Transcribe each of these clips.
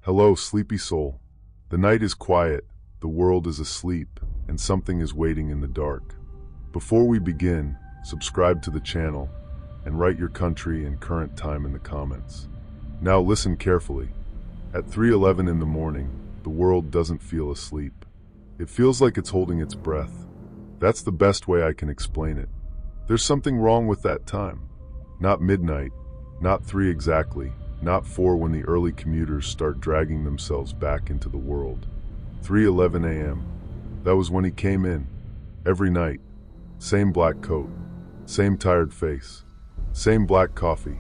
Hello, sleepy soul. The night is quiet, the world is asleep, and something is waiting in the dark. Before we begin, subscribe to the channel and write your country and current time in the comments. Now listen carefully. At 3:11 in the morning, the world doesn't feel asleep. It feels like it's holding its breath. That's the best way I can explain it. There's something wrong with that time. Not midnight, not 3 exactly, not 4 when the early commuters start dragging themselves back into the world. 3:11 a.m. That was when he came in. Every night. Same black coat, same tired face, same black coffee.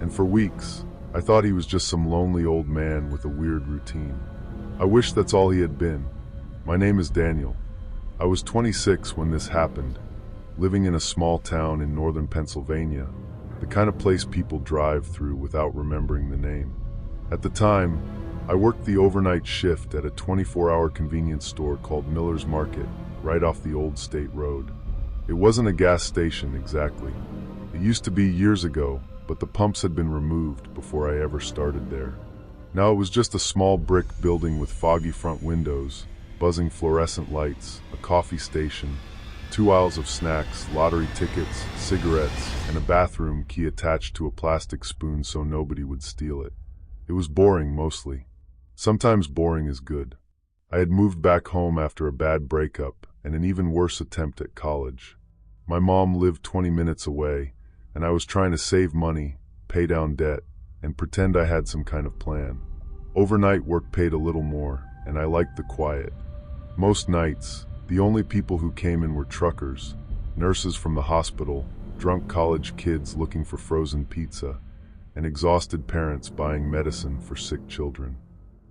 And for weeks, I thought he was just some lonely old man with a weird routine. I wish that's all he had been. My name is Daniel. I was 26 when this happened, living in a small town in northern Pennsylvania, the kind of place people drive through without remembering the name. At the time, I worked the overnight shift at a 24-hour convenience store called Miller's Market, right off the old state road. It wasn't a gas station exactly. It used to be years ago, but the pumps had been removed before I ever started there. Now it was just a small brick building with foggy front windows, buzzing fluorescent lights, a coffee station, 2 aisles of snacks, lottery tickets, cigarettes, and a bathroom key attached to a plastic spoon so nobody would steal it. It was boring mostly. Sometimes boring is good. I had moved back home after a bad breakup and an even worse attempt at college. My mom lived 20 minutes away, and I was trying to save money, pay down debt, and pretend I had some kind of plan. Overnight work paid a little more, and I liked the quiet. Most nights, the only people who came in were truckers, nurses from the hospital, drunk college kids looking for frozen pizza, and exhausted parents buying medicine for sick children.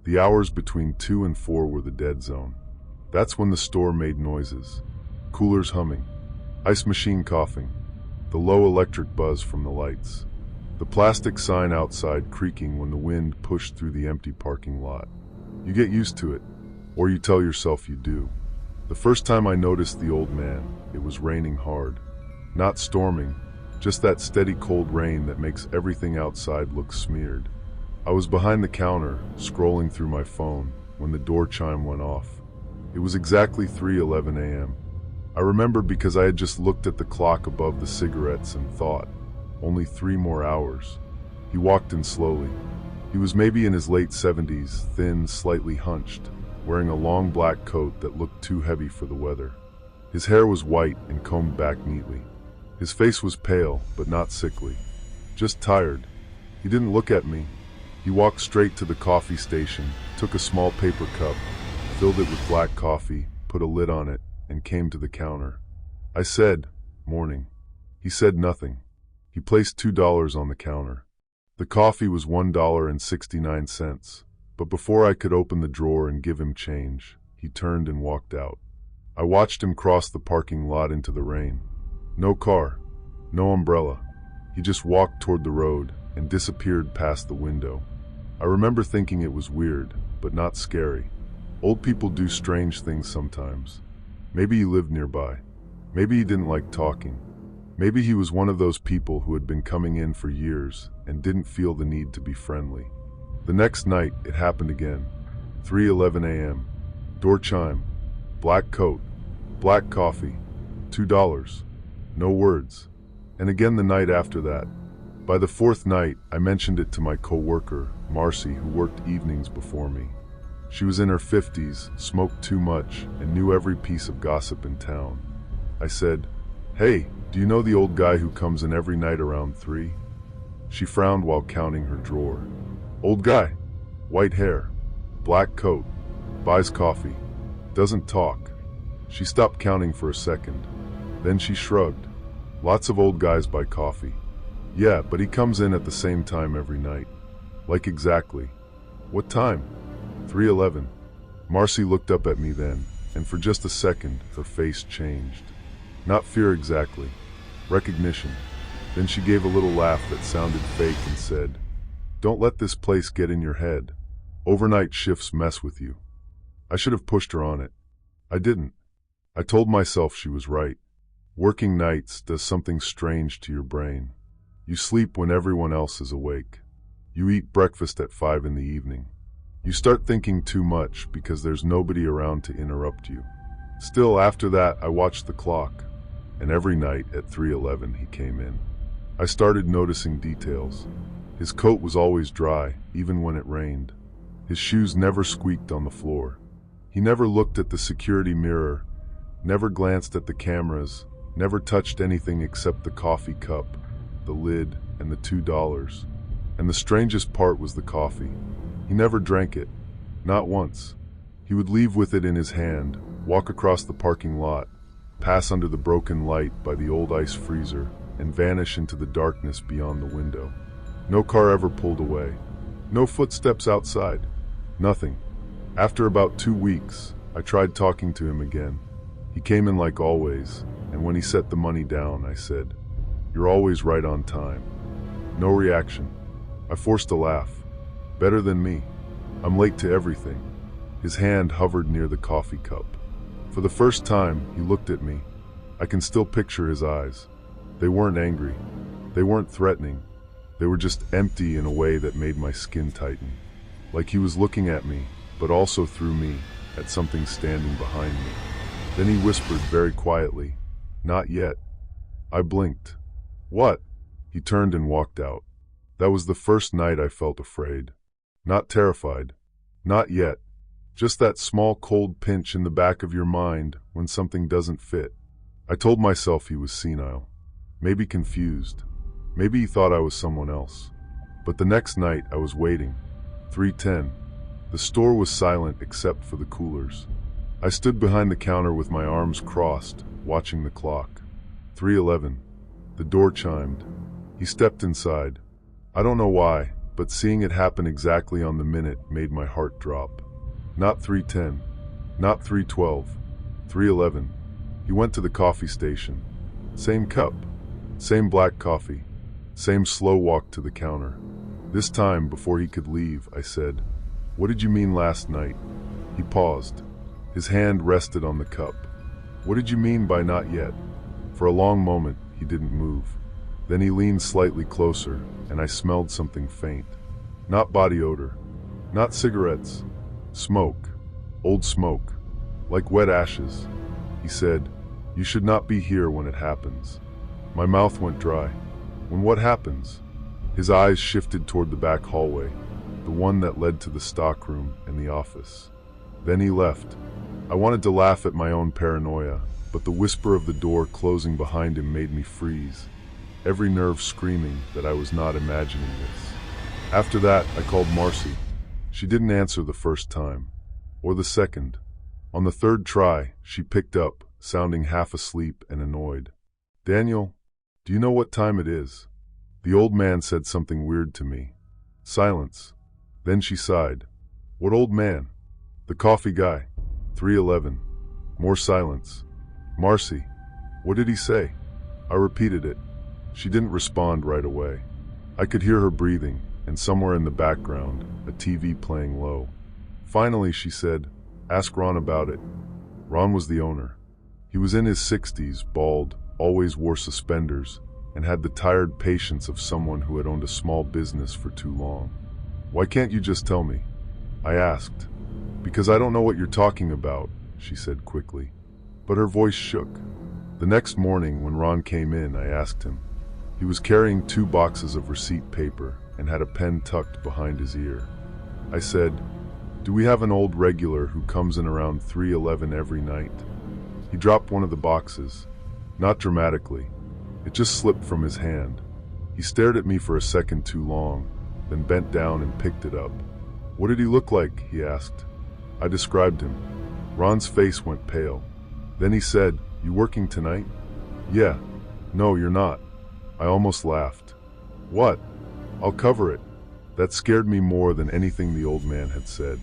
The hours between 2 and 4 were the dead zone. That's when the store made noises. Coolers humming, ice machine coughing, the low electric buzz from the lights, the plastic sign outside creaking when the wind pushed through the empty parking lot. You get used to it, or you tell yourself you do. The first time I noticed the old man, it was raining hard. Not storming, just that steady cold rain that makes everything outside look smeared. I was behind the counter, scrolling through my phone, when the door chime went off. It was exactly 3:11 a.m. I remember because I had just looked at the clock above the cigarettes and thought, only 3 more hours. He walked in slowly. He was maybe in his late 70s, thin, slightly hunched, wearing a long black coat that looked too heavy for the weather. His hair was white and combed back neatly. His face was pale, but not sickly. Just tired. He didn't look at me. He walked straight to the coffee station, took a small paper cup, filled it with black coffee, put a lid on it, and came to the counter. I said, "Morning." He said nothing. He placed $2 on the counter. The coffee was $1.69, but before I could open the drawer and give him change, he turned and walked out. I watched him cross the parking lot into the rain. No car, no umbrella. He just walked toward the road and disappeared past the window. I remember thinking it was weird, but not scary. Old people do strange things sometimes. Maybe he lived nearby. Maybe he didn't like talking. Maybe he was one of those people who had been coming in for years and didn't feel the need to be friendly. The next night, it happened again. 3:11 a.m. Door chime. Black coat. Black coffee. $2. No words. And again the night after that. By the 4th night, I mentioned it to my co-worker, Marcy, who worked evenings before me. She was in her 50s, smoked too much, and knew every piece of gossip in town. I said, "Hey, do you know the old guy who comes in every night around 3? She frowned while counting her drawer. Old guy. White hair. Black coat. Buys coffee. Doesn't talk. She stopped counting for a second. Then she shrugged. Lots of old guys buy coffee. Yeah, but he comes in at the same time every night. Like exactly. What time? 3:11. Marcy looked up at me then, and for just a second, her face changed. Not fear exactly. Recognition. Then she gave a little laugh that sounded fake and said, "Don't let this place get in your head. Overnight shifts mess with you." I should have pushed her on it. I didn't. I told myself she was right. Working nights does something strange to your brain. You sleep when everyone else is awake. You eat breakfast at 5 in the evening. You start thinking too much because there's nobody around to interrupt you. Still, after that, I watched the clock, and every night at 3:11 he came in. I started noticing details. His coat was always dry, even when it rained. His shoes never squeaked on the floor. He never looked at the security mirror, never glanced at the cameras, never touched anything except the coffee cup, the lid, and the $2. And the strangest part was the coffee. He never drank it, not once. He would leave with it in his hand, walk across the parking lot, pass under the broken light by the old ice freezer, and vanish into the darkness beyond the window. No car ever pulled away. No footsteps outside. Nothing. After about 2 weeks, I tried talking to him again. He came in like always, and when he set the money down, I said, "You're always right on time." No reaction. I forced a laugh. Better than me. I'm late to everything. His hand hovered near the coffee cup. For the first time, he looked at me. I can still picture his eyes. They weren't angry. They weren't threatening. They were just empty in a way that made my skin tighten. Like he was looking at me, but also through me, at something standing behind me. Then he whispered very quietly, "Not yet." I blinked. "What?" He turned and walked out. That was the first night I felt afraid. Not terrified. Not yet. Just that small cold pinch in the back of your mind when something doesn't fit. I told myself he was senile. Maybe confused. Maybe he thought I was someone else. But the next night I was waiting. 3:10. The store was silent except for the coolers. I stood behind the counter with my arms crossed, watching the clock. 3:11. The door chimed. He stepped inside. I don't know why, but seeing it happen exactly on the minute made my heart drop. Not 3:10. Not 3:12. 3:11. He went to the coffee station. Same cup. Same black coffee. Same slow walk to the counter. This time, before he could leave, I said, "What did you mean last night?" He paused. His hand rested on the cup. "What did you mean by not yet?" For a long moment, he didn't move. Then he leaned slightly closer, and I smelled something faint. Not body odor. Not cigarettes. Smoke. Old smoke. Like wet ashes. He said, "You should not be here when it happens." My mouth went dry. "When what happens?" His eyes shifted toward the back hallway, the one that led to the stockroom and the office. Then he left. I wanted to laugh at my own paranoia, but the whisper of the door closing behind him made me freeze, every nerve screaming that I was not imagining this. After that, I called Marcy. She didn't answer the first time, or the second. On the third try, she picked up, sounding half asleep and annoyed. "Daniel, do you know what time it is?" The old man said something weird to me. Silence. Then she sighed. "What old man?" "The coffee guy." 3:11. More silence. "Marcy, what did he say?" I repeated it. She didn't respond right away. I could hear her breathing, and somewhere in the background, a TV playing low. Finally, she said, "Ask Ron about it." Ron was the owner. He was in his 60s, bald, always wore suspenders, and had the tired patience of someone who had owned a small business for too long. "Why can't you just tell me?" I asked. "Because I don't know what you're talking about," she said quickly. But her voice shook. The next morning, when Ron came in, I asked him. He was carrying 2 boxes of receipt paper and had a pen tucked behind his ear. I said, "Do we have an old regular who comes in around 3:11 every night?" He dropped one of the boxes. Not dramatically. It just slipped from his hand. He stared at me for a second too long, then bent down and picked it up. "What did he look like?" he asked. I described him. Ron's face went pale. Then he said, "You working tonight?" "Yeah." "No, you're not." I almost laughed. "What?" "I'll cover it." That scared me more than anything the old man had said.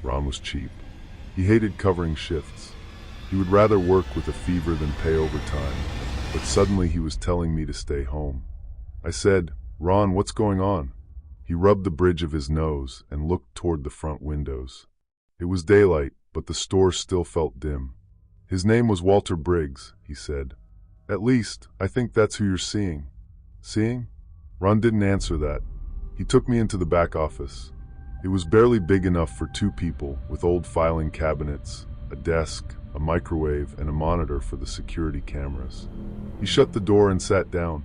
Ron was cheap. He hated covering shifts. He would rather work with a fever than pay overtime. But suddenly he was telling me to stay home. I said, "Ron, what's going on?" He rubbed the bridge of his nose and looked toward the front windows. It was daylight, but the store still felt dim. "His name was Walter Briggs," he said. "At least, I think that's who you're seeing." "Seeing?" Ron didn't answer that. He took me into the back office. It was barely big enough for two people, with old filing cabinets, a desk, a microwave, and a monitor for the security cameras. He shut the door and sat down.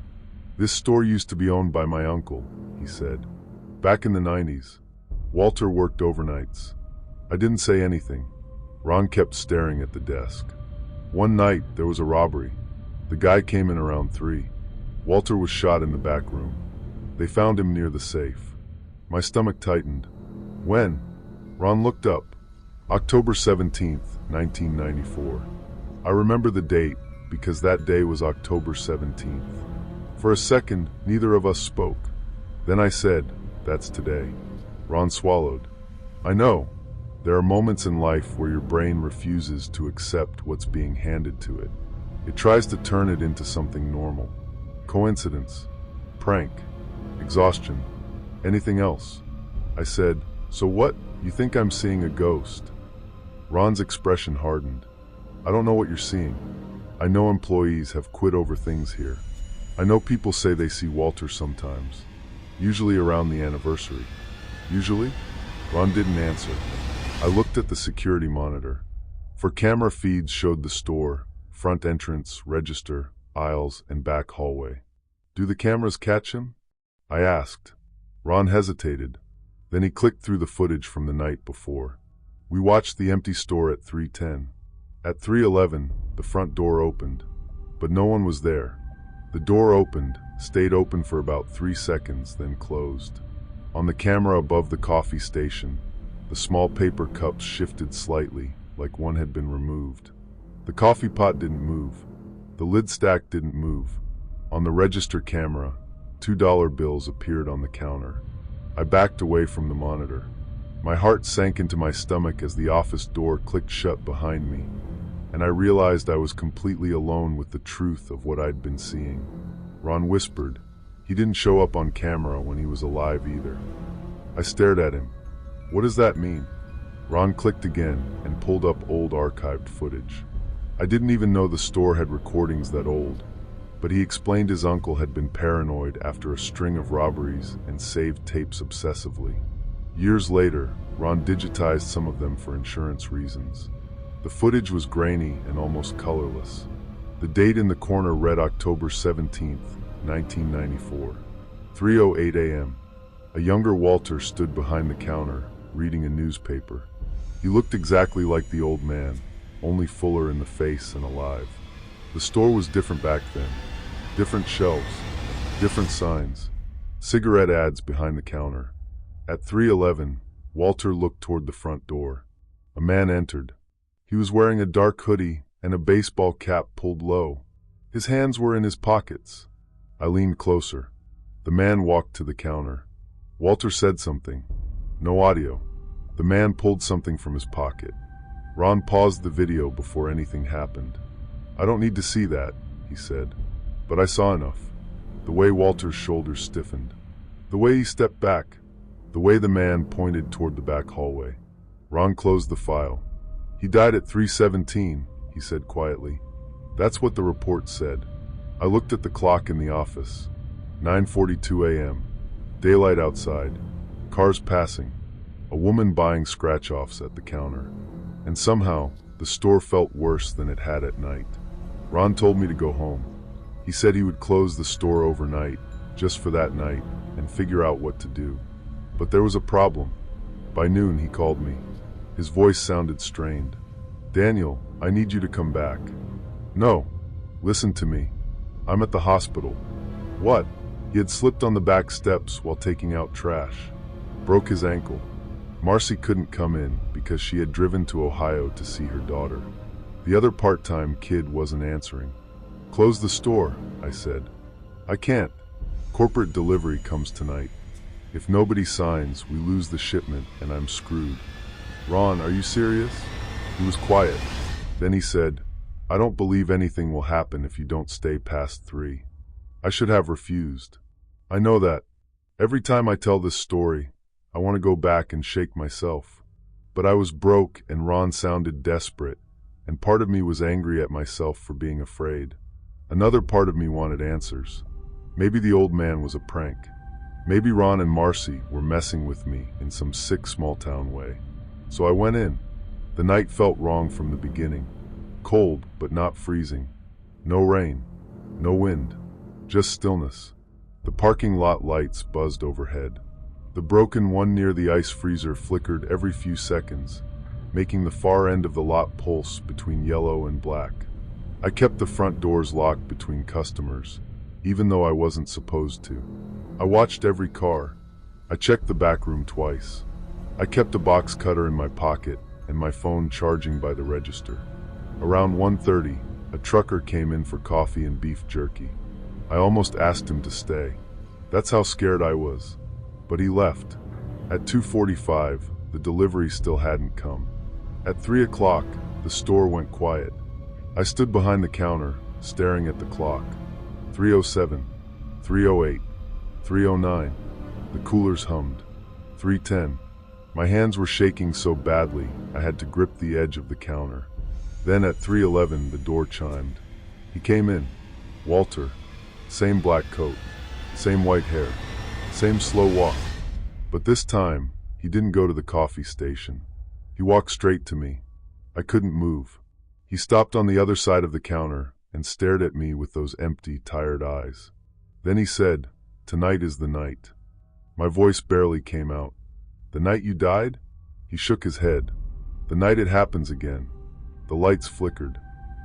"This store used to be owned by my uncle," he said. "Back in the 90s. Walter worked overnights." I didn't say anything. Ron kept staring at the desk. "One night, there was a robbery. The guy came in around 3. Walter was shot in the back room. They found him near the safe." My stomach tightened. "When?" Ron looked up. "October 17th, 1994. I remember the date because that day was October 17th. For a second, neither of us spoke. Then I said, "That's today." Ron swallowed. "I know. There are moments in life where your brain refuses to accept what's being handed to it. It tries to turn it into something normal. Coincidence, prank, exhaustion, anything else." I said, "So what? You think I'm seeing a ghost?" Ron's expression hardened. "I don't know what you're seeing. I know employees have quit over things here. I know people say they see Walter sometimes, usually around the anniversary." "Usually?" Ron didn't answer. I looked at the security monitor. For camera feeds showed the store, front entrance, register, aisles, and back hallway. "Do the cameras catch him?" I asked. Ron hesitated. Then he clicked through the footage from the night before. We watched the empty store at 3:10. At 3:11, the front door opened, but no one was there. The door opened, stayed open for about 3 seconds, then closed. On the camera above the coffee station, the small paper cups shifted slightly, like one had been removed. The coffee pot didn't move. The lid stack didn't move. On the register camera, $2 bills appeared on the counter. I backed away from the monitor. My heart sank into my stomach as the office door clicked shut behind me, and I realized I was completely alone with the truth of what I'd been seeing. Ron whispered. He didn't show up on camera when he was alive either. I stared at him. "What does that mean?" Ron clicked again and pulled up old archived footage. I didn't even know the store had recordings that old, but he explained his uncle had been paranoid after a string of robberies and saved tapes obsessively. Years later, Ron digitized some of them for insurance reasons. The footage was grainy and almost colorless. The date in the corner read October 17th, 1994. 3:08 a.m. A younger Walter stood behind the counter, reading a newspaper. He looked exactly like the old man, only fuller in the face and alive. The store was different back then. Different shelves, different signs, cigarette ads behind the counter. At 3:11, Walter looked toward the front door. A man entered. He was wearing a dark hoodie and a baseball cap pulled low. His hands were in his pockets. I leaned closer. The man walked to the counter. Walter said something. No audio. The man pulled something from his pocket. Ron paused the video before anything happened. "I don't need to see that," he said. But I saw enough. The way Walter's shoulders stiffened. The way he stepped back. The way the man pointed toward the back hallway. Ron closed the file. "He died at 3:17, he said quietly. "That's what the report said." I looked at the clock in the office. 9:42 a.m. Daylight outside. Cars passing. A woman buying scratch-offs at the counter. And somehow, the store felt worse than it had at night. Ron told me to go home. He said he would close the store overnight, just for that night, and figure out what to do. But there was a problem. By noon, he called me. His voice sounded strained. "Daniel, I need you to come back." "No. Listen to me. I'm at the hospital." "What?" He had slipped on the back steps while taking out trash. Broke his ankle. Marcy couldn't come in because she had driven to Ohio to see her daughter. The other part-time kid wasn't answering. "Close the store," I said. "I can't. Corporate delivery comes tonight. If nobody signs, we lose the shipment and I'm screwed." "Ron, are you serious?" He was quiet. Then he said, "I don't believe anything will happen if you don't stay past 3. I should have refused. I know that. Every time I tell this story, I want to go back and shake myself. But I was broke and Ron sounded desperate, and part of me was angry at myself for being afraid. Another part of me wanted answers. Maybe the old man was a prank. Maybe Ron and Marcy were messing with me in some sick small-town way. So I went in. The night felt wrong from the beginning. Cold, but not freezing. No rain. No wind. Just stillness. The parking lot lights buzzed overhead. The broken one near the ice freezer flickered every few seconds, making the far end of the lot pulse between yellow and black. I kept the front doors locked between customers, even though I wasn't supposed to. I watched every car. I checked the back room twice. I kept a box cutter in my pocket and my phone charging by the register. Around 1:30, a trucker came in for coffee and beef jerky. I almost asked him to stay. That's how scared I was. But he left. At 2:45, the delivery still hadn't come. At 3 o'clock, the store went quiet. I stood behind the counter, staring at the clock. 3:07, 3:08, 3:09. The coolers hummed. 3:10. My hands were shaking so badly, I had to grip the edge of the counter. Then at 3:11, the door chimed. He came in. Walter. Same black coat. Same white hair. Same slow walk. But this time, he didn't go to the coffee station. He walked straight to me. I couldn't move. He stopped on the other side of the counter and stared at me with those empty, tired eyes. Then he said, "Tonight is the night." My voice barely came out. "The night you died?" He shook his head. "The night it happens again." The lights flickered.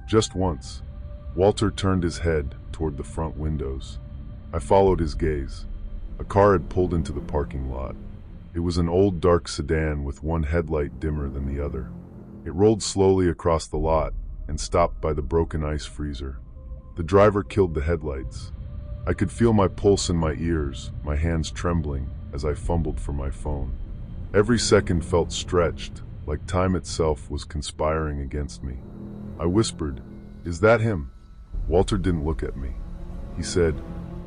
Just once. Walter turned his head toward the front windows. I followed his gaze. A car had pulled into the parking lot. It was an old dark sedan with one headlight dimmer than the other. It rolled slowly across the lot and stopped by the broken ice freezer. The driver killed the headlights. I could feel my pulse in my ears, my hands trembling as I fumbled for my phone. Every second felt stretched, like time itself was conspiring against me. I whispered, "Is that him?" Walter didn't look at me. He said,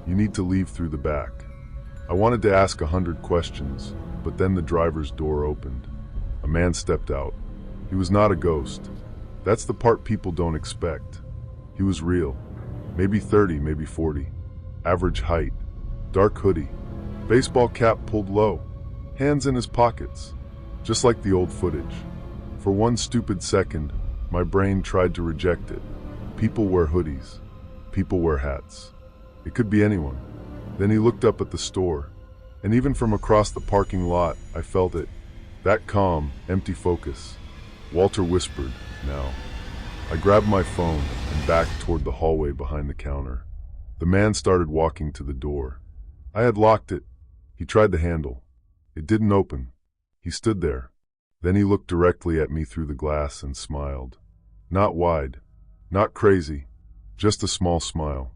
"You need to leave through the back." I wanted to ask 100 questions, but then the driver's door opened. A man stepped out. He was not a ghost. That's the part people don't expect. He was real. Maybe 30, maybe 40. Average height. Dark hoodie. Baseball cap pulled low. Hands in his pockets. Just like the old footage. For one stupid second, my brain tried to reject it. People wear hoodies. People wear hats. It could be anyone. Then he looked up at the store, and even from across the parking lot, I felt it. That calm, empty focus. Walter whispered, "Now." I grabbed my phone and backed toward the hallway behind the counter. The man started walking to the door. I had locked it. He tried the handle. It didn't open. He stood there. Then he looked directly at me through the glass and smiled. Not wide. Not crazy. Just a small smile.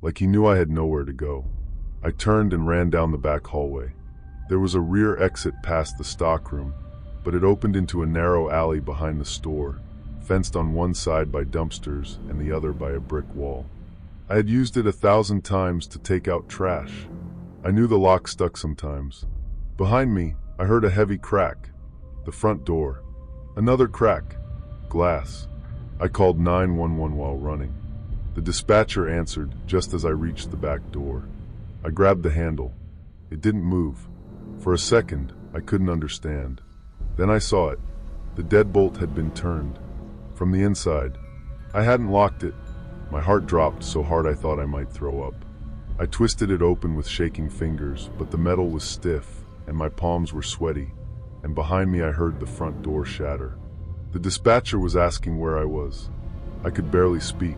Like he knew I had nowhere to go. I turned and ran down the back hallway. There was a rear exit past the stockroom, but it opened into a narrow alley behind the store, fenced on one side by dumpsters and the other by a brick wall. I had used it 1,000 times to take out trash. I knew the lock stuck sometimes. Behind me, I heard a heavy crack. The front door. Another crack. Glass. I called 911 while running. The dispatcher answered just as I reached the back door. I grabbed the handle. It didn't move. For a second, I couldn't understand. Then I saw it. The deadbolt had been turned. From the inside. I hadn't locked it. My heart dropped so hard I thought I might throw up. I twisted it open with shaking fingers, but the metal was stiff, and my palms were sweaty, and behind me I heard the front door shatter. The dispatcher was asking where I was. I could barely speak.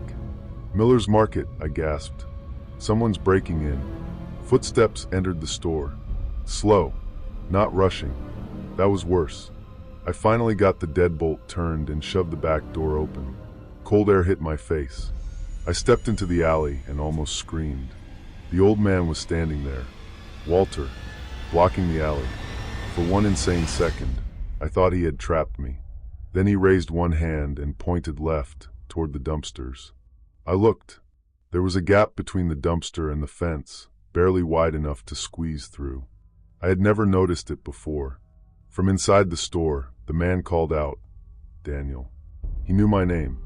"Miller's Market," I gasped. "Someone's breaking in." Footsteps entered the store. Slow, not rushing. That was worse. I finally got the deadbolt turned and shoved the back door open. Cold air hit my face. I stepped into the alley and almost screamed. The old man was standing there. Walter, blocking the alley. For one insane second, I thought he had trapped me. Then he raised one hand and pointed left, toward the dumpsters. I looked. There was a gap between the dumpster and the fence, barely wide enough to squeeze through. I had never noticed it before. From inside the store, the man called out, "Daniel." He knew my name.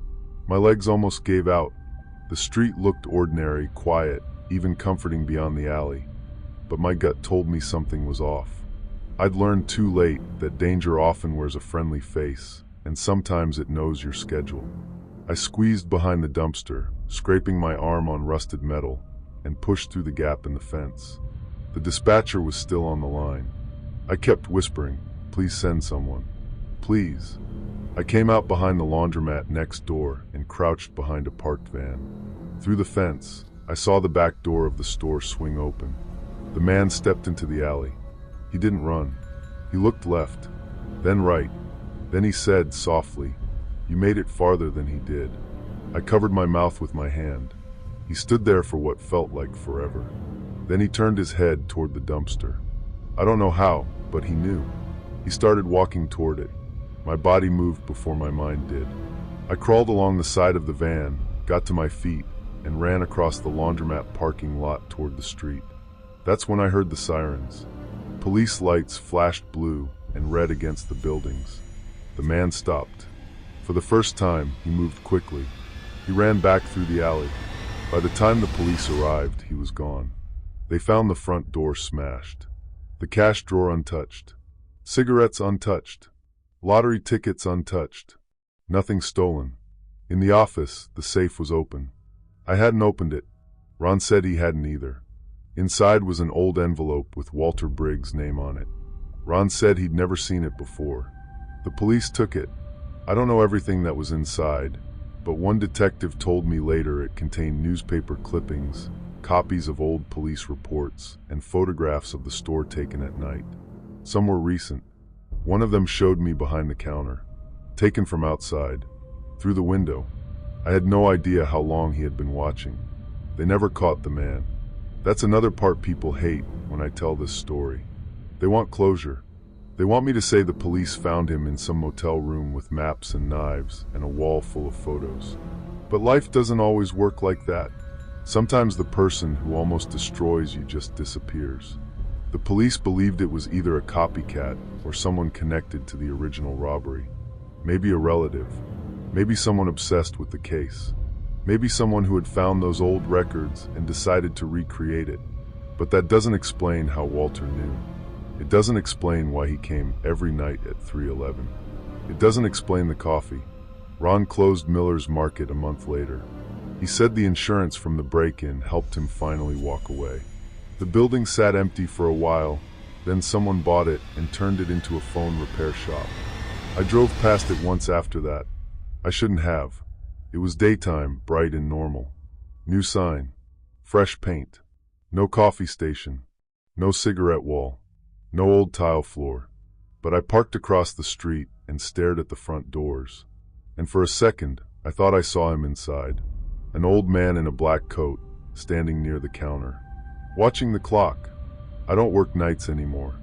My legs almost gave out. The street looked ordinary, quiet, even comforting beyond the alley. but my gut told me something was off. I'd learned too late that danger often wears a friendly face, and sometimes it knows your schedule. I squeezed behind the dumpster, scraping my arm on rusted metal, and pushed through the gap in the fence. The dispatcher was still on the line. I kept whispering, "Please send someone. Please." I came out behind the laundromat next door and crouched behind a parked van. Through the fence, I saw the back door of the store swing open. The man stepped into the alley. He didn't run. He looked left, then right. Then he said softly, "You made it farther than he did." I covered my mouth with my hand. He stood there for what felt like forever. Then he turned his head toward the dumpster. I don't know how, but he knew. He started walking toward it. My body moved before my mind did. I crawled along the side of the van, got to my feet, and ran across the laundromat parking lot toward the street. That's when I heard the sirens. Police lights flashed blue and red against the buildings. The man stopped. For the first time, he moved quickly. He ran back through the alley. By the time the police arrived, he was gone. They found the front door smashed, the cash drawer untouched, cigarettes untouched, lottery tickets untouched, nothing stolen. In the office, the safe was open. I hadn't opened it. Ron said he hadn't either. Inside was an old envelope with Walter Briggs' name on it. Ron said he'd never seen it before. The police took it. I don't know everything that was inside, but one detective told me later it contained newspaper clippings, copies of old police reports, and photographs of the store taken at night. Some were recent. One of them showed me behind the counter, taken from outside, through the window. I had no idea how long he had been watching. They never caught the man. That's another part people hate when I tell this story. They want closure. They want me to say the police found him in some motel room with maps and knives and a wall full of photos. But life doesn't always work like that. Sometimes the person who almost destroys you just disappears. The police believed it was either a copycat or someone connected to the original robbery. Maybe a relative. Maybe someone obsessed with the case. Maybe someone who had found those old records and decided to recreate it. But that doesn't explain how Walter knew. It doesn't explain why he came every night at 3:11. It doesn't explain the coffee. Ron closed Miller's Market a month later. He said the insurance from the break-in helped him finally walk away. The building sat empty for a while, then someone bought it and turned it into a phone repair shop. I drove past it once after that. I shouldn't have. It was daytime, bright and normal. New sign, fresh paint, no coffee station, no cigarette wall, no old tile floor. But I parked across the street and stared at the front doors. And for a second, I thought I saw him inside. An old man in a black coat, standing near the counter, watching the clock. I don't work nights anymore.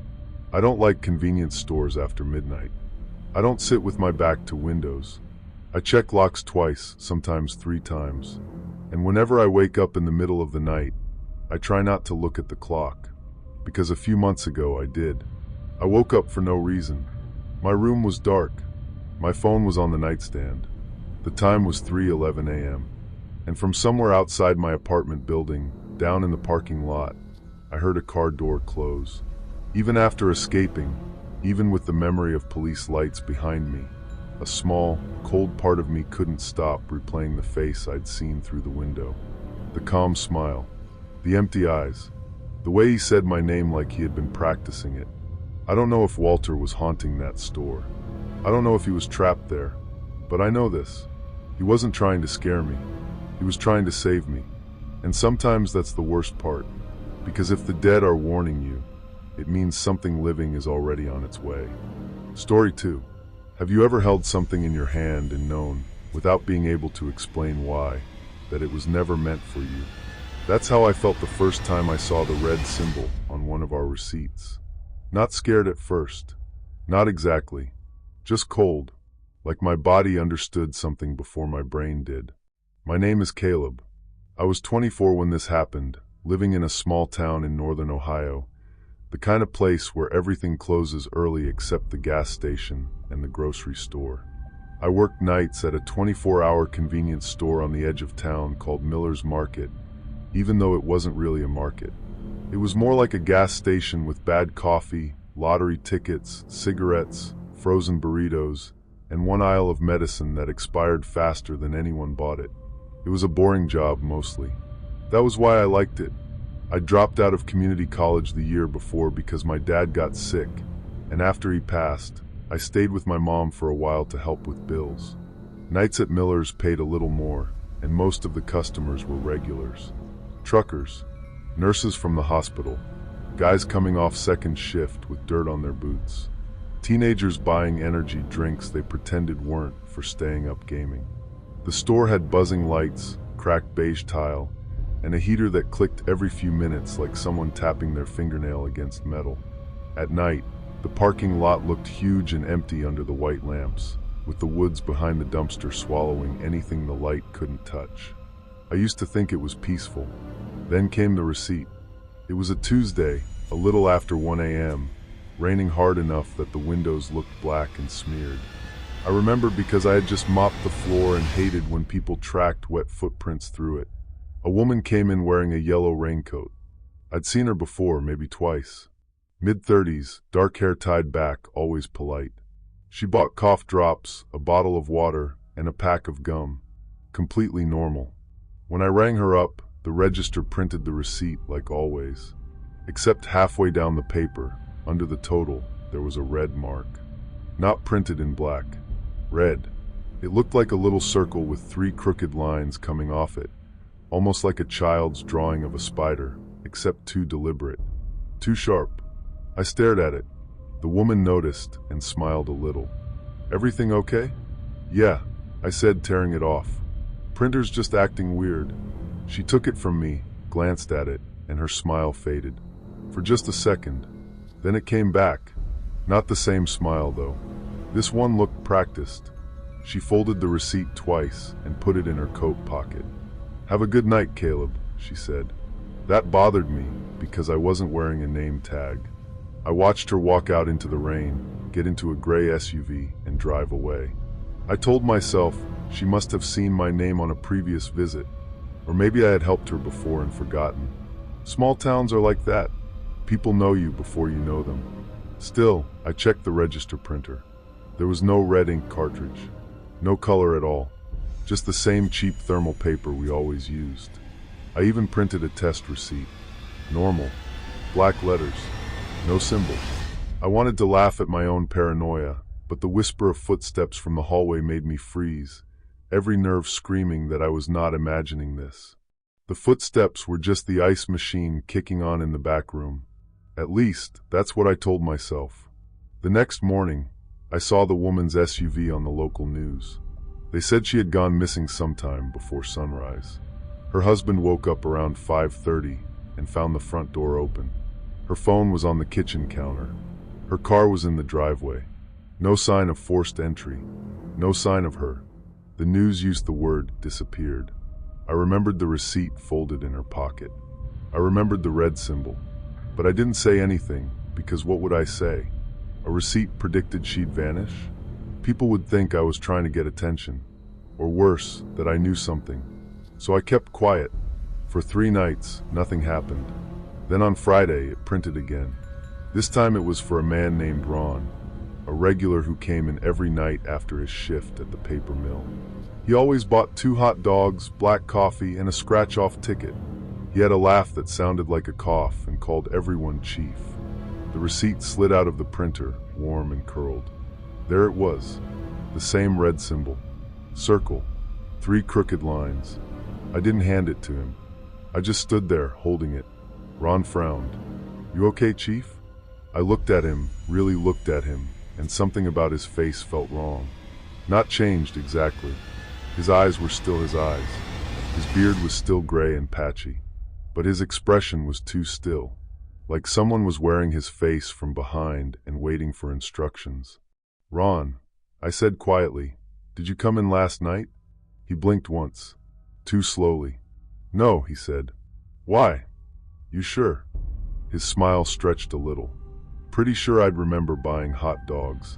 I don't like convenience stores after midnight. I don't sit with my back to windows. I check locks twice, sometimes 3 times. And whenever I wake up in the middle of the night, I try not to look at the clock. Because a few months ago I did. I woke up for no reason. My room was dark. My phone was on the nightstand. The time was 3:11 a.m. And from somewhere outside my apartment building, down in the parking lot, I heard a car door close. Even after escaping, even with the memory of police lights behind me, a small, cold part of me couldn't stop replaying the face I'd seen through the window. The calm smile, the empty eyes, the way he said my name like he had been practicing it. I don't know if Walter was haunting that store. I don't know if he was trapped there. But I know this. He wasn't trying to scare me. He was trying to save me. And sometimes that's the worst part. Because if the dead are warning you, it means something living is already on its way. Story 2. Have you ever held something in your hand and known, without being able to explain why, that it was never meant for you? That's how I felt the first time I saw the red symbol on one of our receipts. Not scared at first. Not exactly. Just cold. Like my body understood something before my brain did. My name is Caleb. I was 24 when this happened, living in a small town in northern Ohio, the kind of place where everything closes early except the gas station and the grocery store. I worked nights at a 24-hour convenience store on the edge of town called Miller's Market, even though it wasn't really a market. It was more like a gas station with bad coffee, lottery tickets, cigarettes, frozen burritos, and one aisle of medicine that expired faster than anyone bought it. It was a boring job, mostly. That was why I liked it. I dropped out of community college the year before because my dad got sick, and after he passed, I stayed with my mom for a while to help with bills. Nights at Miller's paid a little more, and most of the customers were regulars. Truckers, nurses from the hospital, guys coming off second shift with dirt on their boots, teenagers buying energy drinks they pretended weren't for staying up gaming. The store had buzzing lights, cracked beige tile, and a heater that clicked every few minutes like someone tapping their fingernail against metal. At night, the parking lot looked huge and empty under the white lamps, with the woods behind the dumpster swallowing anything the light couldn't touch. I used to think it was peaceful. Then came the receipt. It was a Tuesday, a little after 1 a.m., raining hard enough that the windows looked black and smeared. I remember because I had just mopped the floor and hated when people tracked wet footprints through it. A woman came in wearing a yellow raincoat. I'd seen her before, maybe twice. Mid-30s, dark hair tied back, always polite. She bought cough drops, a bottle of water, and a pack of gum. Completely normal. When I rang her up, the register printed the receipt like always. Except halfway down the paper, under the total, there was a red mark. Not printed in black. Red. It looked like a little circle with 3 crooked lines coming off it. Almost like a child's drawing of a spider, except too deliberate, too sharp. I stared at it. The woman noticed and smiled a little. "Everything okay?" "Yeah," I said, tearing it off. "Printer's just acting weird." She took it from me, glanced at it, and her smile faded. For just a second. Then it came back. Not the same smile, though. This one looked practiced. She folded the receipt twice and put it in her coat pocket. "Have a good night, Caleb," she said. That bothered me because I wasn't wearing a name tag. I watched her walk out into the rain, get into a gray SUV, and drive away. I told myself she must have seen my name on a previous visit, or maybe I had helped her before and forgotten. Small towns are like that. People know you before you know them. Still, I checked the register printer. There was no red ink cartridge. No color at all. Just the same cheap thermal paper we always used. I even printed a test receipt. Normal. Black letters. No symbol. I wanted to laugh at my own paranoia, but the whisper of footsteps from the hallway made me freeze, every nerve screaming that I was not imagining this. The footsteps were just the ice machine kicking on in the back room. At least, that's what I told myself. The next morning, I saw the woman's SUV on the local news. They said she had gone missing sometime before sunrise. Her husband woke up around 5:30 and found the front door open. Her phone was on the kitchen counter. Her car was in the driveway. No sign of forced entry. No sign of her. The news used the word disappeared. I remembered the receipt folded in her pocket. I remembered the red symbol. But I didn't say anything, because what would I say? A receipt predicted she'd vanish? People would think I was trying to get attention. Or worse, that I knew something. So I kept quiet. For 3 nights, nothing happened. Then on Friday, it printed again. This time it was for a man named Ron, a regular who came in every night after his shift at the paper mill. He always bought 2 hot dogs, black coffee, and a scratch-off ticket. He had a laugh that sounded like a cough and called everyone chief. The receipt slid out of the printer, warm and curled. There it was, the same red symbol. Circle, 3 crooked lines. I didn't hand it to him. I just stood there, holding it. Ron frowned. "You okay, Chief?" I looked at him, really looked at him, and something about his face felt wrong. Not changed exactly. His eyes were still his eyes. His beard was still gray and patchy. But his expression was too still, like someone was wearing his face from behind and waiting for instructions. "Ron," I said quietly, "did you come in last night?" He blinked once, too slowly. "No," he said. "Why? You sure?" His smile stretched a little. "Pretty sure I'd remember buying hot dogs."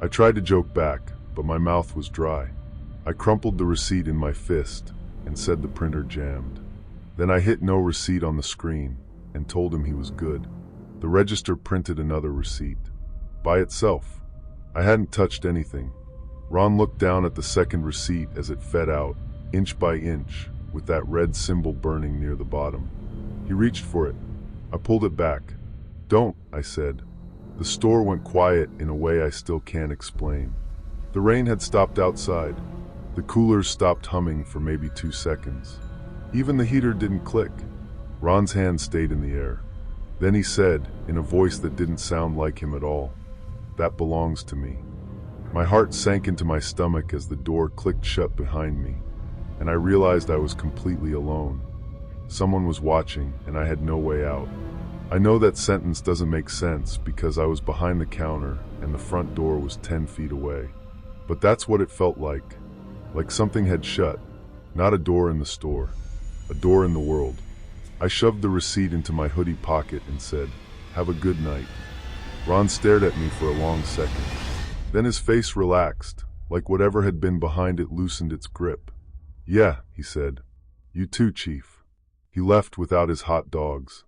I tried to joke back, but my mouth was dry. I crumpled the receipt in my fist and said the printer jammed. Then I hit no receipt on the screen. and told him he was good. The register printed another receipt. By itself. I hadn't touched anything. Ron looked down at the second receipt as it fed out, inch by inch, with that red symbol burning near the bottom. He reached for it. I pulled it back. "Don't," I said. The store went quiet in a way I still can't explain. The rain had stopped outside. The coolers stopped humming for maybe 2 seconds. Even the heater didn't click. Ron's hand stayed in the air. Then he said, in a voice that didn't sound like him at all, "That belongs to me." My heart sank into my stomach as the door clicked shut behind me, and I realized I was completely alone. Someone was watching, and I had no way out. I know that sentence doesn't make sense because I was behind the counter and the front door was 10 feet away. But that's what it felt like something had shut. Not a door in the store, a door in the world. I shoved the receipt into my hoodie pocket and said, "Have a good night." Ron stared at me for a long second. Then his face relaxed, like whatever had been behind it loosened its grip. "Yeah," he said. "You too, Chief." He left without his hot dogs.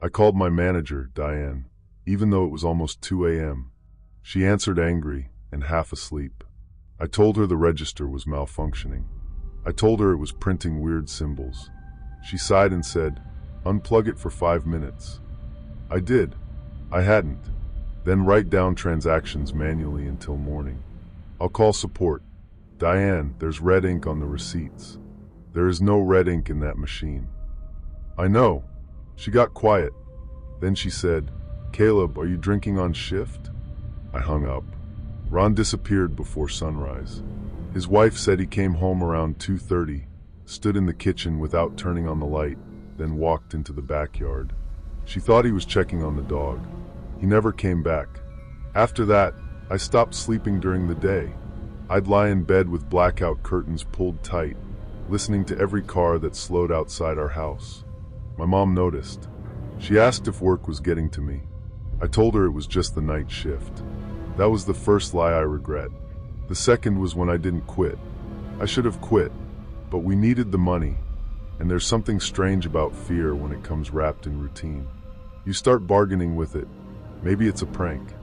I called my manager, Diane, even though it was almost 2 a.m. She answered angry and half asleep. I told her the register was malfunctioning. I told her it was printing weird symbols. She sighed and said, "Unplug it for 5 minutes." I did. I hadn't. Then write down transactions manually until morning. I'll call support. "Diane, there's red ink on the receipts." "There is no red ink in that machine." "I know." She got quiet. Then she said, "Caleb, are you drinking on shift?" I hung up. Ron disappeared before sunrise. His wife said he came home around 2:30, stood in the kitchen without turning on the light, then walked into the backyard. She thought he was checking on the dog. He never came back. After that, I stopped sleeping during the day. I'd lie in bed with blackout curtains pulled tight, listening to every car that slowed outside our house. My mom noticed. She asked if work was getting to me. I told her it was just the night shift. That was the first lie I regret. The second was when I didn't quit. I should have quit, but we needed the money, and there's something strange about fear when it comes wrapped in routine. You start bargaining with it. Maybe it's a prank.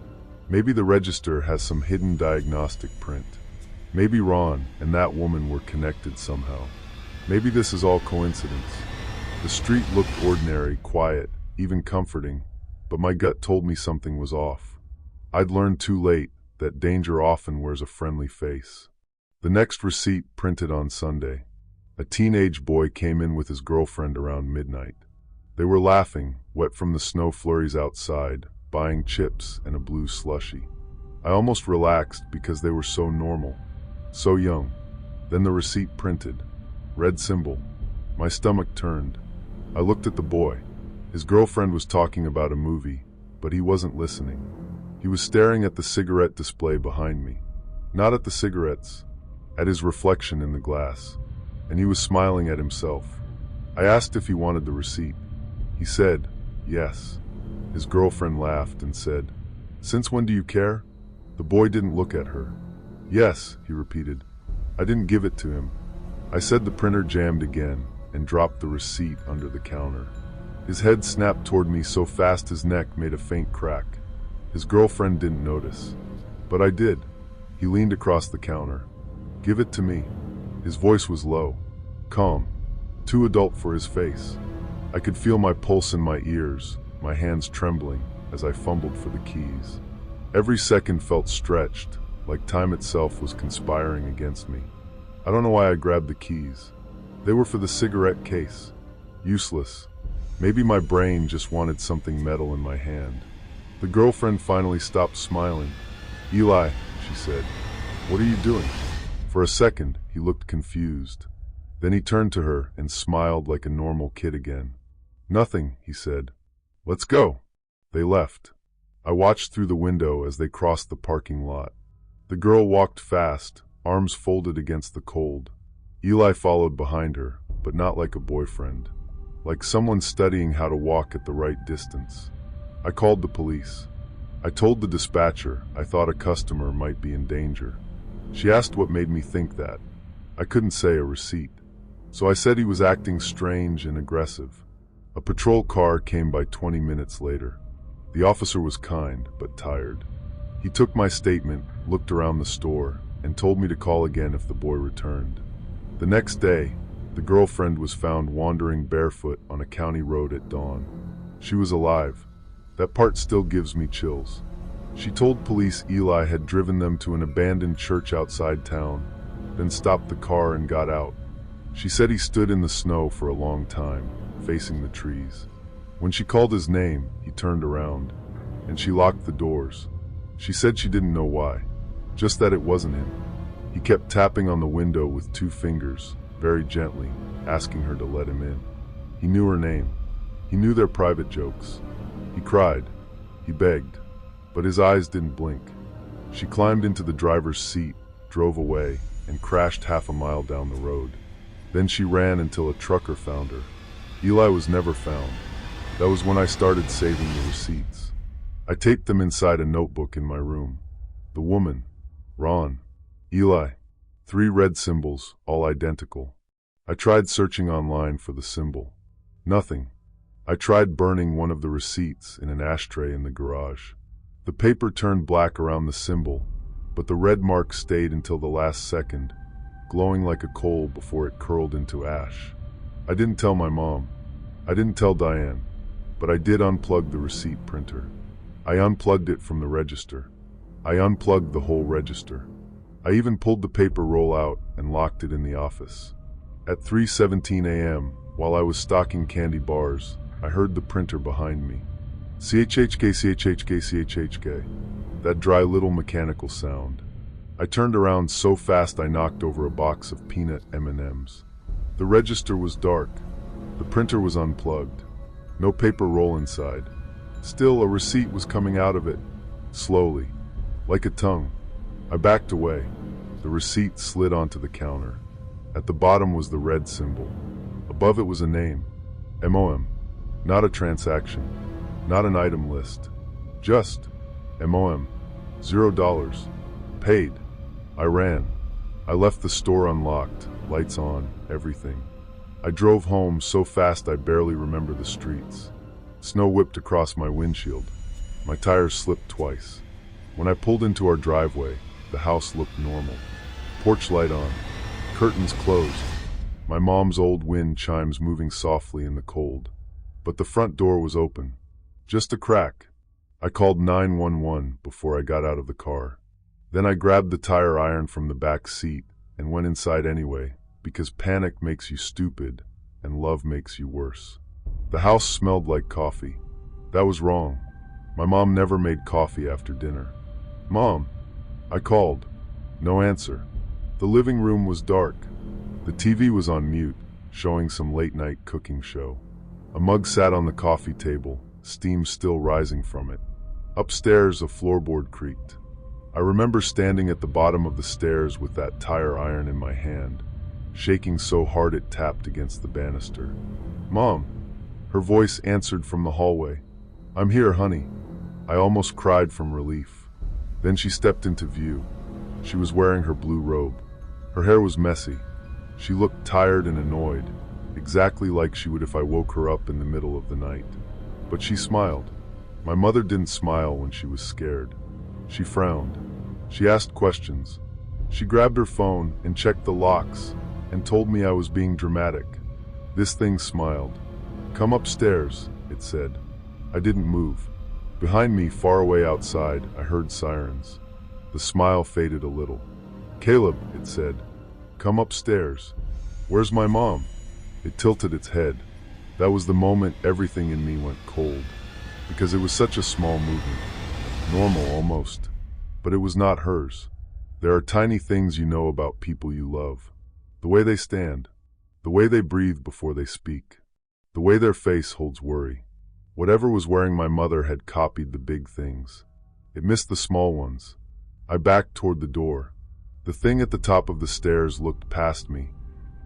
Maybe the register has some hidden diagnostic print. Maybe Ron and that woman were connected somehow. Maybe this is all coincidence. The street looked ordinary, quiet, even comforting, but my gut told me something was off. I'd learned too late that danger often wears a friendly face. The next receipt printed on Sunday. A teenage boy came in with his girlfriend around midnight. They were laughing, wet from the snow flurries outside, buying chips and a blue slushie. I almost relaxed because they were so normal, so young. Then the receipt printed. Red symbol. My stomach turned. I looked at the boy. His girlfriend was talking about a movie, but he wasn't listening. He was staring at the cigarette display behind me. Not at the cigarettes, at his reflection in the glass. And he was smiling at himself. I asked if he wanted the receipt. He said, "Yes." His girlfriend laughed and said, "Since when do you care?" The boy didn't look at her. "Yes," he repeated. I didn't give it to him. I said the printer jammed again and dropped the receipt under the counter. His head snapped toward me so fast his neck made a faint crack. His girlfriend didn't notice, but I did. He leaned across the counter. "Give it to me." His voice was low, calm, too adult for his face. I could feel my pulse in my ears, my hands trembling as I fumbled for the keys. Every second felt stretched, like time itself was conspiring against me. I don't know why I grabbed the keys. They were for the cigarette case. Useless. Maybe my brain just wanted something metal in my hand. The girlfriend finally stopped smiling. "Eli," she said, "what are you doing?" For a second, he looked confused. Then he turned to her and smiled like a normal kid again. "Nothing," he said. "Let's go." They left. I watched through the window as they crossed the parking lot. The girl walked fast, arms folded against the cold. Eli followed behind her, but not like a boyfriend. Like someone studying how to walk at the right distance. I called the police. I told the dispatcher I thought a customer might be in danger. She asked what made me think that. I couldn't say a receipt. So I said he was acting strange and aggressive. A patrol car came by 20 minutes later. The officer was kind, but tired. He took my statement, looked around the store, and told me to call again if the boy returned. The next day, the girlfriend was found wandering barefoot on a county road at dawn. She was alive. That part still gives me chills. She told police Eli had driven them to an abandoned church outside town, then stopped the car and got out. She said he stood in the snow for a long time, facing the trees. When she called his name, he turned around, and she locked the doors. She said she didn't know why, just that it wasn't him. He kept tapping on the window with 2 fingers, very gently, asking her to let him in. He knew her name. He knew their private jokes. He cried. He begged. But his eyes didn't blink. She climbed into the driver's seat, drove away, and crashed half a mile down the road. Then she ran until a trucker found her. Eli was never found. That was when I started saving the receipts. I taped them inside a notebook in my room. The woman, Ron, Eli, 3 red symbols, all identical. I tried searching online for the symbol. Nothing. I tried burning one of the receipts in an ashtray in the garage. The paper turned black around the symbol, but the red mark stayed until the last second, glowing like a coal before it curled into ash. I didn't tell my mom. I didn't tell Diane, but I did unplug the receipt printer. I unplugged it from the register. I unplugged the whole register. I even pulled the paper roll out and locked it in the office. At 3:17 a.m., while I was stocking candy bars, I heard the printer behind me. CHHK, CHHK, CHHK. That dry little mechanical sound. I turned around so fast I knocked over a box of peanut M&Ms. The register was dark. The printer was unplugged. No paper roll inside. Still, a receipt was coming out of it, slowly, like a tongue. I backed away. The receipt slid onto the counter. At the bottom was the red symbol. Above it was a name, MOM. Not a transaction, not an item list. Just MOM. $0. Paid. I ran. I left the store unlocked, lights on, everything. I drove home so fast I barely remember the streets. Snow whipped across my windshield. My tires slipped twice. When I pulled into our driveway, the house looked normal. Porch light on, curtains closed. My mom's old wind chimes moving softly in the cold. But the front door was open. Just a crack. I called 911 before I got out of the car. Then I grabbed the tire iron from the back seat and went inside anyway, because panic makes you stupid and love makes you worse. The house smelled like coffee. That was wrong. My mom never made coffee after dinner. Mom, I called. No answer. The living room was dark. The TV was on mute, showing some late-night cooking show. A mug sat on the coffee table, steam still rising from it. Upstairs, a floorboard creaked. I remember standing at the bottom of the stairs with that tire iron in my hand, shaking so hard it tapped against the banister. Mom! Her voice answered from the hallway. I'm here, honey. I almost cried from relief. Then she stepped into view. She was wearing her blue robe. Her hair was messy. She looked tired and annoyed, exactly like she would if I woke her up in the middle of the night. But she smiled. My mother didn't smile when she was scared. She frowned. She asked questions. She grabbed her phone and checked the locks and told me I was being dramatic. This thing smiled. Come upstairs, it said. I didn't move. Behind me, far away outside, I heard sirens. The smile faded a little. Caleb, it said. Come upstairs. Where's my mom? It tilted its head. That was the moment everything in me went cold, because it was such a small movement. Normal, almost. But it was not hers. There are tiny things you know about people you love. The way they stand. The way they breathe before they speak. The way their face holds worry. Whatever was wearing my mother had copied the big things. It missed the small ones. I backed toward the door. The thing at the top of the stairs looked past me,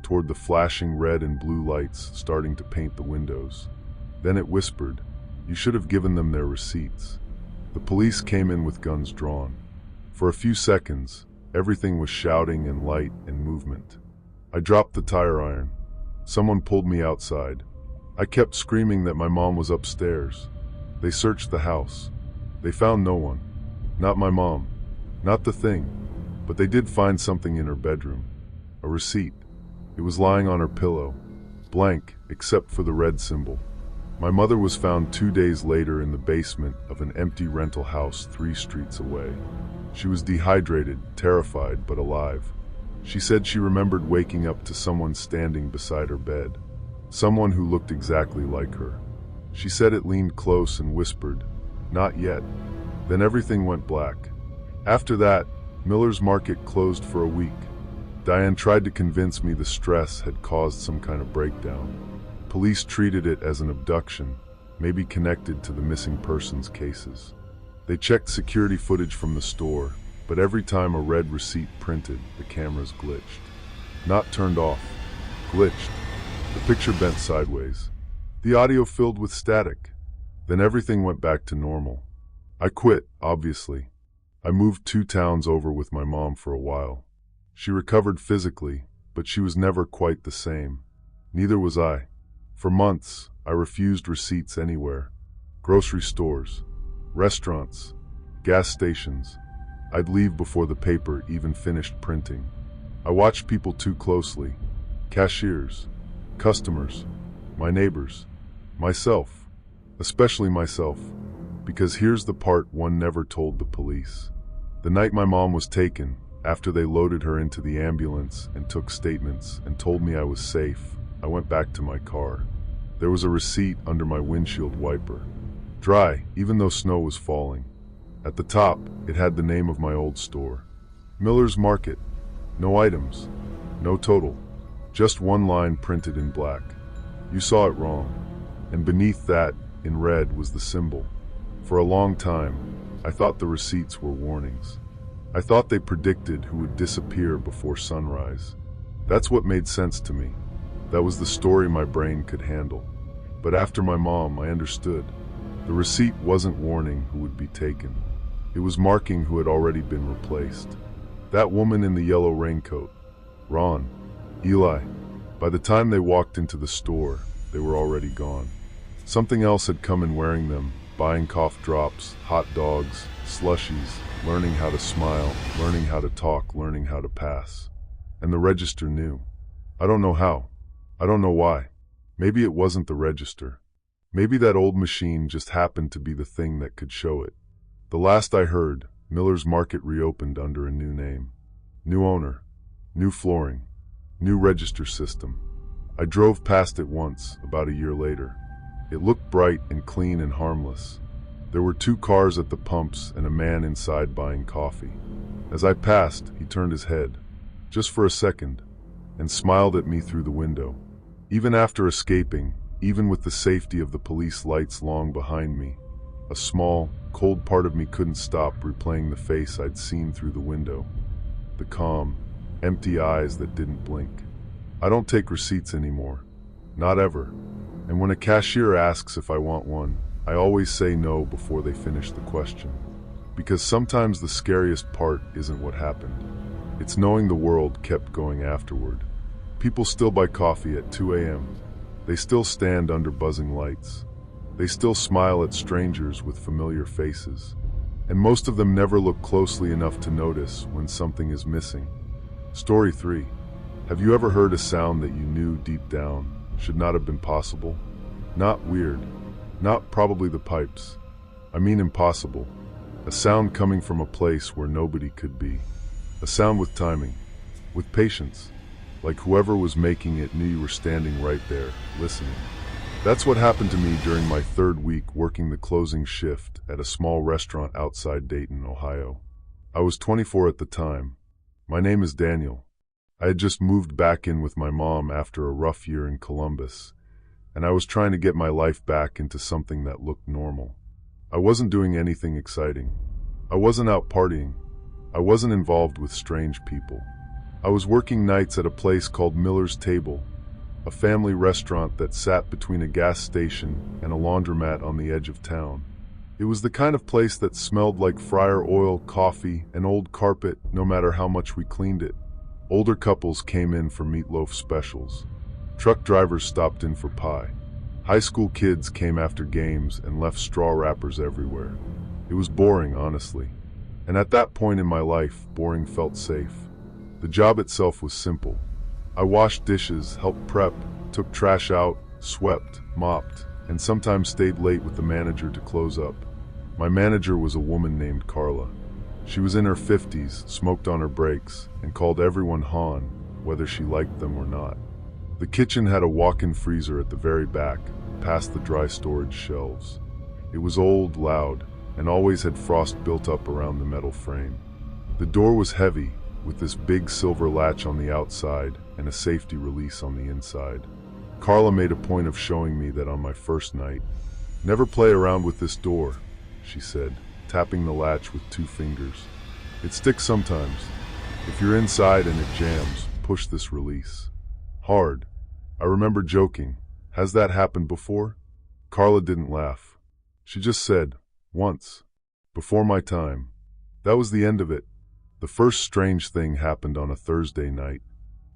toward the flashing red and blue lights starting to paint the windows. Then it whispered, "You should have given them their receipts." The police came in with guns drawn. For a few seconds, everything was shouting and light and movement. I dropped the tire iron. Someone pulled me outside. I kept screaming that my mom was upstairs. They searched the house. They found no one. Not my mom. Not the thing. But they did find something in her bedroom. A receipt. It was lying on her pillow. Blank, except for the red symbol. My mother was found 2 days later in the basement of an empty rental house 3 streets away. She was dehydrated, terrified, but alive. She said she remembered waking up to someone standing beside her bed. Someone who looked exactly like her. She said it leaned close and whispered, "Not yet." Then everything went black. After that, Miller's Market closed for a week. Diane tried to convince me the stress had caused some kind of breakdown. Police treated it as an abduction, maybe connected to the missing persons cases. They checked security footage from the store, but every time a red receipt printed, the cameras glitched. Not turned off. Glitched. The picture bent sideways. The audio filled with static. Then everything went back to normal. I quit, obviously. I moved 2 towns over with my mom for a while. She recovered physically, but she was never quite the same. Neither was I. For months, I refused receipts anywhere. Grocery stores, restaurants, gas stations. I'd leave before the paper even finished printing. I watched people too closely. Cashiers, customers, my neighbors, myself, especially myself. Because here's the part one never told the police. The night my mom was taken, after they loaded her into the ambulance and took statements and told me I was safe, I went back to my car. There was a receipt under my windshield wiper. Dry, even though snow was falling. At the top, it had the name of my old store. Miller's Market. No items. No total. Just one line printed in black. You saw it wrong. And beneath that, in red, was the symbol. For a long time, I thought the receipts were warnings. I thought they predicted who would disappear before sunrise. That's what made sense to me. That was the story my brain could handle. But after my mom, I understood. The receipt wasn't warning who would be taken. It was marking who had already been replaced. That woman in the yellow raincoat. Ron. Eli. By the time they walked into the store, they were already gone. Something else had come in wearing them, buying cough drops, hot dogs, slushies, learning how to smile, learning how to talk, learning how to pass. And the register knew. I don't know how. I don't know why. Maybe it wasn't the register. Maybe that old machine just happened to be the thing that could show it. The last I heard, Miller's Market reopened under a new name. New owner. New flooring. New register system. I drove past it once, about a year later. It looked bright and clean and harmless. There were 2 cars at the pumps and a man inside buying coffee. As I passed, he turned his head, just for a second, and smiled at me through the window. Even after escaping, even with the safety of the police lights long behind me, a small, cold part of me couldn't stop replaying the face I'd seen through the window. The calm, empty eyes that didn't blink. I don't take receipts anymore. Not ever. And when a cashier asks if I want one, I always say no before they finish the question. Because sometimes the scariest part isn't what happened. It's knowing the world kept going afterward. People still buy coffee at 2 a.m. They still stand under buzzing lights. They still smile at strangers with familiar faces. And most of them never look closely enough to notice when something is missing. Story 3. Have you ever heard a sound that you knew deep down should not have been possible? Not weird. Not probably the pipes. I mean impossible. A sound coming from a place where nobody could be. A sound with timing. With patience. Like whoever was making it knew you were standing right there, listening. That's what happened to me during my 3rd week working the closing shift at a small restaurant outside Dayton, Ohio. I was 24 at the time. My name is Daniel. I had just moved back in with my mom after a rough year in Columbus, and I was trying to get my life back into something that looked normal. I wasn't doing anything exciting. I wasn't out partying. I wasn't involved with strange people. I was working nights at a place called Miller's Table, a family restaurant that sat between a gas station and a laundromat on the edge of town. It was the kind of place that smelled like fryer oil, coffee, and old carpet no matter how much we cleaned it. Older couples came in for meatloaf specials. Truck drivers stopped in for pie. High school kids came after games and left straw wrappers everywhere. It was boring, honestly. And at that point in my life, boring felt safe. The job itself was simple. I washed dishes, helped prep, took trash out, swept, mopped, and sometimes stayed late with the manager to close up. My manager was a woman named Carla. She was in her 50s, smoked on her breaks, and called everyone Han, whether she liked them or not. The kitchen had a walk-in freezer at the very back, past the dry storage shelves. It was old, loud, and always had frost built up around the metal frame. The door was heavy, with this big silver latch on the outside and a safety release on the inside. Carla made a point of showing me that on my first night. "Never play around with this door," she said, tapping the latch with 2 fingers. "It sticks sometimes. If you're inside and it jams, push this release." Hard. I remember joking, "Has that happened before?" Carla didn't laugh. She just said, "Once. Before my time." That was the end of it. The first strange thing happened on a Thursday night.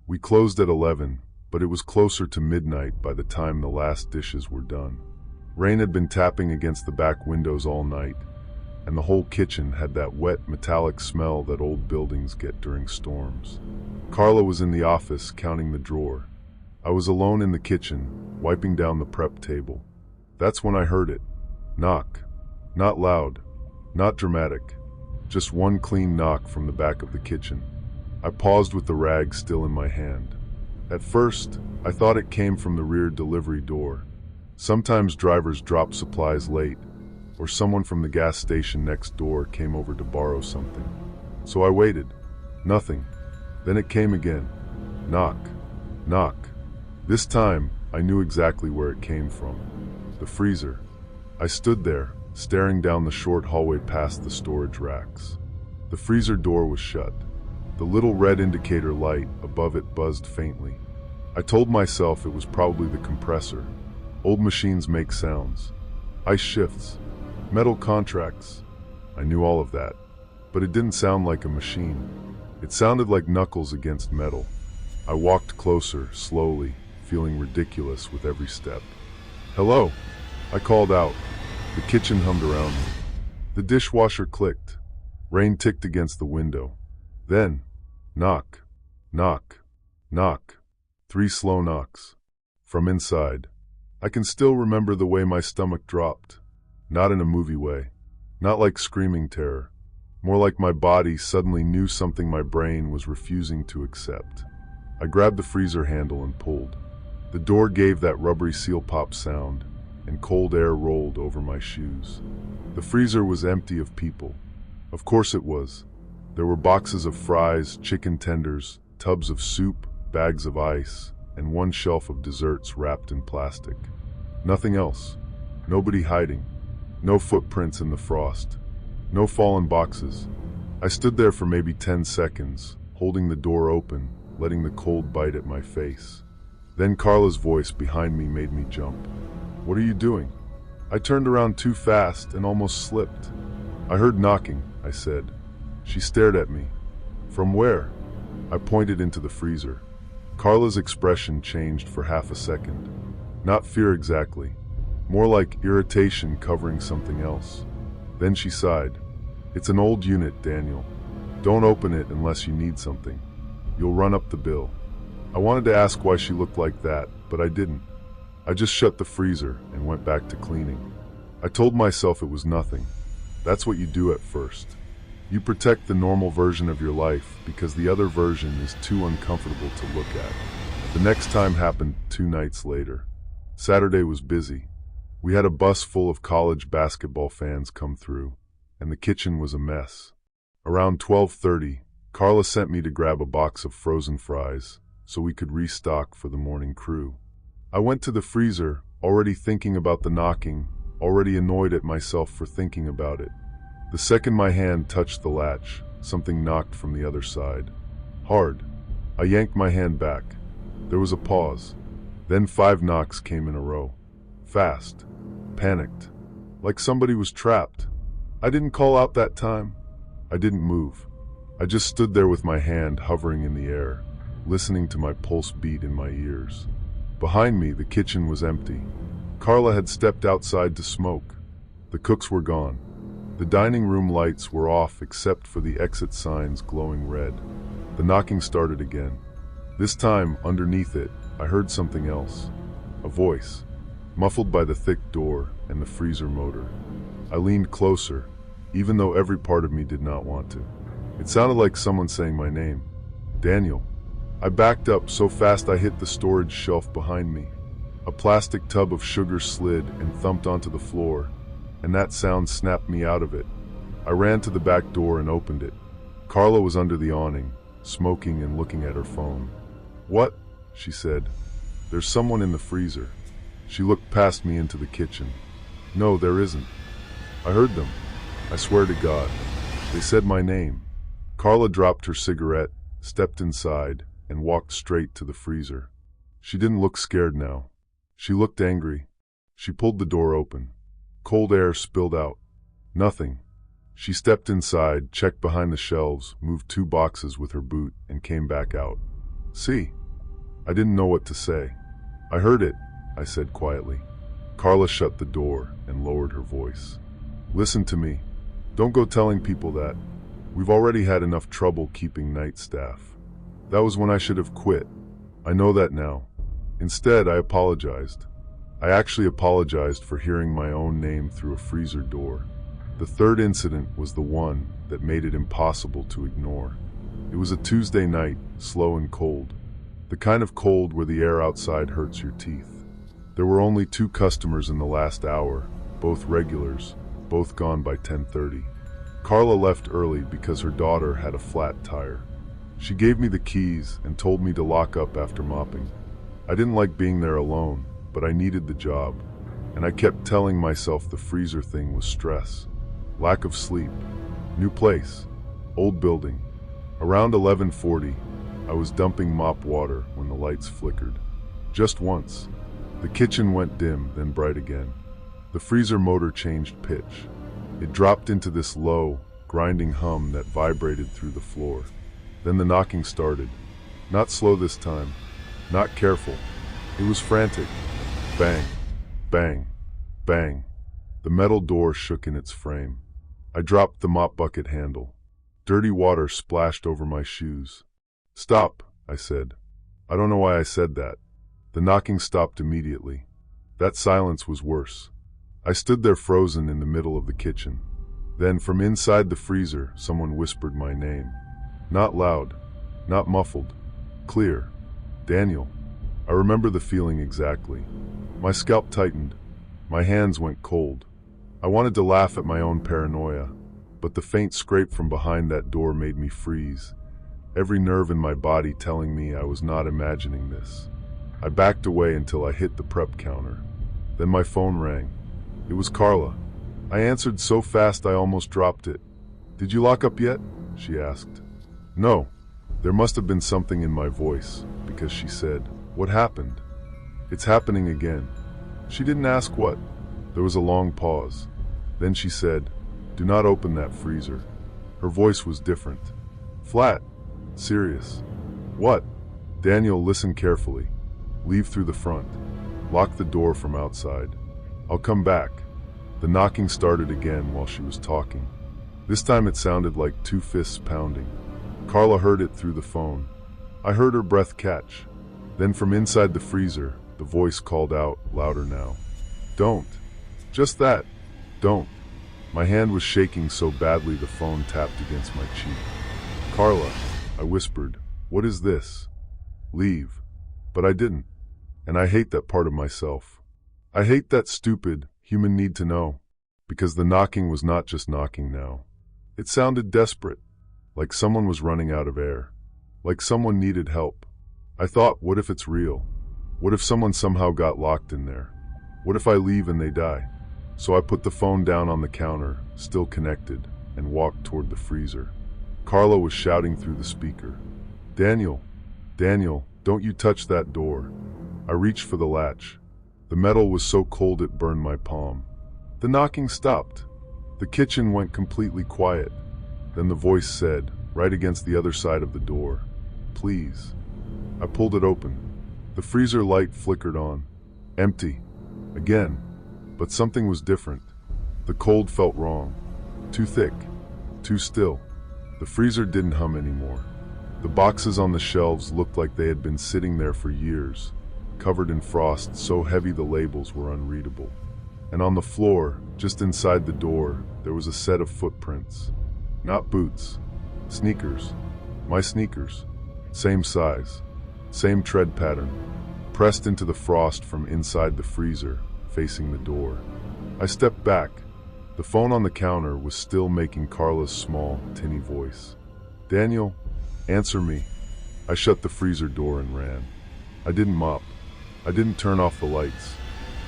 We closed at 11, but it was closer to midnight by the time the last dishes were done. Rain had been tapping against the back windows all night, and the whole kitchen had that wet, metallic smell that old buildings get during storms. Carla was in the office counting the drawer. I was alone in the kitchen, wiping down the prep table. That's when I heard it. Knock. Not loud, not dramatic. Just one clean knock from the back of the kitchen. I paused with the rag still in my hand. At first, I thought it came from the rear delivery door. Sometimes drivers dropped supplies late, or someone from the gas station next door came over to borrow something. So I waited. Nothing. Then it came again. Knock. Knock. This time, I knew exactly where it came from. The freezer. I stood there, staring down the short hallway past the storage racks. The freezer door was shut. The little red indicator light above it buzzed faintly. I told myself it was probably the compressor. Old machines make sounds. Ice shifts. Metal contracts. I knew all of that. But it didn't sound like a machine. It sounded like knuckles against metal. I walked closer, slowly, feeling ridiculous with every step. "Hello," I called out. The kitchen hummed around me. The dishwasher clicked. Rain ticked against the window. Then, knock, knock, knock. 3 slow knocks. From inside. I can still remember the way my stomach dropped. Not in a movie way. Not like screaming terror. More like my body suddenly knew something my brain was refusing to accept. I grabbed the freezer handle and pulled. The door gave that rubbery seal pop sound, and cold air rolled over my shoes. The freezer was empty of people. Of course it was. There were boxes of fries, chicken tenders, tubs of soup, bags of ice, and one shelf of desserts wrapped in plastic. Nothing else. Nobody hiding. No footprints in the frost. No fallen boxes. I stood there for maybe 10 seconds, holding the door open, letting the cold bite at my face. Then Carla's voice behind me made me jump. "What are you doing?" I turned around too fast and almost slipped. "I heard knocking," I said. She stared at me. "From where?" I pointed into the freezer. Carla's expression changed for half a second. Not fear exactly. More like irritation covering something else. Then she sighed. "It's an old unit, Daniel. Don't open it unless you need something. You'll run up the bill." I wanted to ask why she looked like that, but I didn't. I just shut the freezer and went back to cleaning. I told myself it was nothing. That's what you do at first. You protect the normal version of your life because the other version is too uncomfortable to look at. The next time happened 2 nights later. Saturday was busy. We had a bus full of college basketball fans come through, and the kitchen was a mess. Around 12:30, Carla sent me to grab a box of frozen fries so we could restock for the morning crew. I went to the freezer, already thinking about the knocking, already annoyed at myself for thinking about it. The second my hand touched the latch, something knocked from the other side. Hard. I yanked my hand back. There was a pause. Then 5 knocks came in a row. Fast. Panicked. Like somebody was trapped. I didn't call out that time. I didn't move. I just stood there with my hand hovering in the air, listening to my pulse beat in my ears. Behind me, the kitchen was empty. Carla had stepped outside to smoke. The cooks were gone. The dining room lights were off except for the exit signs glowing red. The knocking started again. This time, underneath it, I heard something else. A voice, muffled by the thick door and the freezer motor. I leaned closer, even though every part of me did not want to. It sounded like someone saying my name. Daniel. I backed up so fast I hit the storage shelf behind me. A plastic tub of sugar slid and thumped onto the floor, and that sound snapped me out of it. I ran to the back door and opened it. Carla was under the awning, smoking and looking at her phone. "What?" she said. "There's someone in the freezer." She looked past me into the kitchen. "No, there isn't. I heard them. I swear to God. They said my name." Carla dropped her cigarette, stepped inside, and walked straight to the freezer. She didn't look scared now. She looked angry. She pulled the door open. Cold air spilled out. Nothing. She stepped inside, checked behind the shelves, moved 2 boxes with her boot, and came back out. "See?" I didn't know what to say. "I heard it," I said quietly. Carla shut the door and lowered her voice. "Listen to me. Don't go telling people that. We've already had enough trouble keeping night staff. That was when I should have quit. I know that now. Instead, I apologized. I actually apologized for hearing my own name through a freezer door. The third incident was the one that made it impossible to ignore. It was a Tuesday night, slow and cold. The kind of cold where the air outside hurts your teeth. There were only 2 customers in the last hour, both regulars, both gone by 10:30. Carla left early because her daughter had a flat tire. She gave me the keys and told me to lock up after mopping. I didn't like being there alone, but I needed the job, and I kept telling myself the freezer thing was stress. Lack of sleep. New place. Old building. Around 11:40, I was dumping mop water when the lights flickered. Just once. The kitchen went dim, then bright again. The freezer motor changed pitch. It dropped into this low, grinding hum that vibrated through the floor. Then the knocking started. Not slow this time. Not careful. It was frantic. Bang, bang, bang. The metal door shook in its frame. I dropped the mop bucket handle. Dirty water splashed over my shoes. "Stop," I said. I don't know why I said that. The knocking stopped immediately. That silence was worse. I stood there frozen in the middle of the kitchen. Then from inside the freezer, someone whispered my name. Not loud, not muffled, clear. Daniel. I remember the feeling exactly. My scalp tightened. My hands went cold. I wanted to laugh at my own paranoia, but the faint scrape from behind that door made me freeze, every nerve in my body telling me I was not imagining this. I backed away until I hit the prep counter. Then my phone rang. It was Carla. I answered so fast I almost dropped it. "Did you lock up yet?" she asked. No. There must have been something in my voice, because she said, "What happened?" "It's happening again." She didn't ask what. There was a long pause. Then she said, "Do not open that freezer." Her voice was different. Flat. Serious. "What?" "Daniel, listen carefully. Leave through the front. Lock the door from outside. I'll come back." The knocking started again while she was talking. This time it sounded like 2 fists pounding. Carla heard it through the phone. I heard her breath catch. Then from inside the freezer, the voice called out, louder now. "Don't. Just that. Don't." My hand was shaking so badly the phone tapped against my cheek. "Carla," I whispered, "what is this?" "Leave." But I didn't. And I hate that part of myself. I hate that stupid, human need to know. Because the knocking was not just knocking now. It sounded desperate. Like someone was running out of air. Like someone needed help. I thought, what if it's real? What if someone somehow got locked in there? What if I leave and they die? So I put the phone down on the counter, still connected, and walked toward the freezer. Carla was shouting through the speaker. "Daniel, Daniel, don't you touch that door." I reached for the latch. The metal was so cold it burned my palm. The knocking stopped. The kitchen went completely quiet. Then the voice said, right against the other side of the door, "Please." I pulled it open. The freezer light flickered on. Empty. Again. But something was different. The cold felt wrong. Too thick. Too still. The freezer didn't hum anymore. The boxes on the shelves looked like they had been sitting there for years, covered in frost so heavy the labels were unreadable. And on the floor, just inside the door, there was a set of footprints. Not boots. Sneakers. My sneakers. Same size. Same tread pattern. Pressed into the frost from inside the freezer, facing the door. I stepped back. The phone on the counter was still making Carla's small, tinny voice. "Daniel, answer me." I shut the freezer door and ran. I didn't mop. I didn't turn off the lights.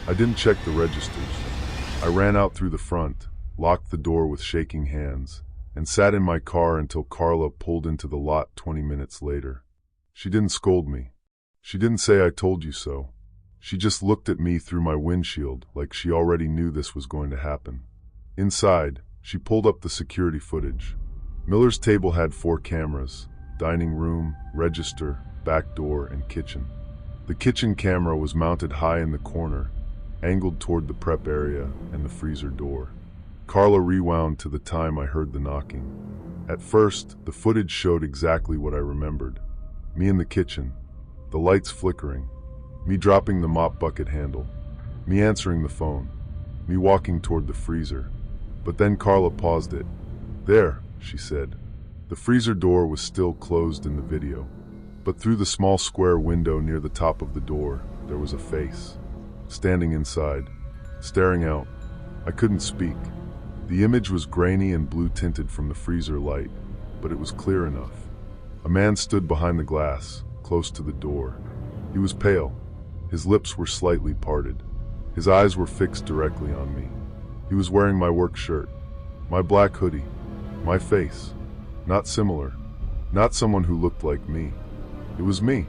I didn't check the registers. I ran out through the front, locked the door with shaking hands, and sat in my car until Carla pulled into the lot 20 minutes later. She didn't scold me. She didn't say "I told you so." She just looked at me through my windshield like she already knew this was going to happen. Inside, she pulled up the security footage. Miller's table had 4 cameras: dining room, register, back door, and kitchen. The kitchen camera was mounted high in the corner, angled toward the prep area and the freezer door. Carla rewound to the time I heard the knocking. At first, the footage showed exactly what I remembered. Me in the kitchen, the lights flickering, me dropping the mop bucket handle, me answering the phone, me walking toward the freezer. But then Carla paused it. "There," she said. The freezer door was still closed in the video, but through the small square window near the top of the door, there was a face. Standing inside, staring out. I couldn't speak. The image was grainy and blue-tinted from the freezer light, but it was clear enough. A man stood behind the glass, close to the door. He was pale. His lips were slightly parted. His eyes were fixed directly on me. He was wearing my work shirt, my black hoodie, my face. Not similar. Not someone who looked like me. It was me,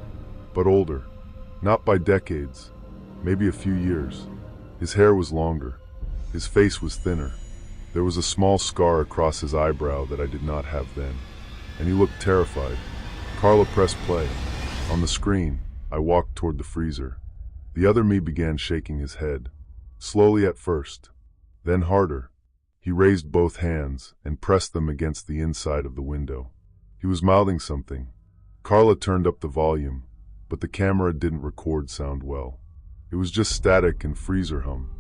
but older. Not by decades. Maybe a few years. His hair was longer. His face was thinner. There was a small scar across his eyebrow that I did not have then. And he looked terrified. Carla pressed play. On the screen, I walked toward the freezer. The other me began shaking his head. Slowly at first. Then harder. He raised both hands and pressed them against the inside of the window. He was mouthing something. Carla turned up the volume, but the camera didn't record sound well. It was just static and freezer hum.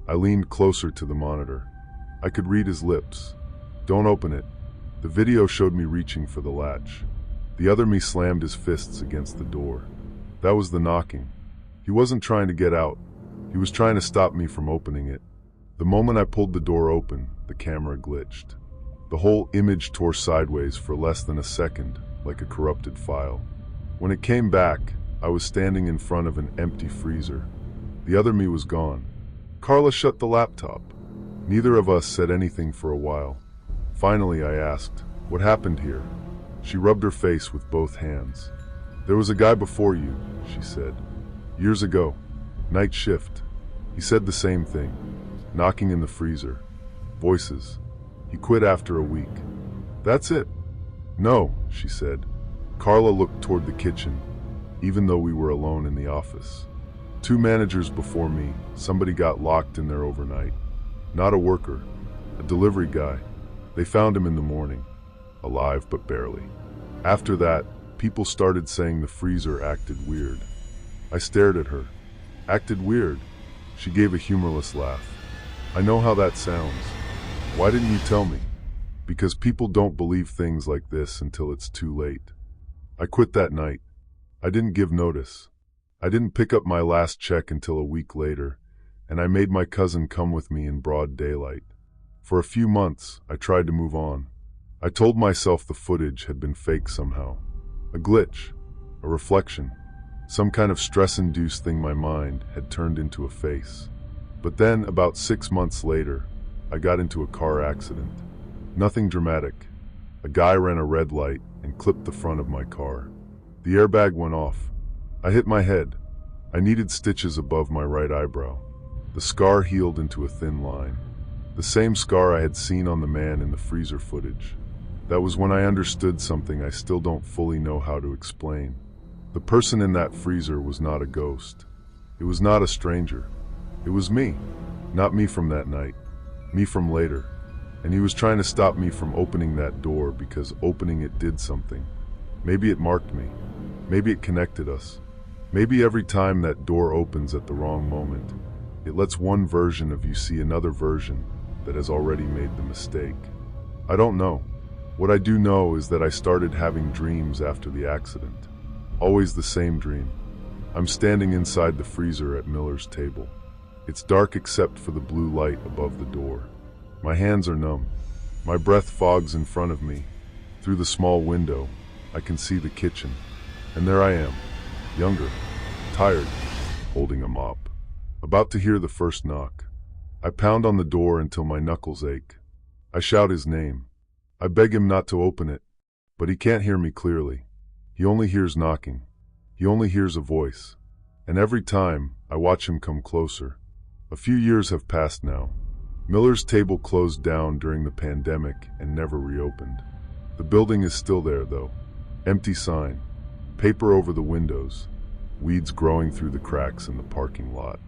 I leaned closer to the monitor. I could read his lips. "Don't open it." The video showed me reaching for the latch. The other me slammed his fists against the door. That was the knocking. He wasn't trying to get out. He was trying to stop me from opening it. The moment I pulled the door open, the camera glitched. The whole image tore sideways for less than a second, like a corrupted file. When it came back, I was standing in front of an empty freezer. The other me was gone. Carla shut the laptop. Neither of us said anything for a while. Finally, I asked, "What happened here?" She rubbed her face with both hands. "There was a guy before you," she said. "Years ago. Night shift. He said the same thing. Knocking in the freezer. Voices. He quit after a week." "That's it." "No," she said. Carla looked toward the kitchen, even though we were alone in the office. 2 managers before me, somebody got locked in there overnight. Not a worker, a delivery guy. They found him in the morning, alive but barely. After that, people started saying the freezer acted weird. I stared at her. "Acted weird?" She gave a humorless laugh. "I know how that sounds. Why didn't you tell me?" "Because people don't believe things like this until it's too late." I quit that night. I didn't give notice. I didn't pick up my last check until a week later, and I made my cousin come with me in broad daylight. For a few months, I tried to move on. I told myself the footage had been fake somehow. A glitch, a reflection, some kind of stress-induced thing my mind had turned into a face. But then, about 6 months later, I got into a car accident. Nothing dramatic. A guy ran a red light and clipped the front of my car. The airbag went off. I hit my head. I needed stitches above my right eyebrow. The scar healed into a thin line. The same scar I had seen on the man in the freezer footage. That was when I understood something I still don't fully know how to explain. The person in that freezer was not a ghost. It was not a stranger. It was me. Not me from that night. Me from later. And he was trying to stop me from opening that door because opening it did something. Maybe it marked me. Maybe it connected us. Maybe every time that door opens at the wrong moment, it lets one version of you see another version that has already made the mistake. I don't know. What I do know is that I started having dreams after the accident. Always the same dream. I'm standing inside the freezer at Miller's table. It's dark except for the blue light above the door. My hands are numb. My breath fogs in front of me. Through the small window, I can see the kitchen. And there I am, younger, tired, holding a mop. About to hear the first knock. I pound on the door until my knuckles ache. I shout his name. I beg him not to open it, but he can't hear me clearly. He only hears knocking. He only hears a voice. And every time, I watch him come closer. A few years have passed now. Miller's table closed down during the pandemic and never reopened. The building is still there, though. Empty sign. Paper over the windows. Weeds growing through the cracks in the parking lot.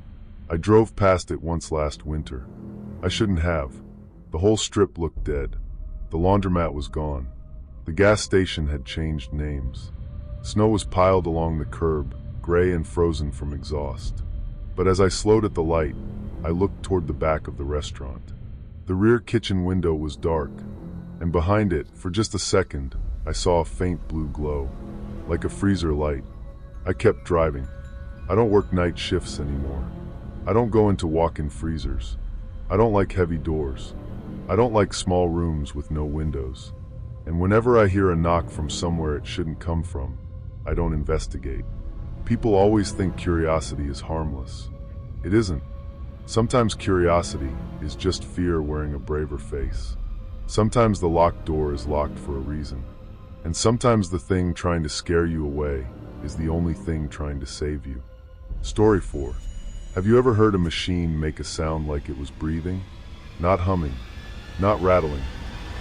I drove past it once last winter. I shouldn't have. The whole strip looked dead. The laundromat was gone. The gas station had changed names. Snow was piled along the curb, gray and frozen from exhaust. But as I slowed at the light, I looked toward the back of the restaurant. The rear kitchen window was dark, and behind it, for just a second, I saw a faint blue glow, like a freezer light. I kept driving. I don't work night shifts anymore. I don't go into walk-in freezers. I don't like heavy doors. I don't like small rooms with no windows. And whenever I hear a knock from somewhere it shouldn't come from, I don't investigate. People always think curiosity is harmless. It isn't. Sometimes curiosity is just fear wearing a braver face. Sometimes the locked door is locked for a reason. And sometimes the thing trying to scare you away is the only thing trying to save you. Story 4. Have you ever heard a machine make a sound like it was breathing? Not humming, not rattling,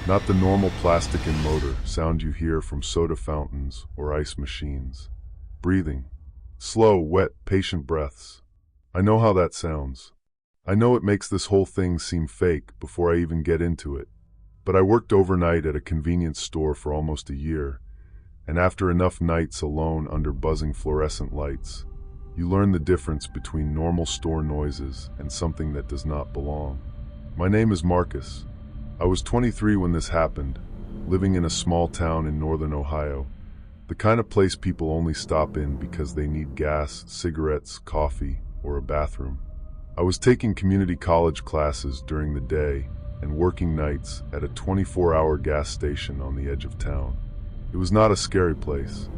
not the normal plastic and motor sound you hear from soda fountains or ice machines. Breathing. Slow, wet, patient breaths. I know how that sounds. I know it makes this whole thing seem fake before I even get into it. But I worked overnight at a convenience store for almost a year, and after enough nights alone under buzzing fluorescent lights, you learn the difference between normal store noises and something that does not belong. My name is Marcus. I was 23 when this happened, living in a small town in northern Ohio, the kind of place people only stop in because they need gas, cigarettes, coffee, or a bathroom. I was taking community college classes during the day and working nights at a 24-hour gas station on the edge of town. It was not a scary place.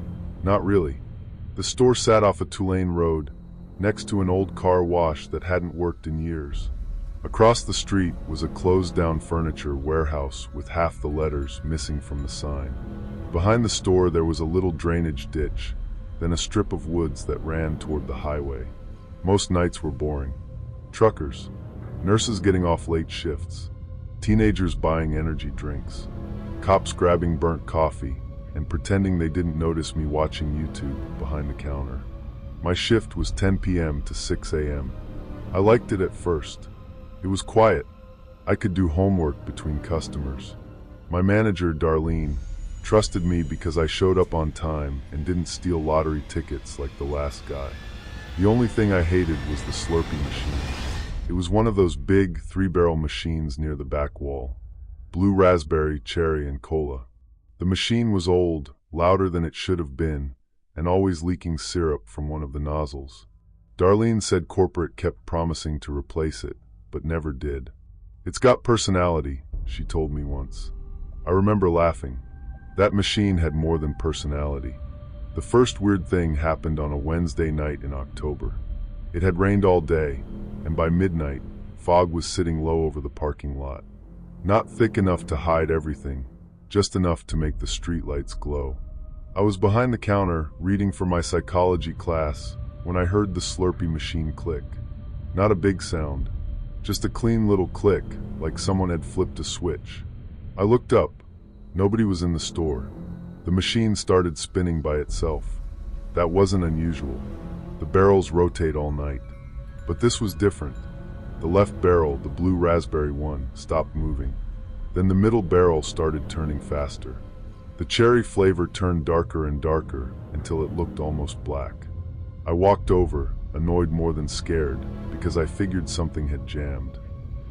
Not really. The store sat off a two-lane road, next to an old car wash that hadn't worked in years. Across the street was a closed-down furniture warehouse with half the letters missing from the sign. Behind the store there was a little drainage ditch, then a strip of woods that ran toward the highway. Most nights were boring. Truckers, nurses getting off late shifts, teenagers buying energy drinks, cops grabbing burnt coffee and pretending they didn't notice me watching YouTube behind the counter. My shift was 10 p.m. to 6 a.m. I liked it at first. It was quiet. I could do homework between customers. My manager, Darlene, trusted me because I showed up on time and didn't steal lottery tickets like the last guy. The only thing I hated was the Slurpee machine. It was one of those big 3-barrel machines near the back wall. Blue raspberry, cherry, and cola. The machine was old, louder than it should have been, and always leaking syrup from one of the nozzles. Darlene said corporate kept promising to replace it, but never did. It's got personality, she told me once. I remember laughing. That machine had more than personality. The first weird thing happened on a Wednesday night in October. It had rained all day, and by midnight, fog was sitting low over the parking lot. Not thick enough to hide everything, just enough to make the streetlights glow. I was behind the counter, reading for my psychology class, when I heard the Slurpee machine click. Not a big sound, just a clean little click, like someone had flipped a switch. I looked up. Nobody was in the store. The machine started spinning by itself. That wasn't unusual. The barrels rotate all night. But this was different. The left barrel, the blue raspberry one, stopped moving. Then the middle barrel started turning faster. The cherry flavor turned darker and darker until it looked almost black. I walked over, annoyed more than scared, because I figured something had jammed.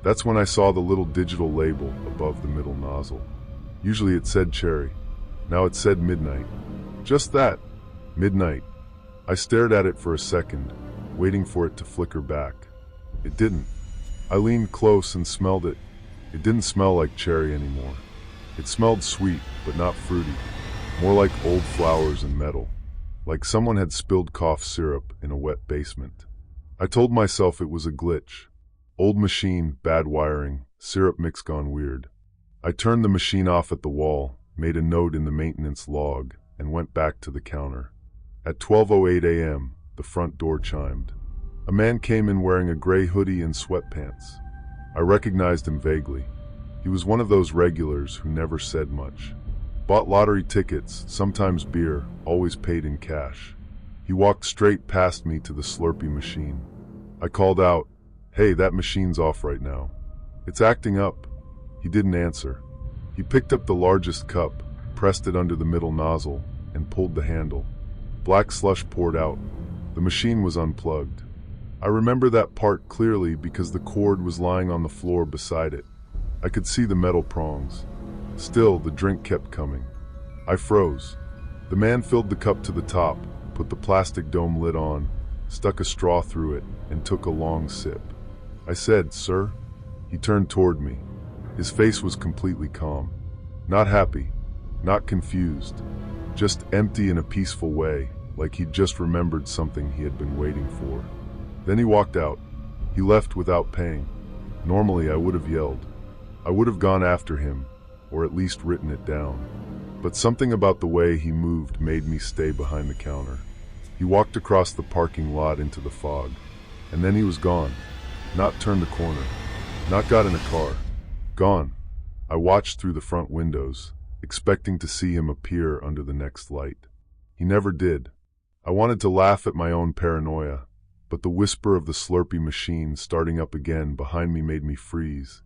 That's when I saw the little digital label above the middle nozzle. Usually it said cherry. Now it said midnight. Just that. Midnight. I stared at it for a second, waiting for it to flicker back. It didn't. I leaned close and smelled it. It didn't smell like cherry anymore. It smelled sweet, but not fruity. More like old flowers and metal. Like someone had spilled cough syrup in a wet basement. I told myself it was a glitch. Old machine, bad wiring, syrup mix gone weird. I turned the machine off at the wall, made a note in the maintenance log, and went back to the counter. At 12:08 a.m., the front door chimed. A man came in wearing a gray hoodie and sweatpants. I recognized him vaguely. He was one of those regulars who never said much. Bought lottery tickets, sometimes beer, always paid in cash. He walked straight past me to the Slurpee machine. I called out, "Hey, that machine's off right now. It's acting up." He didn't answer. He picked up the largest cup, pressed it under the middle nozzle, and pulled the handle. Black slush poured out. The machine was unplugged. I remember that part clearly because the cord was lying on the floor beside it. I could see the metal prongs. Still, the drink kept coming. I froze. The man filled the cup to the top, put the plastic dome lid on, stuck a straw through it, and took a long sip. I said, "Sir?" He turned toward me. His face was completely calm. Not happy, not confused, just empty in a peaceful way, like he'd just remembered something he had been waiting for. Then he walked out. He left without paying. Normally I would have yelled. I would have gone after him, or at least written it down. But something about the way he moved made me stay behind the counter. He walked across the parking lot into the fog, and then he was gone. Not turned the corner, not got in a car. Gone. I watched through the front windows, expecting to see him appear under the next light. He never did. I wanted to laugh at my own paranoia, but the whisper of the Slurpee machine starting up again behind me made me freeze,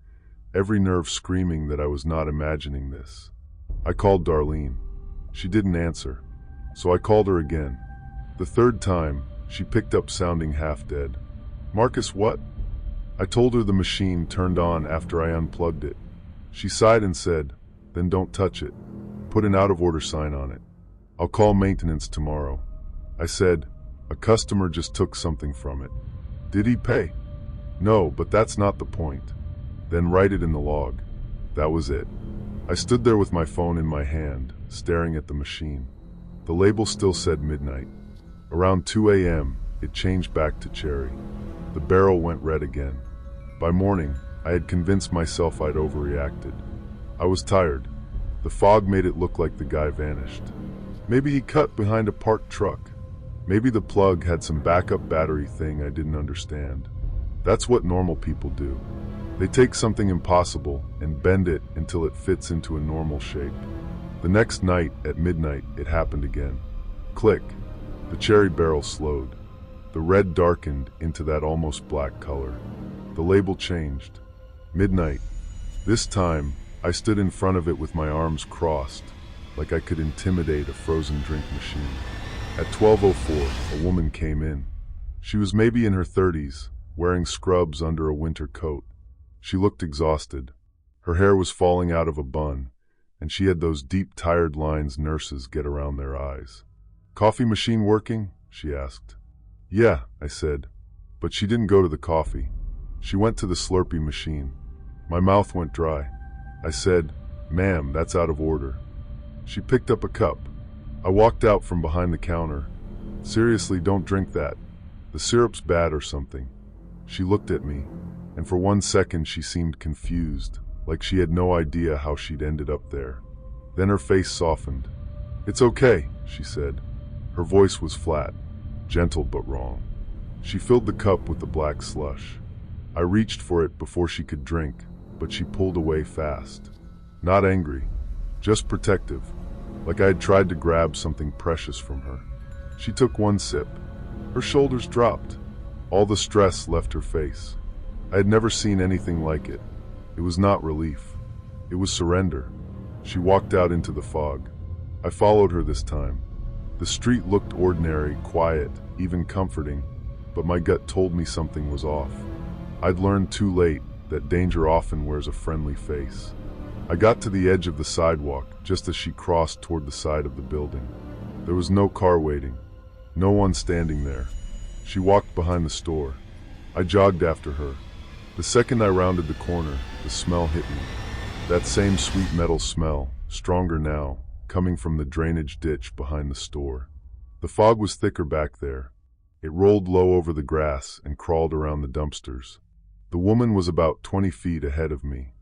every nerve screaming that I was not imagining this. I called Darlene. She didn't answer, so I called her again. The third time, she picked up sounding half dead. "Marcus, what?" I told her the machine turned on after I unplugged it. She sighed and said, "Then don't touch it. Put an out-of-order sign on it. I'll call maintenance tomorrow." I said, "A customer just took something from it." "Did he pay?" "No, but that's not the point." "Then write it in the log." That was it. I stood there with my phone in my hand, staring at the machine. The label still said midnight. Around 2 a.m., it changed back to cherry. The barrel went red again. By morning, I had convinced myself I'd overreacted. I was tired. The fog made it look like the guy vanished. Maybe he cut behind a parked truck. Maybe the plug had some backup battery thing I didn't understand. That's what normal people do. They take something impossible and bend it until it fits into a normal shape. The next night, at midnight, it happened again. Click. The cherry barrel slowed. The red darkened into that almost black color. The label changed. Midnight. This time, I stood in front of it with my arms crossed, like I could intimidate a frozen drink machine. At 12:04, a woman came in. She was maybe in her 30s, wearing scrubs under a winter coat. She looked exhausted. Her hair was falling out of a bun, and she had those deep, tired lines nurses get around their eyes. "Coffee machine working?" she asked. "Yeah," I said. But she didn't go to the coffee. She went to the Slurpee machine. My mouth went dry. I said, "Ma'am, that's out of order." She picked up a cup. I walked out from behind the counter. "Seriously, don't drink that. The syrup's bad or something." She looked at me, and for 1 second she seemed confused, like she had no idea how she'd ended up there. Then her face softened. "It's okay," she said. Her voice was flat, gentle but wrong. She filled the cup with the black slush. I reached for it before she could drink, but she pulled away fast. Not angry, just protective, like I had tried to grab something precious from her. She took one sip. Her shoulders dropped. All the stress left her face. I had never seen anything like it. It was not relief. It was surrender. She walked out into the fog. I followed her this time. The street looked ordinary, quiet, even comforting, but my gut told me something was off. I'd learned too late that danger often wears a friendly face. I got to the edge of the sidewalk just as she crossed toward the side of the building. There was no car waiting, no one standing there. She walked behind the store. I jogged after her. The second I rounded the corner, the smell hit me. That same sweet metal smell, stronger now, coming from the drainage ditch behind the store. The fog was thicker back there. It rolled low over the grass and crawled around the dumpsters. The woman was about 20 feet ahead of me.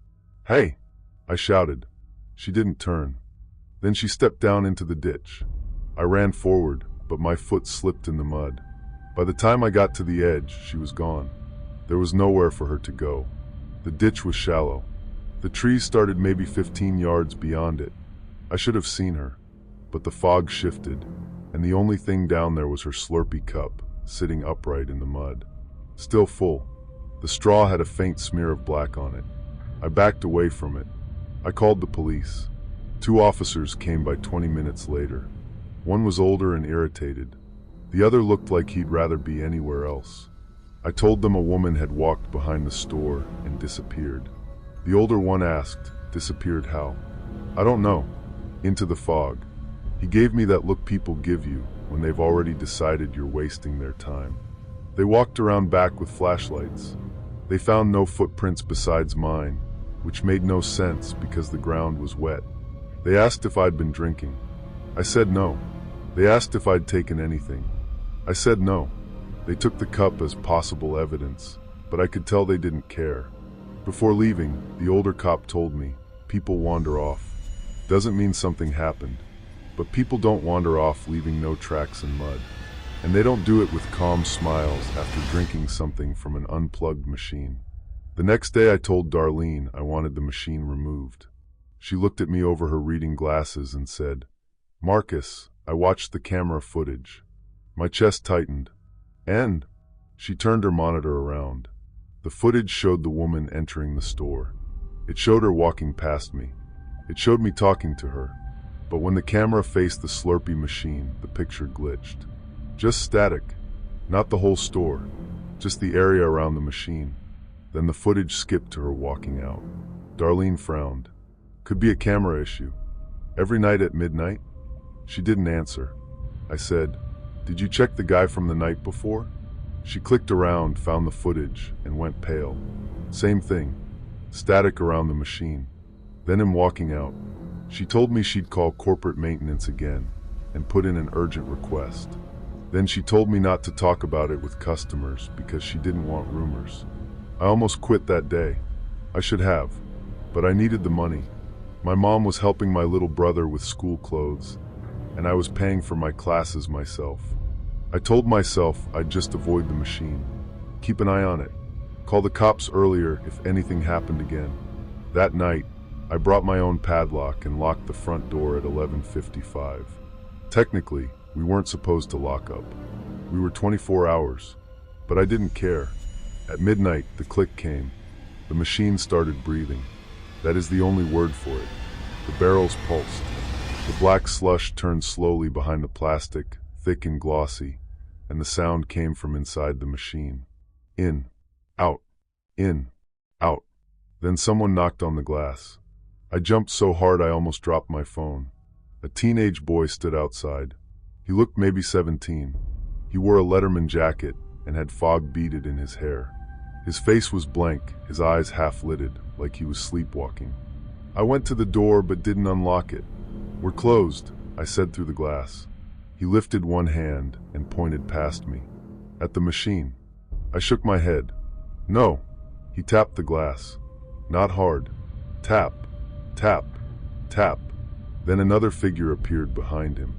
"Hey!" I shouted. She didn't turn. Then she stepped down into the ditch. I ran forward, but my foot slipped in the mud. By the time I got to the edge, she was gone. There was nowhere for her to go. The ditch was shallow. The trees started maybe 15 yards beyond it. I should have seen her, but the fog shifted, and the only thing down there was her Slurpee cup, sitting upright in the mud. Still full. The straw had a faint smear of black on it. I backed away from it. I called the police. 2 officers came by 20 minutes later. One was older and irritated. The other looked like he'd rather be anywhere else. I told them a woman had walked behind the store and disappeared. The older one asked, "Disappeared how?" "I don't know." "Into the fog." He gave me that look people give you when they've already decided you're wasting their time. They walked around back with flashlights. They found no footprints besides mine, which made no sense because the ground was wet. They asked if I'd been drinking. I said no. They asked if I'd taken anything. I said no. They took the cup as possible evidence, but I could tell they didn't care. Before leaving, the older cop told me, "People wander off. Doesn't mean something happened, but people don't wander off leaving no tracks in mud. And they don't do it with calm smiles after drinking something from an unplugged machine." The next day I told Darlene I wanted the machine removed. She looked at me over her reading glasses and said, "Marcus, I watched the camera footage." My chest tightened. "And?" She turned her monitor around. The footage showed the woman entering the store. It showed her walking past me. It showed me talking to her. But when the camera faced the Slurpee machine, the picture glitched. Just static. Not the whole store. Just the area around the machine. Then the footage skipped to her walking out. Darlene frowned. "Could be a camera issue. Every night at midnight?" She didn't answer. I said, "Did you check the guy from the night before?" She clicked around, found the footage, and went pale. Same thing. Static around the machine. Then him walking out. She told me she'd call corporate maintenance again and put in an urgent request. Then she told me not to talk about it with customers because she didn't want rumors. I almost quit that day. I should have, but I needed the money. My mom was helping my little brother with school clothes, and I was paying for my classes myself. I told myself I'd just avoid the machine. Keep an eye on it. Call the cops earlier if anything happened again. That night, I brought my own padlock and locked the front door at 11:55. Technically, we weren't supposed to lock up. We were 24 hours, but I didn't care. At midnight, the click came. The machine started breathing. That is the only word for it. The barrels pulsed. The black slush turned slowly behind the plastic, thick and glossy, and the sound came from inside the machine. In, out, in, out. Then someone knocked on the glass. I jumped so hard I almost dropped my phone. A teenage boy stood outside. He looked maybe 17. He wore a Letterman jacket and had fog beaded in his hair. His face was blank, his eyes half-lidded, like he was sleepwalking. I went to the door but didn't unlock it. "We're closed," I said through the glass. He lifted one hand and pointed past me. "At the machine." I shook my head. "No." He tapped the glass. Not hard. Tap, tap, tap. Then another figure appeared behind him.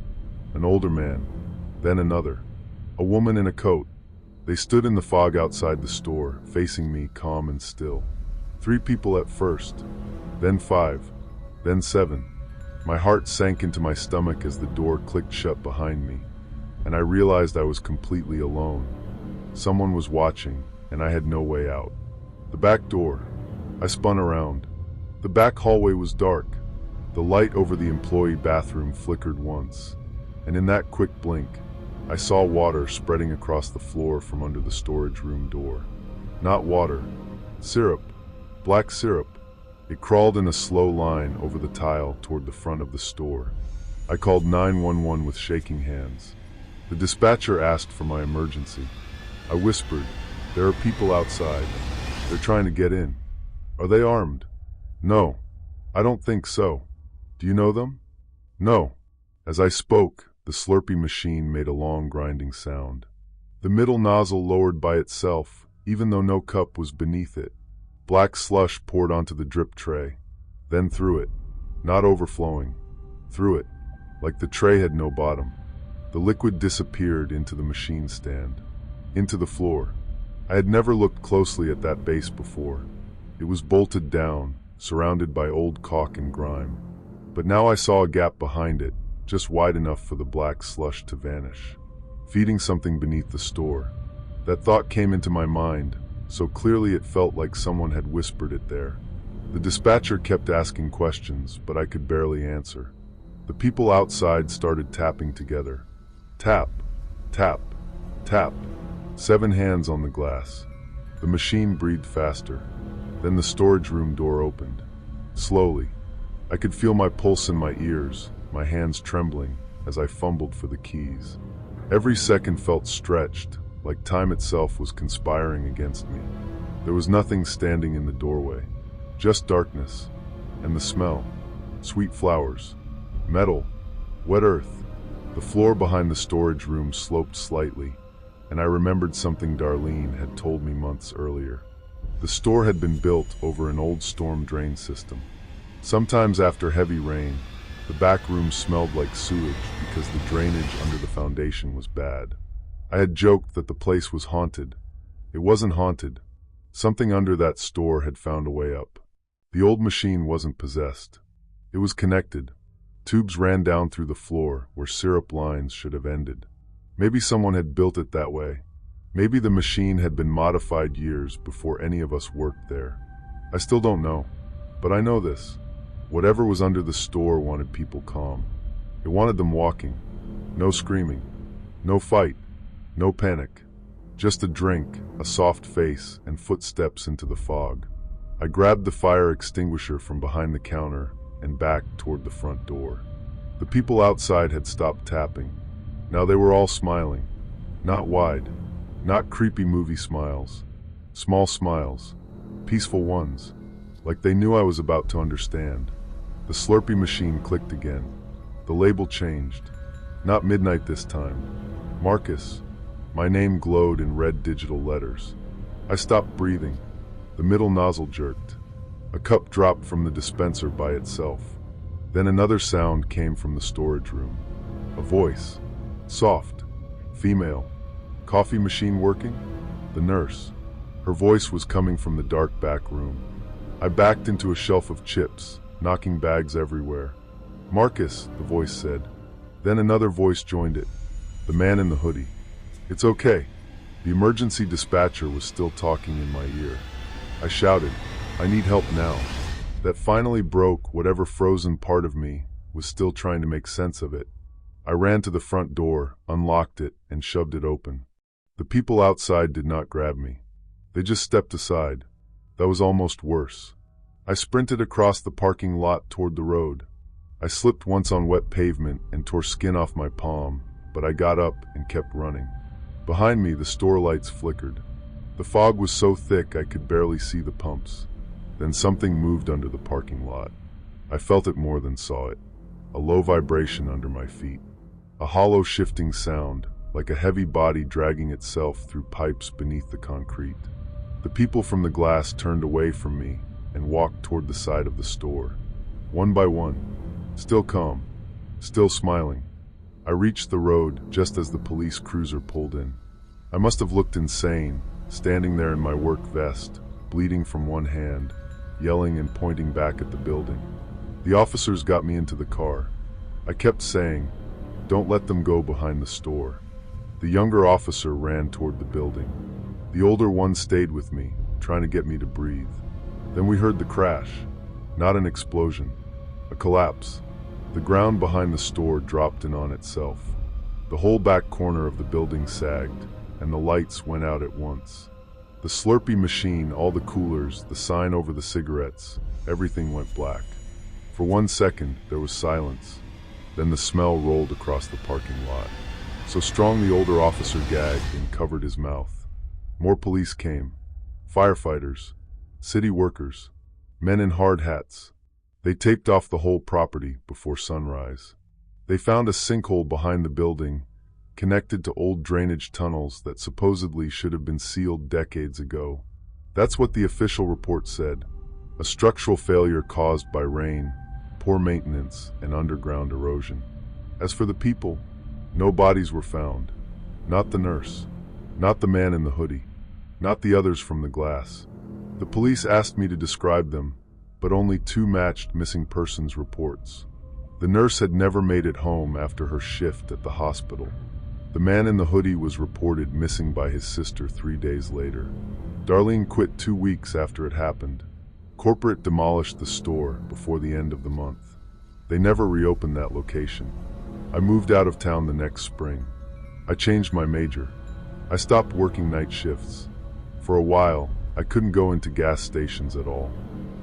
An older man. Then another. A woman in a coat. They stood in the fog outside the store, facing me, calm and still. 3 people at first. Then 5. Then 7. My heart sank into my stomach as the door clicked shut behind me, and I realized I was completely alone. Someone was watching, and I had no way out. The back door. I spun around. The back hallway was dark. The light over the employee bathroom flickered once, and in that quick blink, I saw water spreading across the floor from under the storage room door. Not water. Syrup. Black syrup. It crawled in a slow line over the tile toward the front of the store. I called 911 with shaking hands. The dispatcher asked for my emergency. I whispered, "There are people outside. They're trying to get in. Are they armed?" "No. I don't think so. Do you know them?" "No." As I spoke, the Slurpee machine made a long grinding sound. The middle nozzle lowered by itself, even though no cup was beneath it. Black slush poured onto the drip tray, then through it, not overflowing, through it, like the tray had no bottom. The liquid disappeared into the machine stand, into the floor. I had never looked closely at that base before. It was bolted down, surrounded by old caulk and grime. But now I saw a gap behind it, just wide enough for the black slush to vanish, feeding something beneath the store. That thought came into my mind, so clearly it felt like someone had whispered it there. The dispatcher kept asking questions, but I could barely answer. The people outside started tapping together. Tap, tap, tap. 7 hands on the glass. The machine breathed faster. Then the storage room door opened. Slowly. I could feel my pulse in my ears, my hands trembling as I fumbled for the keys. Every second felt stretched, like time itself was conspiring against me. There was nothing standing in the doorway, just darkness, and the smell. Sweet flowers, metal, wet earth. The floor behind the storage room sloped slightly, and I remembered something Darlene had told me months earlier. The store had been built over an old storm drain system. Sometimes after heavy rain, the back room smelled like sewage because the drainage under the foundation was bad. I had joked that the place was haunted. It wasn't haunted. Something under that store had found a way up. The old machine wasn't possessed. It was connected. Tubes ran down through the floor where syrup lines should have ended. Maybe someone had built it that way. Maybe the machine had been modified years before any of us worked there. I still don't know. But I know this. Whatever was under the store wanted people calm. It wanted them walking. No screaming. No fight. No panic. Just a drink, a soft face, and footsteps into the fog. I grabbed the fire extinguisher from behind the counter and backed toward the front door. The people outside had stopped tapping. Now they were all smiling. Not wide. Not creepy movie smiles. Small smiles. Peaceful ones. Like they knew I was about to understand. The Slurpee machine clicked again. The label changed. Not midnight this time. Marcus. My name glowed in red digital letters. I stopped breathing. The middle nozzle jerked. A cup dropped from the dispenser by itself. Then another sound came from the storage room. A voice. Soft. Female. Coffee machine working? The nurse. Her voice was coming from the dark back room. I backed into a shelf of chips, knocking bags everywhere. Marcus, the voice said. Then another voice joined it. The man in the hoodie. It's okay. The emergency dispatcher was still talking in my ear. I shouted, I need help now. That finally broke whatever frozen part of me was still trying to make sense of it. I ran to the front door, unlocked it, and shoved it open. The people outside did not grab me. They just stepped aside. That was almost worse. I sprinted across the parking lot toward the road. I slipped once on wet pavement and tore skin off my palm, but I got up and kept running. Behind me, the store lights flickered. The fog was so thick I could barely see the pumps. Then something moved under the parking lot. I felt it more than saw it. A low vibration under my feet. A hollow shifting sound, like a heavy body dragging itself through pipes beneath the concrete. The people from the glass turned away from me and walked toward the side of the store. One by one, still calm, still smiling. I reached the road just as the police cruiser pulled in. I must have looked insane, standing there in my work vest, bleeding from one hand, yelling and pointing back at the building. The officers got me into the car. I kept saying, don't let them go behind the store. The younger officer ran toward the building. The older one stayed with me, trying to get me to breathe. Then we heard the crash. Not an explosion, a collapse. The ground behind the store dropped in on itself. The whole back corner of the building sagged, and the lights went out at once. The Slurpee machine, all the coolers, the sign over the cigarettes, everything went black. For 1 second, there was silence. Then the smell rolled across the parking lot. So strong the older officer gagged and covered his mouth. More police came. Firefighters, city workers, men in hard hats. They taped off the whole property before sunrise. They found a sinkhole behind the building, connected to old drainage tunnels that supposedly should have been sealed decades ago. That's what the official report said. A structural failure caused by rain, poor maintenance, and underground erosion. As for the people, no bodies were found. Not the nurse, not the man in the hoodie, not the others from the glass. The police asked me to describe them, but only 2 matched missing persons reports. The nurse had never made it home after her shift at the hospital. The man in the hoodie was reported missing by his sister 3 days later. Darlene quit 2 weeks after it happened. Corporate demolished the store before the end of the month. They never reopened that location. I moved out of town the next spring. I changed my major. I stopped working night shifts. For a while, I couldn't go into gas stations at all.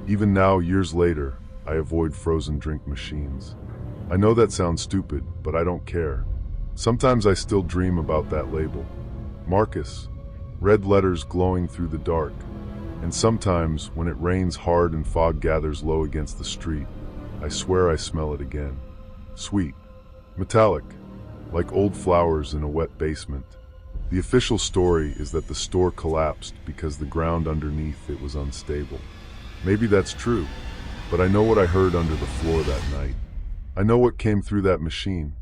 Even now, years later, I avoid frozen drink machines. I know that sounds stupid, but I don't care. Sometimes I still dream about that label. Marcus, red letters glowing through the dark. And sometimes, when it rains hard and fog gathers low against the street, I swear I smell it again. Sweet, metallic, like old flowers in a wet basement. The official story is that the store collapsed because the ground underneath it was unstable. Maybe that's true, but I know what I heard under the floor that night. I know what came through that machine,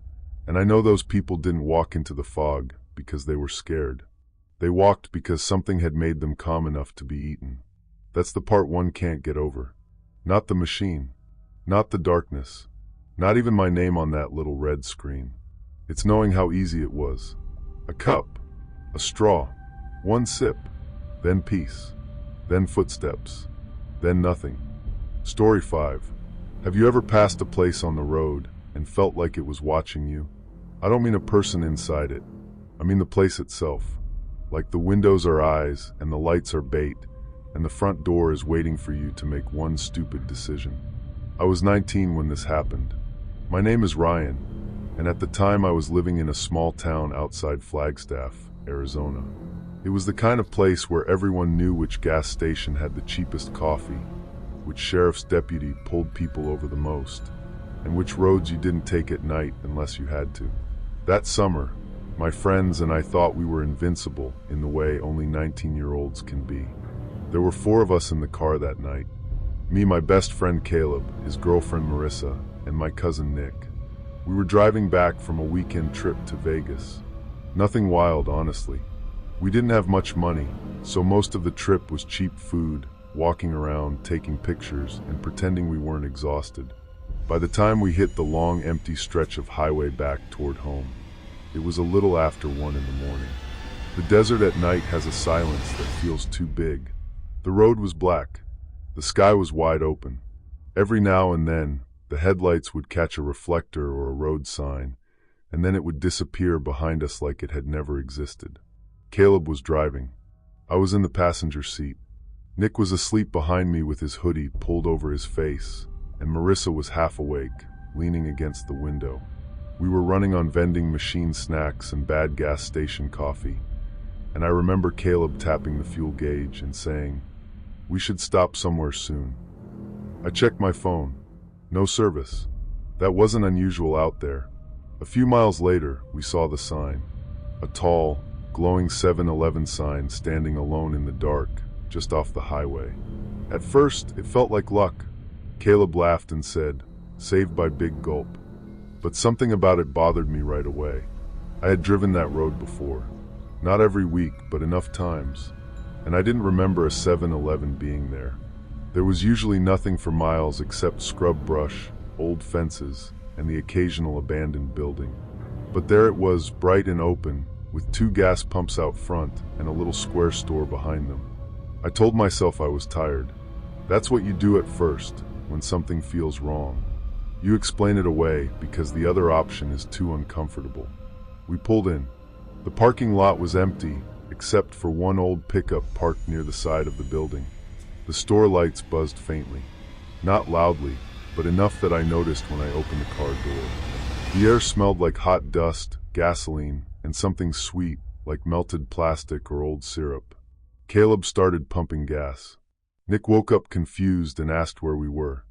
and I know those people didn't walk into the fog because they were scared. They walked because something had made them calm enough to be eaten. That's the part one can't get over. Not the machine, not the darkness, not even my name on that little red screen. It's knowing how easy it was. A cup, a straw, 1 sip, then peace, then footsteps, then nothing. Story 5. Have you ever passed a place on the road and felt like it was watching you? I don't mean a person inside it. I mean the place itself. Like the windows are eyes and the lights are bait, and the front door is waiting for you to make one stupid decision. I was 19 when this happened. My name is Ryan, and at the time I was living in a small town outside Flagstaff, Arizona. It was the kind of place where everyone knew which gas station had the cheapest coffee, which sheriff's deputy pulled people over the most, and which roads you didn't take at night unless you had to. That summer, my friends and I thought we were invincible in the way only 19-year-olds can be. There were 4 of us in the car that night. Me, my best friend Caleb, his girlfriend Marissa, and my cousin Nick. We were driving back from a weekend trip to Vegas. Nothing wild, honestly. We didn't have much money, so most of the trip was cheap food, walking around, taking pictures, and pretending we weren't exhausted. By the time we hit the long, empty stretch of highway back toward home, it was a little after 1 in the morning. The desert at night has a silence that feels too big. The road was black. The sky was wide open. Every now and then, the headlights would catch a reflector or a road sign, and then it would disappear behind us like it had never existed. Caleb was driving. I was in the passenger seat. Nick was asleep behind me with his hoodie pulled over his face, and Marissa was half awake, leaning against the window. We were running on vending machine snacks and bad gas station coffee, and I remember Caleb tapping the fuel gauge and saying, "We should stop somewhere soon." I checked my phone. No service. That wasn't unusual out there. A few miles later, we saw the sign. A tall, glowing 7-Eleven sign standing alone in the dark, just off the highway. At first, it felt like luck. Caleb laughed and said, "Saved by Big Gulp." But something about it bothered me right away. I had driven that road before. Not every week, but enough times. And I didn't remember a 7-Eleven being there. There was usually nothing for miles except scrub brush, old fences, and the occasional abandoned building. But there it was, bright and open, with 2 gas pumps out front and a little square store behind them. I told myself I was tired. That's what you do at first, when something feels wrong. You explain it away because the other option is too uncomfortable. We pulled in. The parking lot was empty, except for one old pickup parked near the side of the building. The store lights buzzed faintly. Not loudly, but enough that I noticed when I opened the car door. The air smelled like hot dust, gasoline, and something sweet, like melted plastic or old syrup. Caleb started pumping gas. Nick woke up confused and asked where we were.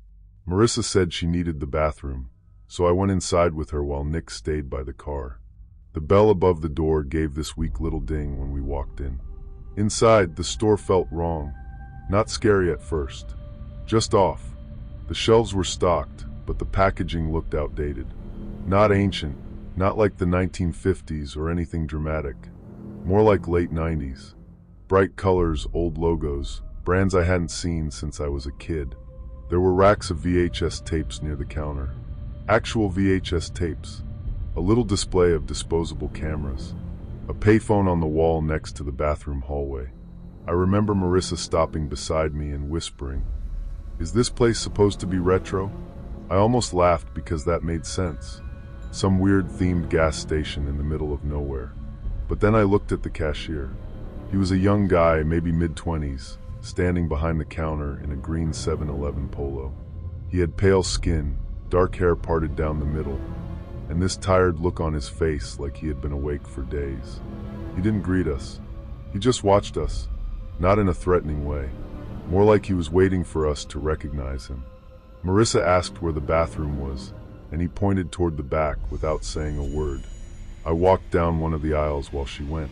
Marissa said she needed the bathroom, so I went inside with her while Nick stayed by the car. The bell above the door gave this weak little ding when we walked in. Inside, the store felt wrong. Not scary at first. Just off. The shelves were stocked, but the packaging looked outdated. Not ancient, not like the 1950s or anything dramatic. More like late 90s. Bright colors, old logos, brands I hadn't seen since I was a kid. There were racks of VHS tapes near the counter. Actual VHS tapes. A little display of disposable cameras. A payphone on the wall next to the bathroom hallway. I remember Marissa stopping beside me and whispering, "Is this place supposed to be retro?" I almost laughed because that made sense. Some weird themed gas station in the middle of nowhere. But then I looked at the cashier. He was a young guy, maybe mid-20s, standing behind the counter in a green 7-Eleven polo. He had pale skin, dark hair parted down the middle, and this tired look on his face like he had been awake for days. He didn't greet us. He just watched us, not in a threatening way, more like he was waiting for us to recognize him. Marissa asked where the bathroom was, and he pointed toward the back without saying a word. I walked down one of the aisles while she went.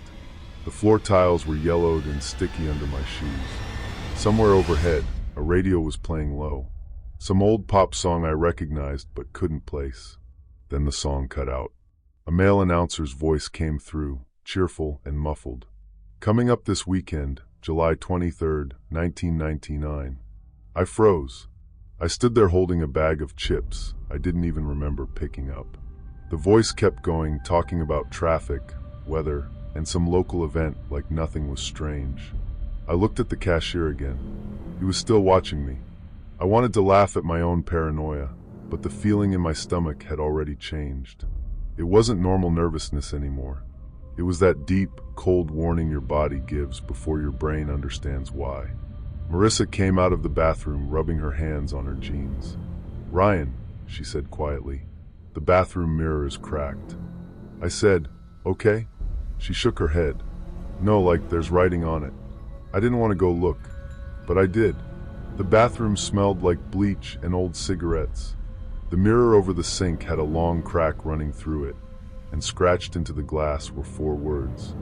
The floor tiles were yellowed and sticky under my shoes. Somewhere overhead, a radio was playing low. Some old pop song I recognized but couldn't place. Then the song cut out. A male announcer's voice came through, cheerful and muffled. "Coming up this weekend, July 23rd, 1999. I froze. I stood there holding a bag of chips I didn't even remember picking up. The voice kept going, talking about traffic, weather, and some local event like nothing was strange. I looked at the cashier again. He was still watching me. I wanted to laugh at my own paranoia, but the feeling in my stomach had already changed. It wasn't normal nervousness anymore. It was that deep, cold warning your body gives before your brain understands why. Marissa came out of the bathroom rubbing her hands on her jeans. "Ryan," she said quietly, "the bathroom mirror is cracked." I said, "Okay." She shook her head. "No, like there's writing on it." I didn't want to go look, but I did. The bathroom smelled like bleach and old cigarettes. The mirror over the sink had a long crack running through it, and scratched into the glass were 4 words.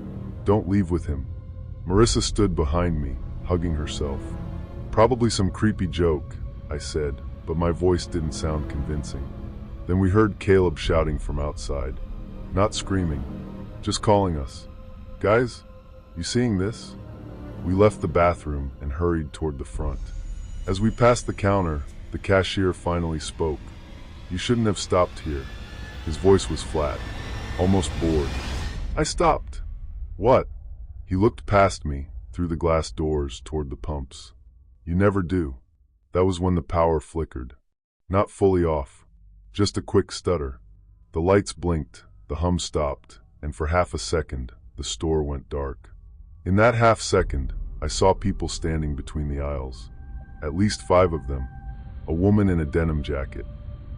"Don't leave with him." Marissa stood behind me, hugging herself. "Probably some creepy joke," I said, but my voice didn't sound convincing. Then we heard Caleb shouting from outside. Not screaming, just calling us. "Guys, you seeing this?" We left the bathroom and hurried toward the front. As we passed the counter, the cashier finally spoke. "You shouldn't have stopped here." His voice was flat, almost bored. I stopped. "What?" He looked past me, through the glass doors, toward the pumps. "You never do." That was when the power flickered. Not fully off, just a quick stutter. The lights blinked, the hum stopped, and for half a second, the store went dark. In that half second, I saw people standing between the aisles. At least 5 of them. A woman in a denim jacket.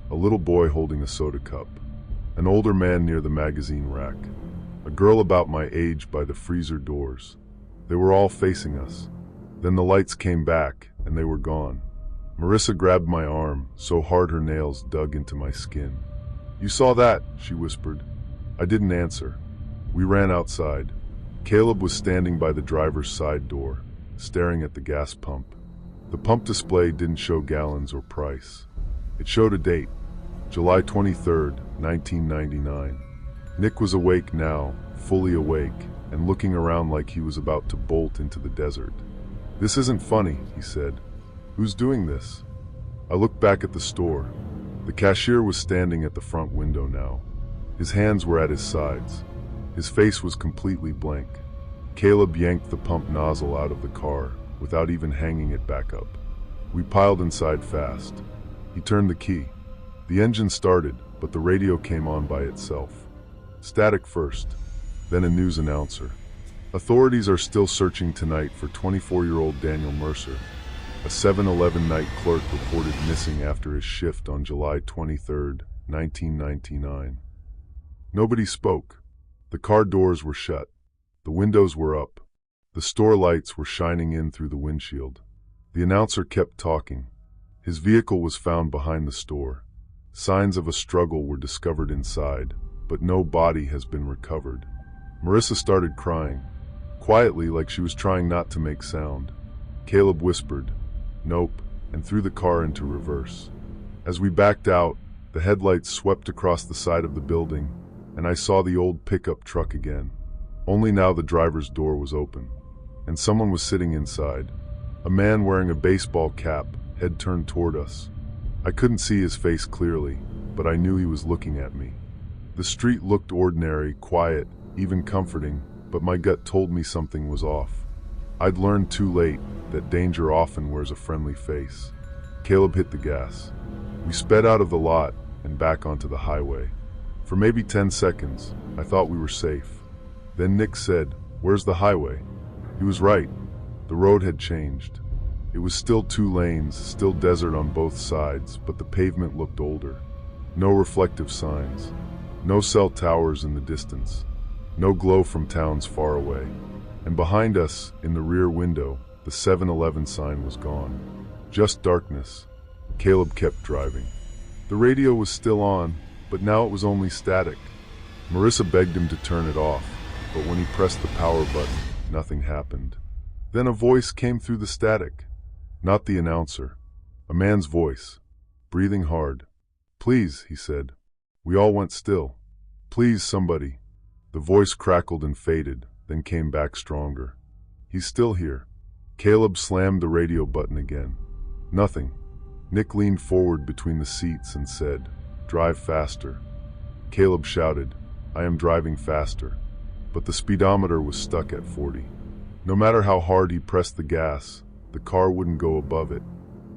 A little boy holding a soda cup. An older man near the magazine rack. A girl about my age by the freezer doors. They were all facing us. Then the lights came back, and they were gone. Marissa grabbed my arm, so hard her nails dug into my skin. "You saw that?" she whispered. I didn't answer. We ran outside. Caleb was standing by the driver's side door, staring at the gas pump. The pump display didn't show gallons or price. It showed a date, July 23rd, 1999. Nick was awake now, fully awake, and looking around like he was about to bolt into the desert. "This isn't funny," he said. "Who's doing this?" I looked back at the store. The cashier was standing at the front window now. His hands were at his sides. His face was completely blank. Caleb yanked the pump nozzle out of the car without even hanging it back up. We piled inside fast. He turned the key. The engine started, but the radio came on by itself. Static first, then a news announcer. Authorities are still searching tonight for 24-year-old Daniel Mercer. A 7-Eleven night clerk reported missing after his shift on July 23, 1999. Nobody spoke. The car doors were shut. The windows were up. The store lights were shining in through the windshield. The announcer kept talking. His vehicle was found behind the store. Signs of a struggle were discovered inside, but no body has been recovered. Marissa started crying, quietly like she was trying not to make sound. Caleb whispered, "Nope," and threw the car into reverse. As we backed out, the headlights swept across the side of the building, and I saw the old pickup truck again. Only now the driver's door was open, and someone was sitting inside. A man wearing a baseball cap, head turned toward us. I couldn't see his face clearly, but I knew he was looking at me. The street looked ordinary, quiet, even comforting, but my gut told me something was off. I'd learned too late that danger often wears a friendly face. Caleb hit the gas. We sped out of the lot and back onto the highway. For maybe 10 seconds, I thought we were safe. Then Nick said, "Where's the highway?" He was right. The road had changed. It was still 2 lanes, still desert on both sides, but the pavement looked older. No reflective signs. No cell towers in the distance. No glow from towns far away. And behind us, in the rear window, the 7-Eleven sign was gone. Just darkness. Caleb kept driving. The radio was still on, but now it was only static. Marissa begged him to turn it off, but when he pressed the power button, nothing happened. Then a voice came through the static. Not the announcer. A man's voice, breathing hard. "Please," he said. We all went still. "Please, somebody." The voice crackled and faded, then came back stronger. "He's still here." Caleb slammed the radio button again. Nothing. Nick leaned forward between the seats and said, "Drive faster." Caleb shouted, "I am driving faster." But the speedometer was stuck at 40. No matter how hard he pressed the gas, the car wouldn't go above it.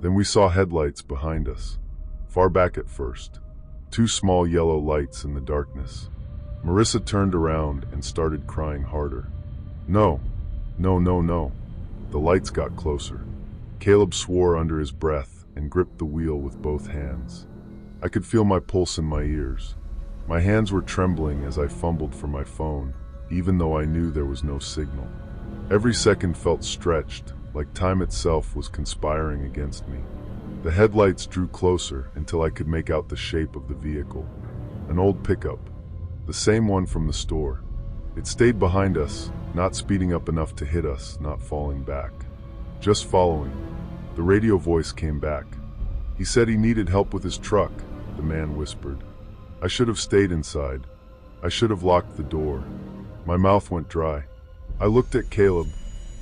Then we saw headlights behind us. Far back at first. 2 small yellow lights in the darkness. Marissa turned around and started crying harder. No, no, no, no. The lights got closer. Caleb swore under his breath and gripped the wheel with both hands. I could feel my pulse in my ears. My hands were trembling as I fumbled for my phone, even though I knew there was no signal. Every second felt stretched, like time itself was conspiring against me. The headlights drew closer until I could make out the shape of the vehicle. An old pickup. The same one from the store. It stayed behind us, not speeding up enough to hit us, not falling back. Just following. The radio voice came back. "He said he needed help with his truck," the man whispered. I should have stayed inside. I should have locked the door. My mouth went dry. I looked at Caleb.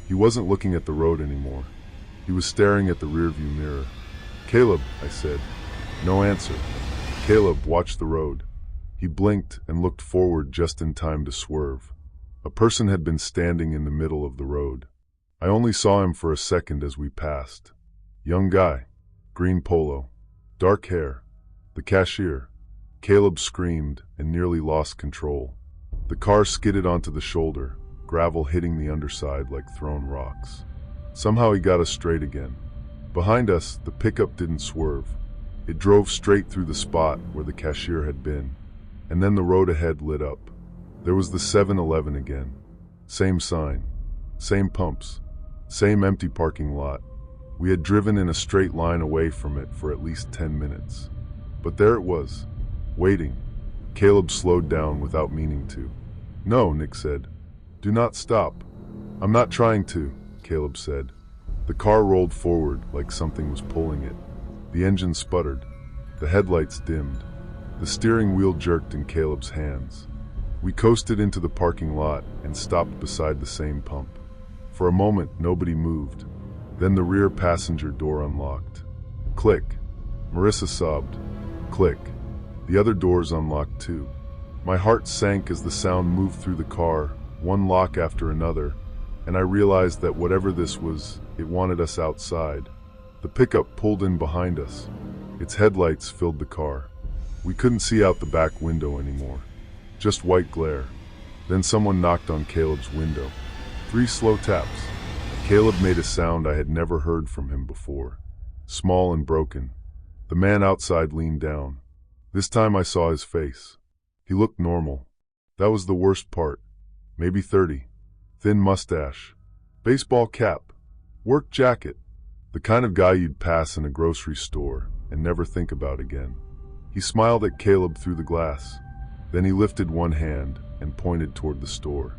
He wasn't looking at the road anymore. He was staring at the rearview mirror. "Caleb," I said. No answer. Caleb watched the road. He blinked and looked forward just in time to swerve. A person had been standing in the middle of the road. I only saw him for a second as we passed. Young guy, green polo, dark hair, the cashier. Caleb screamed and nearly lost control. The car skidded onto the shoulder, gravel hitting the underside like thrown rocks. Somehow he got us straight again. Behind us, the pickup didn't swerve. It drove straight through the spot where the cashier had been, and then the road ahead lit up. There was the 7-Eleven again. Same sign, same pumps, same empty parking lot. We had driven in a straight line away from it for at least 10 minutes. But there it was, waiting. Caleb slowed down without meaning to. "No," Nick said. "Do not stop." "I'm not trying to," Caleb said. The car rolled forward like something was pulling it. The engine sputtered. The headlights dimmed. The steering wheel jerked in Caleb's hands. We coasted into the parking lot and stopped beside the same pump. For a moment, nobody moved. Then the rear passenger door unlocked. Click. Marissa sobbed. Click. The other doors unlocked too. My heart sank as the sound moved through the car, one lock after another, and I realized that whatever this was, it wanted us outside. The pickup pulled in behind us. Its headlights filled the car. We couldn't see out the back window anymore. Just white glare. Then someone knocked on Caleb's window. 3 slow taps. Caleb made a sound I had never heard from him before. Small and broken. The man outside leaned down. This time I saw his face. He looked normal. That was the worst part. Maybe 30. Thin mustache. Baseball cap. Work jacket. The kind of guy you'd pass in a grocery store and never think about again. He smiled at Caleb through the glass. Then he lifted one hand and pointed toward the store.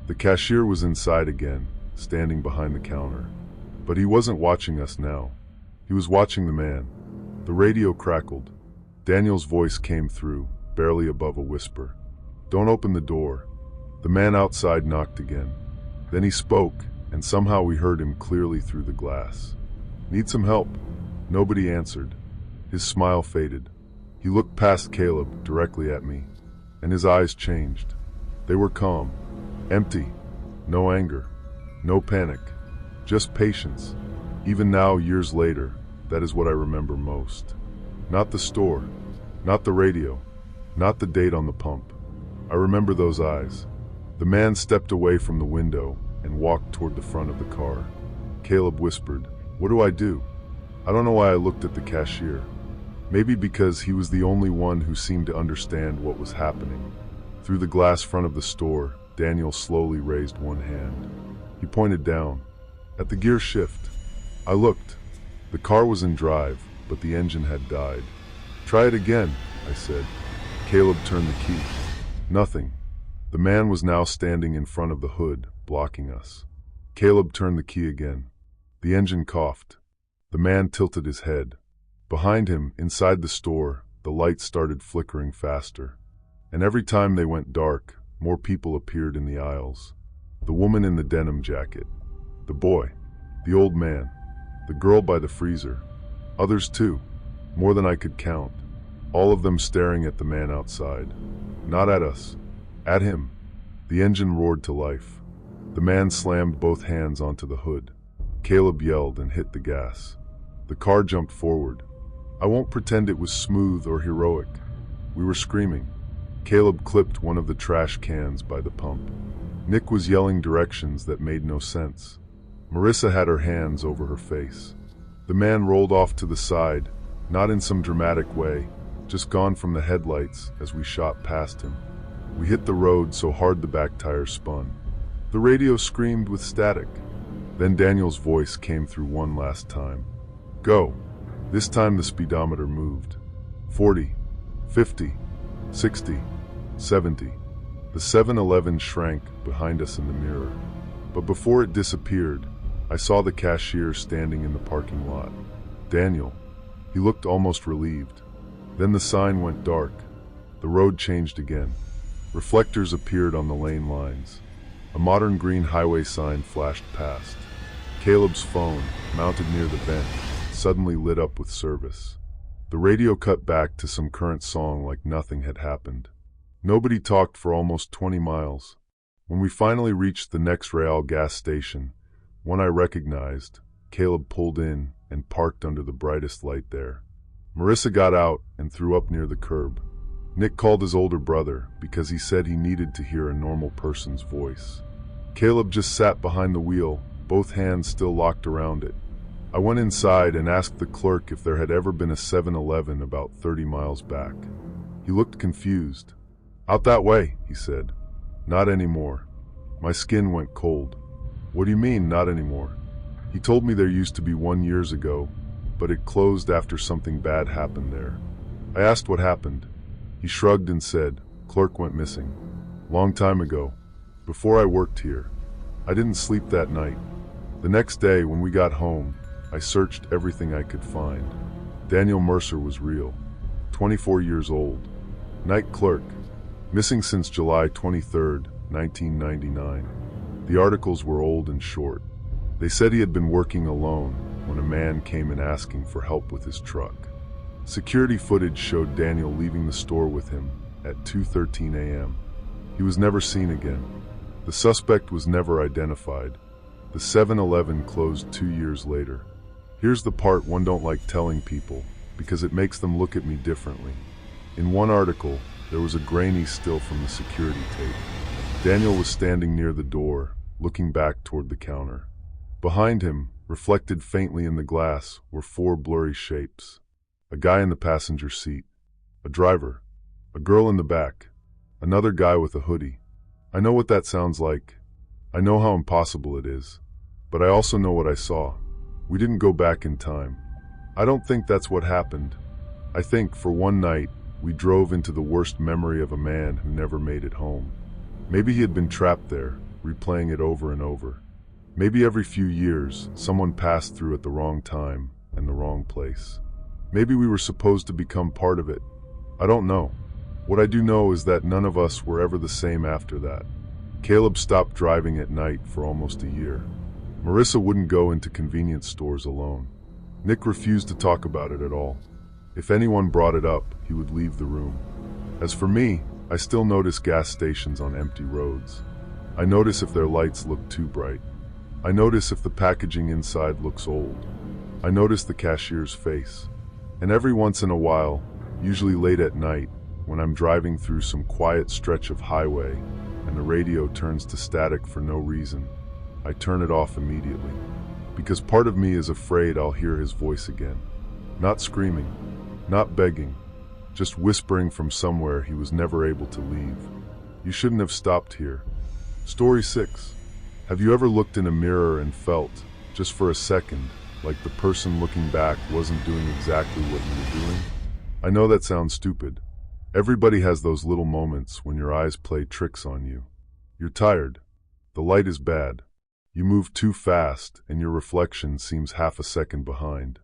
The cashier was inside again, standing behind the counter. But he wasn't watching us now. He was watching the man. The radio crackled. Daniel's voice came through, barely above a whisper. "Don't open the door." The man outside knocked again. Then he spoke, and somehow we heard him clearly through the glass. "Need some help?" Nobody answered. His smile faded. He looked past Caleb, directly at me, and his eyes changed. They were calm, empty, no anger, no panic, just patience. Even now, years later, that is what I remember most. Not the store, not the radio, not the date on the pump. I remember those eyes. The man stepped away from the window and walked toward the front of the car. Caleb whispered, "What do I do?" I don't know why I looked at the cashier. Maybe because he was the only one who seemed to understand what was happening. Through the glass front of the store, Daniel slowly raised one hand. He pointed down, at the gear shift. I looked. The car was in drive, but the engine had died. "Try it again," I said. Caleb turned the key. Nothing. The man was now standing in front of the hood, blocking us. Caleb turned the key again. The engine coughed. The man tilted his head. Behind him, inside the store, the lights started flickering faster. And every time they went dark, more people appeared in the aisles. The woman in the denim jacket. The boy. The old man. The girl by the freezer. Others too. More than I could count. All of them staring at the man outside. Not at us. At him. The engine roared to life. The man slammed both hands onto the hood. Caleb yelled and hit the gas. The car jumped forward. I won't pretend it was smooth or heroic. We were screaming. Caleb clipped one of the trash cans by the pump. Nick was yelling directions that made no sense. Marissa had her hands over her face. The man rolled off to the side, not in some dramatic way, just gone from the headlights as we shot past him. We hit the road so hard the back tires spun. The radio screamed with static. Then Daniel's voice came through one last time. "Go." This time the speedometer moved. 40, 50, 60, 70. The 7-Eleven shrank behind us in the mirror. But before it disappeared, I saw the cashier standing in the parking lot. Daniel. He looked almost relieved. Then the sign went dark. The road changed again. Reflectors appeared on the lane lines. A modern green highway sign flashed past. Caleb's phone, mounted near the vent, suddenly lit up with service. The radio cut back to some current song like nothing had happened. Nobody talked for almost 20 miles. When we finally reached the next Real gas station, one I recognized, Caleb pulled in and parked under the brightest light there. Marissa got out and threw up near the curb. Nick called his older brother because he said he needed to hear a normal person's voice. Caleb just sat behind the wheel, both hands still locked around it. I went inside and asked the clerk if there had ever been a 7-Eleven about 30 miles back. He looked confused. "Out that way," he said. "Not anymore." My skin went cold. "What do you mean, not anymore?" He told me there used to be one years ago, but it closed after something bad happened there. I asked what happened. He shrugged and said, "Clerk went missing. Long time ago. Before I worked here. I didn't sleep that night. The next day, when we got home, I searched everything I could find. Daniel Mercer was real. 24 years old. Night clerk. Missing since July 23rd, 1999. The articles were old and short. They said he had been working alone when a man came in asking for help with his truck. Security footage showed Daniel leaving the store with him, at 2:13 a.m. He was never seen again. The suspect was never identified. The 7-Eleven closed 2 years later. Here's the part one don't like telling people, because it makes them look at me differently. In one article, there was a grainy still from the security tape. Daniel was standing near the door, looking back toward the counter. Behind him, reflected faintly in the glass, were 4 blurry shapes. A guy in the passenger seat, a driver, a girl in the back, another guy with a hoodie. I know what that sounds like. I know how impossible it is. But I also know what I saw. We didn't go back in time. I don't think that's what happened. I think, for one night, we drove into the worst memory of a man who never made it home. Maybe he had been trapped there, replaying it over and over. Maybe every few years, someone passed through at the wrong time and the wrong place. Maybe we were supposed to become part of it. I don't know. What I do know is that none of us were ever the same after that. Caleb stopped driving at night for almost a year. Marissa wouldn't go into convenience stores alone. Nick refused to talk about it at all. If anyone brought it up, he would leave the room. As for me, I still notice gas stations on empty roads. I notice if their lights look too bright. I notice if the packaging inside looks old. I notice the cashier's face. And every once in a while, usually late at night, when I'm driving through some quiet stretch of highway and the radio turns to static for no reason, I turn it off immediately. Because part of me is afraid I'll hear his voice again. Not screaming, not begging, just whispering from somewhere he was never able to leave. You shouldn't have stopped here. Story 6. Have you ever looked in a mirror and felt, just for a second, like the person looking back wasn't doing exactly what you were doing? I know that sounds stupid. Everybody has those little moments when your eyes play tricks on you. You're tired. The light is bad. You move too fast and your reflection seems half a second behind.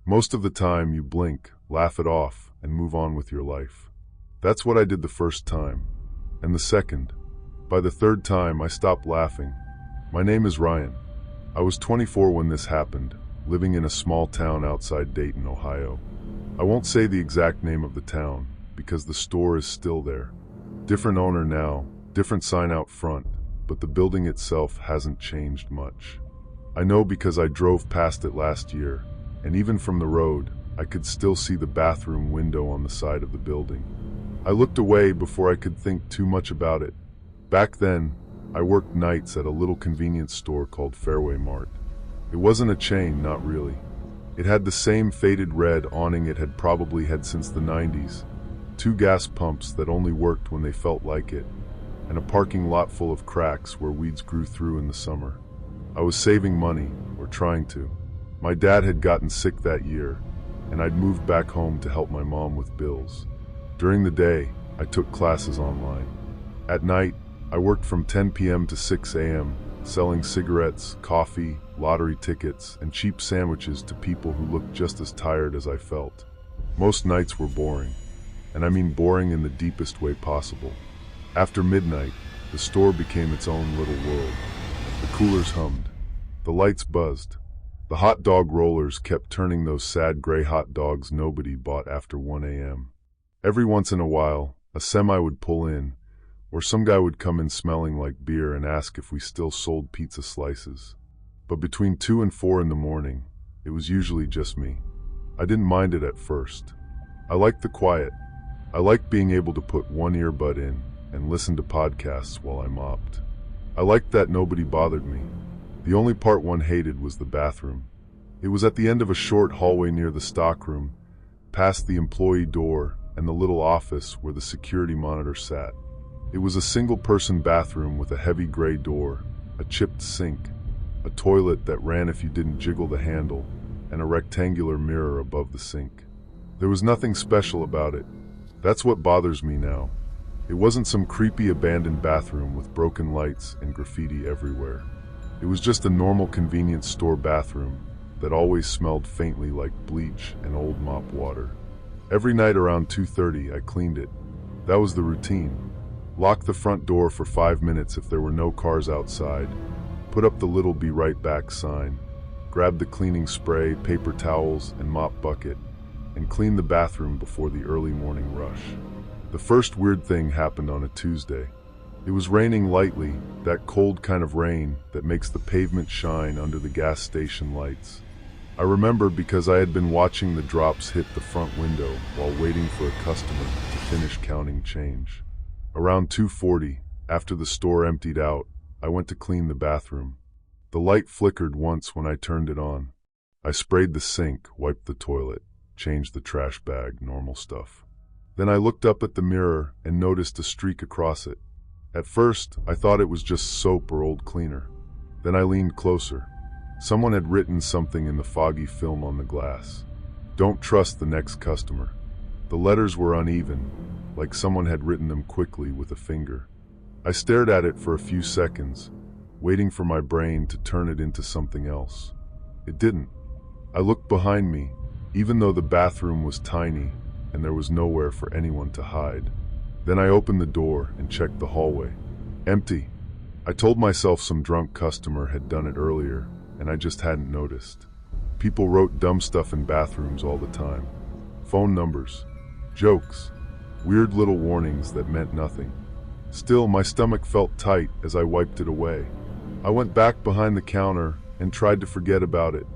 Most of the time you blink, laugh it off, and move on with your life. That's what I did the first time. And the second. By the third time I stopped laughing. My name is Ryan. I was 24 when this happened, living in a small town outside Dayton, Ohio. I won't say the exact name of the town, because the store is still there. Different owner now, different sign out front, but the building itself hasn't changed much. I know because I drove past it last year, and even from the road, I could still see the bathroom window on the side of the building. I looked away before I could think too much about it. Back then, I worked nights at a little convenience store called Fairway Mart. It wasn't a chain, not really. It had the same faded red awning it had probably had since the 90s, 2 gas pumps that only worked when they felt like it, and a parking lot full of cracks where weeds grew through in the summer. I was saving money, or trying to. My dad had gotten sick that year, and I'd moved back home to help my mom with bills. During the day, I took classes online. At night, I worked from 10 p.m. to 6 a.m., selling cigarettes, coffee, lottery tickets, and cheap sandwiches to people who looked just as tired as I felt. Most nights were boring, and I mean boring in the deepest way possible. After midnight, the store became its own little world. The coolers hummed. The lights buzzed. The hot dog rollers kept turning those sad gray hot dogs nobody bought after 1 a.m. Every once in a while, a semi would pull in, or some guy would come in smelling like beer and ask if we still sold pizza slices. But between 2 and 4 in the morning, it was usually just me. I didn't mind it at first. I liked the quiet. I liked being able to put one earbud in and listen to podcasts while I mopped. I liked that nobody bothered me. The only part one hated was the bathroom. It was at the end of a short hallway near the stockroom, past the employee door and the little office where the security monitor sat. It was a single-person bathroom with a heavy gray door, a chipped sink, a toilet that ran if you didn't jiggle the handle, and a rectangular mirror above the sink. There was nothing special about it. That's what bothers me now. It wasn't some creepy abandoned bathroom with broken lights and graffiti everywhere. It was just a normal convenience store bathroom that always smelled faintly like bleach and old mop water. Every night around 2:30 I cleaned it. That was the routine. Lock the front door for 5 minutes if there were no cars outside, put up the little "be right back" sign, grab the cleaning spray, paper towels, and mop bucket, and clean the bathroom before the early morning rush. The first weird thing happened on a Tuesday. It was raining lightly, that cold kind of rain that makes the pavement shine under the gas station lights. I remember because I had been watching the drops hit the front window while waiting for a customer to finish counting change. Around 2:40, after the store emptied out, I went to clean the bathroom. The light flickered once when I turned it on. I sprayed the sink, wiped the toilet, changed the trash bag, normal stuff. Then I looked up at the mirror and noticed a streak across it. At first, I thought it was just soap or old cleaner. Then I leaned closer. Someone had written something in the foggy film on the glass. Don't trust the next customer. The letters were uneven, like someone had written them quickly with a finger. I stared at it for a few seconds, waiting for my brain to turn it into something else. It didn't. I looked behind me, even though the bathroom was tiny and there was nowhere for anyone to hide. Then I opened the door and checked the hallway. Empty. I told myself some drunk customer had done it earlier, and I just hadn't noticed. People wrote dumb stuff in bathrooms all the time. Phone numbers, jokes, weird little warnings that meant nothing. Still, my stomach felt tight as I wiped it away. I went back behind the counter and tried to forget about it.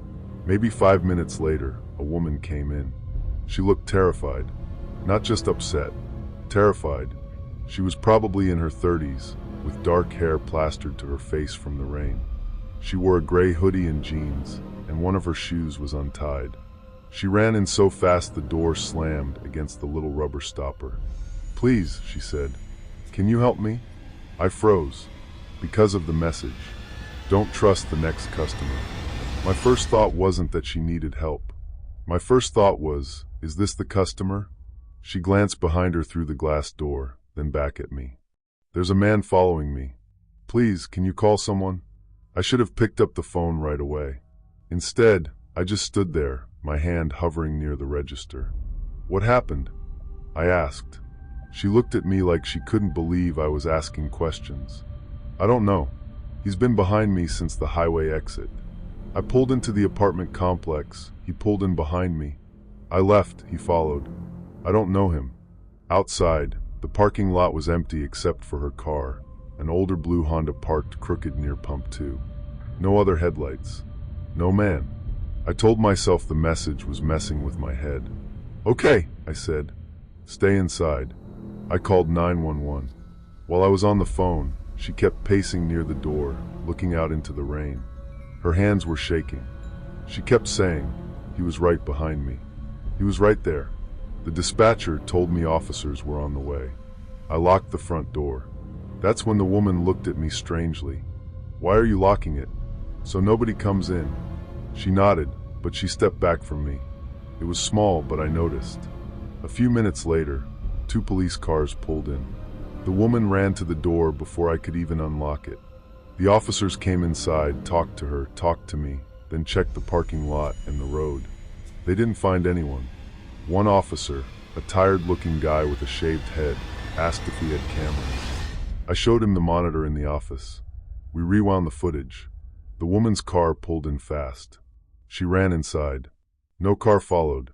Maybe 5 minutes later, a woman came in. She looked terrified. Not just upset, terrified. She was probably in her 30s, with dark hair plastered to her face from the rain. She wore a gray hoodie and jeans, and one of her shoes was untied. She ran in so fast the door slammed against the little rubber stopper. Please, she said, can you help me? I froze, because of the message. Don't trust the next customer. My first thought wasn't that she needed help. My first thought was, is this the customer? She glanced behind her through the glass door, then back at me. There's a man following me. Please, can you call someone? I should have picked up the phone right away. Instead, I just stood there, my hand hovering near the register. What happened? I asked. She looked at me like she couldn't believe I was asking questions. I don't know. He's been behind me since the highway exit. I pulled into the apartment complex. He pulled in behind me. I left, he followed. I don't know him. Outside, the parking lot was empty except for her car. An older blue Honda parked crooked near pump 2. No other headlights. No man. I told myself the message was messing with my head. Okay, I said. Stay inside. I called 911. While I was on the phone, she kept pacing near the door, looking out into the rain. Her hands were shaking. She kept saying, he was right behind me. He was right there. The dispatcher told me officers were on the way. I locked the front door. That's when the woman looked at me strangely. Why are you locking it? So nobody comes in. She nodded, but she stepped back from me. It was small, but I noticed. A few minutes later, 2 police cars pulled in. The woman ran to the door before I could even unlock it. The officers came inside, talked to her, talked to me, then checked the parking lot and the road. They didn't find anyone. One officer, a tired-looking guy with a shaved head, asked if we had cameras. I showed him the monitor in the office. We rewound the footage. The woman's car pulled in fast. She ran inside. No car followed.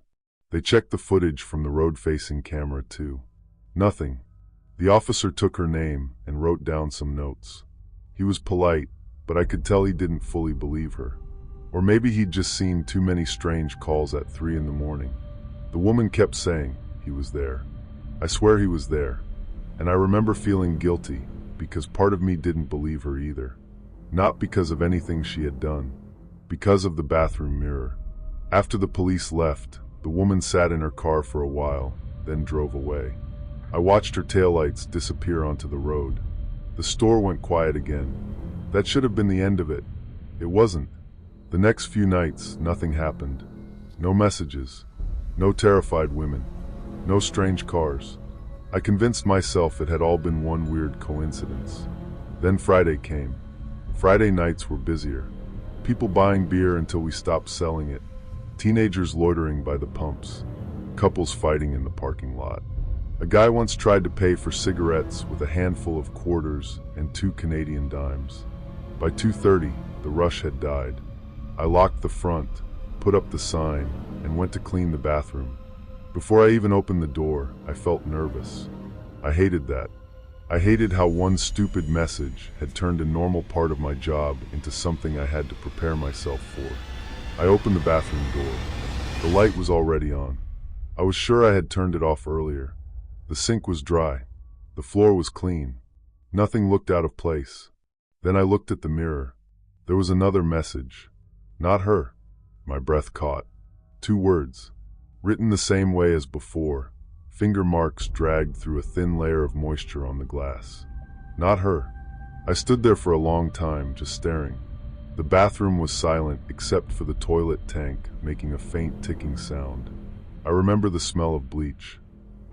They checked the footage from the road-facing camera too. Nothing. The officer took her name and wrote down some notes. He was polite, but I could tell he didn't fully believe her. Or maybe he'd just seen too many strange calls at 3 in the morning. The woman kept saying he was there. I swear he was there. And I remember feeling guilty because part of me didn't believe her either. Not because of anything she had done, because of the bathroom mirror. After the police left, the woman sat in her car for a while, then drove away. I watched her taillights disappear onto the road. The store went quiet again. That should have been the end of it. It wasn't. The next few nights, nothing happened. No messages. No terrified women. No strange cars. I convinced myself it had all been one weird coincidence. Then Friday came. Friday nights were busier. People buying beer until we stopped selling it. Teenagers loitering by the pumps. Couples fighting in the parking lot. A guy once tried to pay for cigarettes with a handful of quarters and 2 Canadian dimes. By 2:30, the rush had died. I locked the front, put up the sign, and went to clean the bathroom. Before I even opened the door, I felt nervous. I hated that. I hated how one stupid message had turned a normal part of my job into something I had to prepare myself for. I opened the bathroom door. The light was already on. I was sure I had turned it off earlier. The sink was dry. The floor was clean. Nothing looked out of place. Then I looked at the mirror. There was another message. Not her. My breath caught. 2 words. Written the same way as before. Finger marks dragged through a thin layer of moisture on the glass. Not her. I stood there for a long time, just staring. The bathroom was silent except for the toilet tank making a faint ticking sound. I remember the smell of bleach.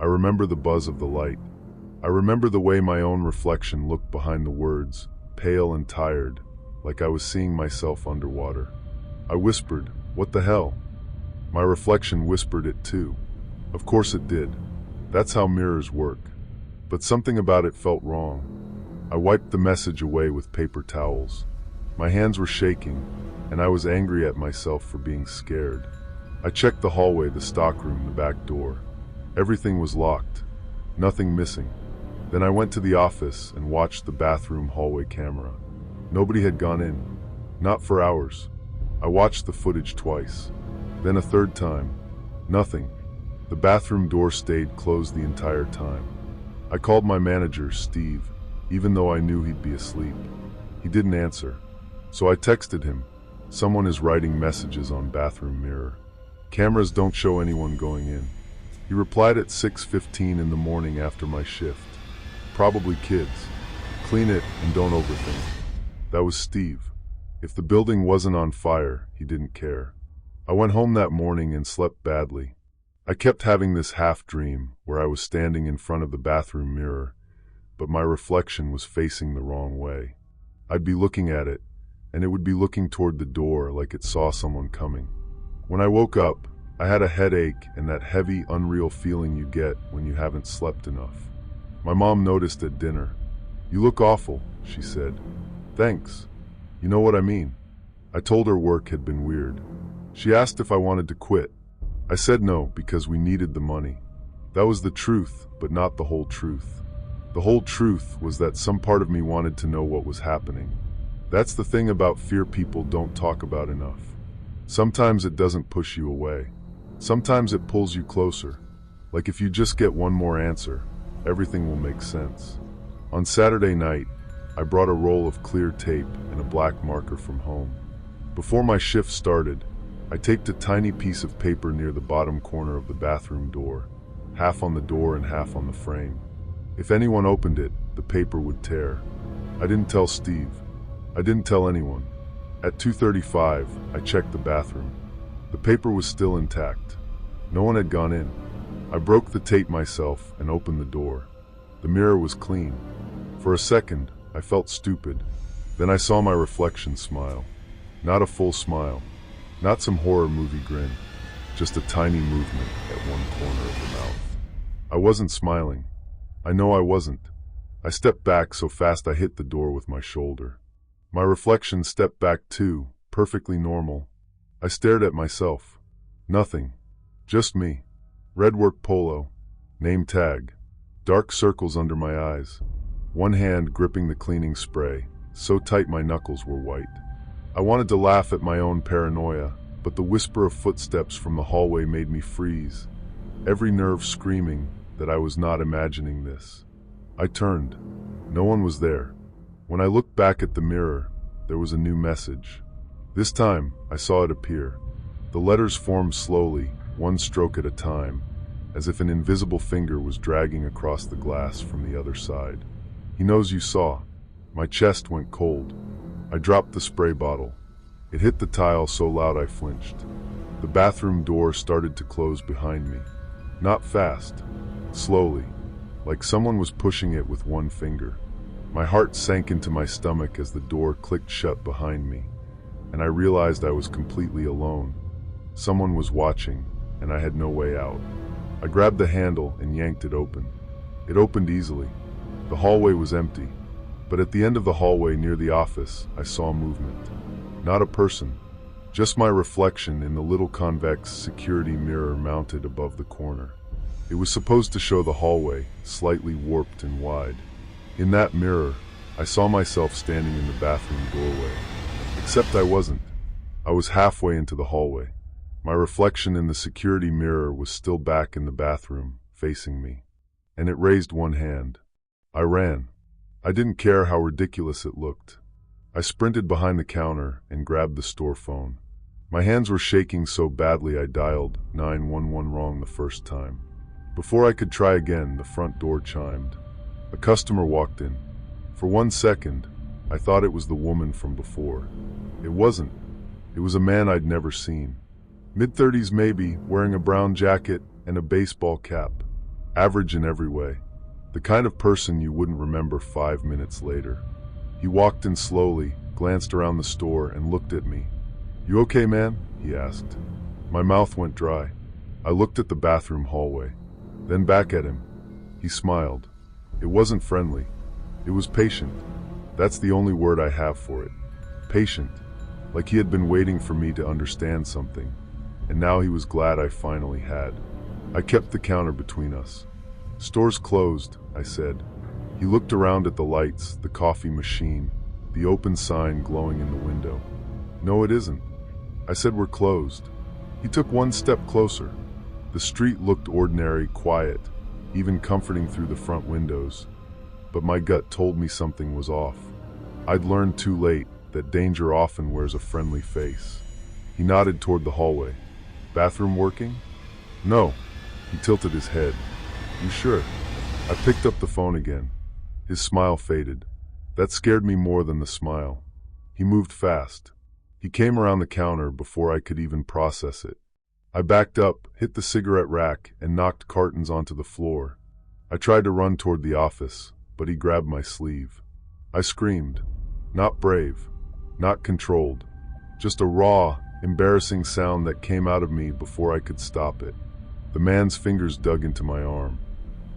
I remember the buzz of the light. I remember the way my own reflection looked behind the words, pale and tired, like I was seeing myself underwater. I whispered, "What the hell?" My reflection whispered it too. Of course it did. That's how mirrors work. But something about it felt wrong. I wiped the message away with paper towels. My hands were shaking, and I was angry at myself for being scared. I checked the hallway, the stockroom, the back door. Everything was locked. Nothing missing. Then I went to the office and watched the bathroom hallway camera. Nobody had gone in. Not for hours. I watched the footage twice. Then a third time. Nothing. The bathroom door stayed closed the entire time. I called my manager, Steve, even though I knew he'd be asleep. He didn't answer. So I texted him. Someone is writing messages on bathroom mirror. Cameras don't show anyone going in. He replied at 6:15 in the morning after my shift. Probably kids. Clean it and don't overthink. That was Steve. If the building wasn't on fire, he didn't care. I went home that morning and slept badly. I kept having this half dream where I was standing in front of the bathroom mirror, but my reflection was facing the wrong way. I'd be looking at it, and it would be looking toward the door like it saw someone coming. When I woke up, I had a headache and that heavy, unreal feeling you get when you haven't slept enough. My mom noticed at dinner. "You look awful," she said. "Thanks. You know what I mean." I told her work had been weird. She asked if I wanted to quit. I said no because we needed the money. That was the truth, but not the whole truth. The whole truth was that some part of me wanted to know what was happening. That's the thing about fear people don't talk about enough. Sometimes it doesn't push you away. Sometimes it pulls you closer. Like if you just get one more answer, everything will make sense. On Saturday night, I brought a roll of clear tape and a black marker from home. Before my shift started, I taped a tiny piece of paper near the bottom corner of the bathroom door, half on the door and half on the frame. If anyone opened it, the paper would tear. I didn't tell Steve. I didn't tell anyone. At 2:35, I checked the bathroom. The paper was still intact. No one had gone in. I broke the tape myself and opened the door. The mirror was clean. For a second, I felt stupid. Then I saw my reflection smile. Not a full smile. Not some horror movie grin. Just a tiny movement at one corner of the mouth. I wasn't smiling. I know I wasn't. I stepped back so fast I hit the door with my shoulder. My reflection stepped back too, perfectly normal. I stared at myself. Nothing. Just me. Red work polo. Name tag. Dark circles under my eyes. One hand gripping the cleaning spray, so tight my knuckles were white. I wanted to laugh at my own paranoia, but the whisper of footsteps from the hallway made me freeze, every nerve screaming that I was not imagining this. I turned. No one was there. When I looked back at the mirror, there was a new message. This time, I saw it appear. The letters formed slowly, one stroke at a time, as if an invisible finger was dragging across the glass from the other side. "He knows you saw." My chest went cold. I dropped the spray bottle. It hit the tile so loud I flinched. The bathroom door started to close behind me. Not fast. Slowly. Like someone was pushing it with one finger. My heart sank into my stomach as the door clicked shut behind me, and I realized I was completely alone. Someone was watching, and I had no way out. I grabbed the handle and yanked it open. It opened easily. The hallway was empty, but at the end of the hallway near the office, I saw movement. Not a person, just my reflection in the little convex security mirror mounted above the corner. It was supposed to show the hallway, slightly warped and wide. In that mirror, I saw myself standing in the bathroom doorway. Except I wasn't. I was halfway into the hallway. My reflection in the security mirror was still back in the bathroom, facing me. And it raised one hand. I ran. I didn't care how ridiculous it looked. I sprinted behind the counter and grabbed the store phone. My hands were shaking so badly I dialed 911 wrong the first time. Before I could try again, the front door chimed. A customer walked in. For 1 second, I thought it was the woman from before. It wasn't. It was a man I'd never seen. Mid-30s maybe, wearing a brown jacket and a baseball cap. Average in every way. The kind of person you wouldn't remember 5 minutes later. He walked in slowly, glanced around the store, and looked at me. "You okay, man?" he asked. My mouth went dry. I looked at the bathroom hallway, then back at him. He smiled. It wasn't friendly. It was patient. That's the only word I have for it. Patient. Like he had been waiting for me to understand something, and now he was glad I finally had. I kept the counter between us. "Store's closed," I said. He looked around at the lights, the coffee machine, the open sign glowing in the window. "No, it isn't." I said, "We're closed." He took one step closer. The street looked ordinary, quiet, even comforting through the front windows. But my gut told me something was off. I'd learned too late that danger often wears a friendly face. He nodded toward the hallway. "Bathroom working?" "No." He tilted his head. "You sure?" I picked up the phone again. His smile faded. That scared me more than the smile. He moved fast. He came around the counter before I could even process it. I backed up, hit the cigarette rack, and knocked cartons onto the floor. I tried to run toward the office, but he grabbed my sleeve. I screamed. Not brave, not controlled, just a raw, embarrassing sound that came out of me before I could stop it. The man's fingers dug into my arm.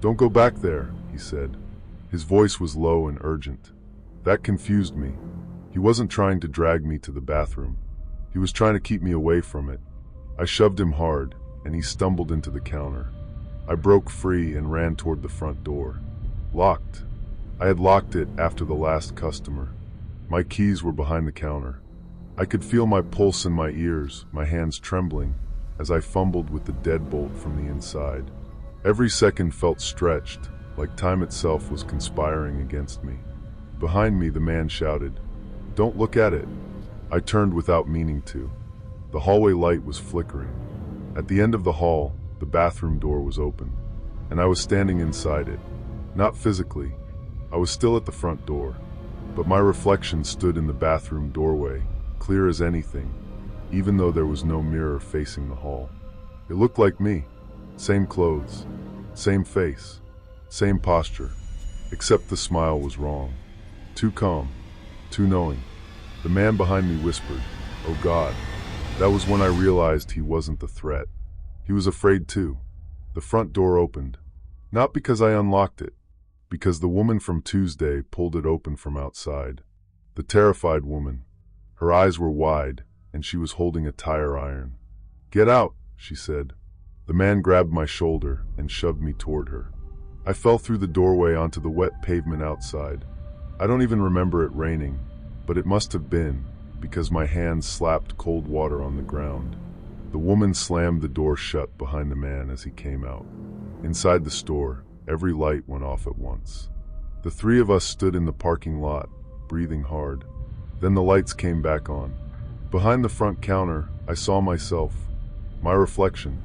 "Don't go back there," he said. His voice was low and urgent. That confused me. He wasn't trying to drag me to the bathroom. He was trying to keep me away from it. I shoved him hard, and he stumbled into the counter. I broke free and ran toward the front door. Locked. I had locked it after the last customer. My keys were behind the counter. I could feel my pulse in my ears, my hands trembling, as I fumbled with the deadbolt from the inside. Every second felt stretched, like time itself was conspiring against me. Behind me, the man shouted, "Don't look at it." I turned without meaning to. The hallway light was flickering. At the end of the hall, the bathroom door was open, and I was standing inside it. Not physically. I was still at the front door, but my reflection stood in the bathroom doorway, clear as anything, even though there was no mirror facing the hall. It looked like me. Same clothes, same face, same posture, except the smile was wrong. Too calm, too knowing. The man behind me whispered, "Oh God." That was when I realized he wasn't the threat. He was afraid too. The front door opened. Not because I unlocked it, because the woman from Tuesday pulled it open from outside. The terrified woman. Her eyes were wide, and she was holding a tire iron. "Get out," she said. The man grabbed my shoulder and shoved me toward her. I fell through the doorway onto the wet pavement outside. I don't even remember it raining, but it must have been, because my hands slapped cold water on the ground. The woman slammed the door shut behind the man as he came out. Inside the store, every light went off at once. The three of us stood in the parking lot, breathing hard. Then the lights came back on. Behind the front counter, I saw myself, my reflection,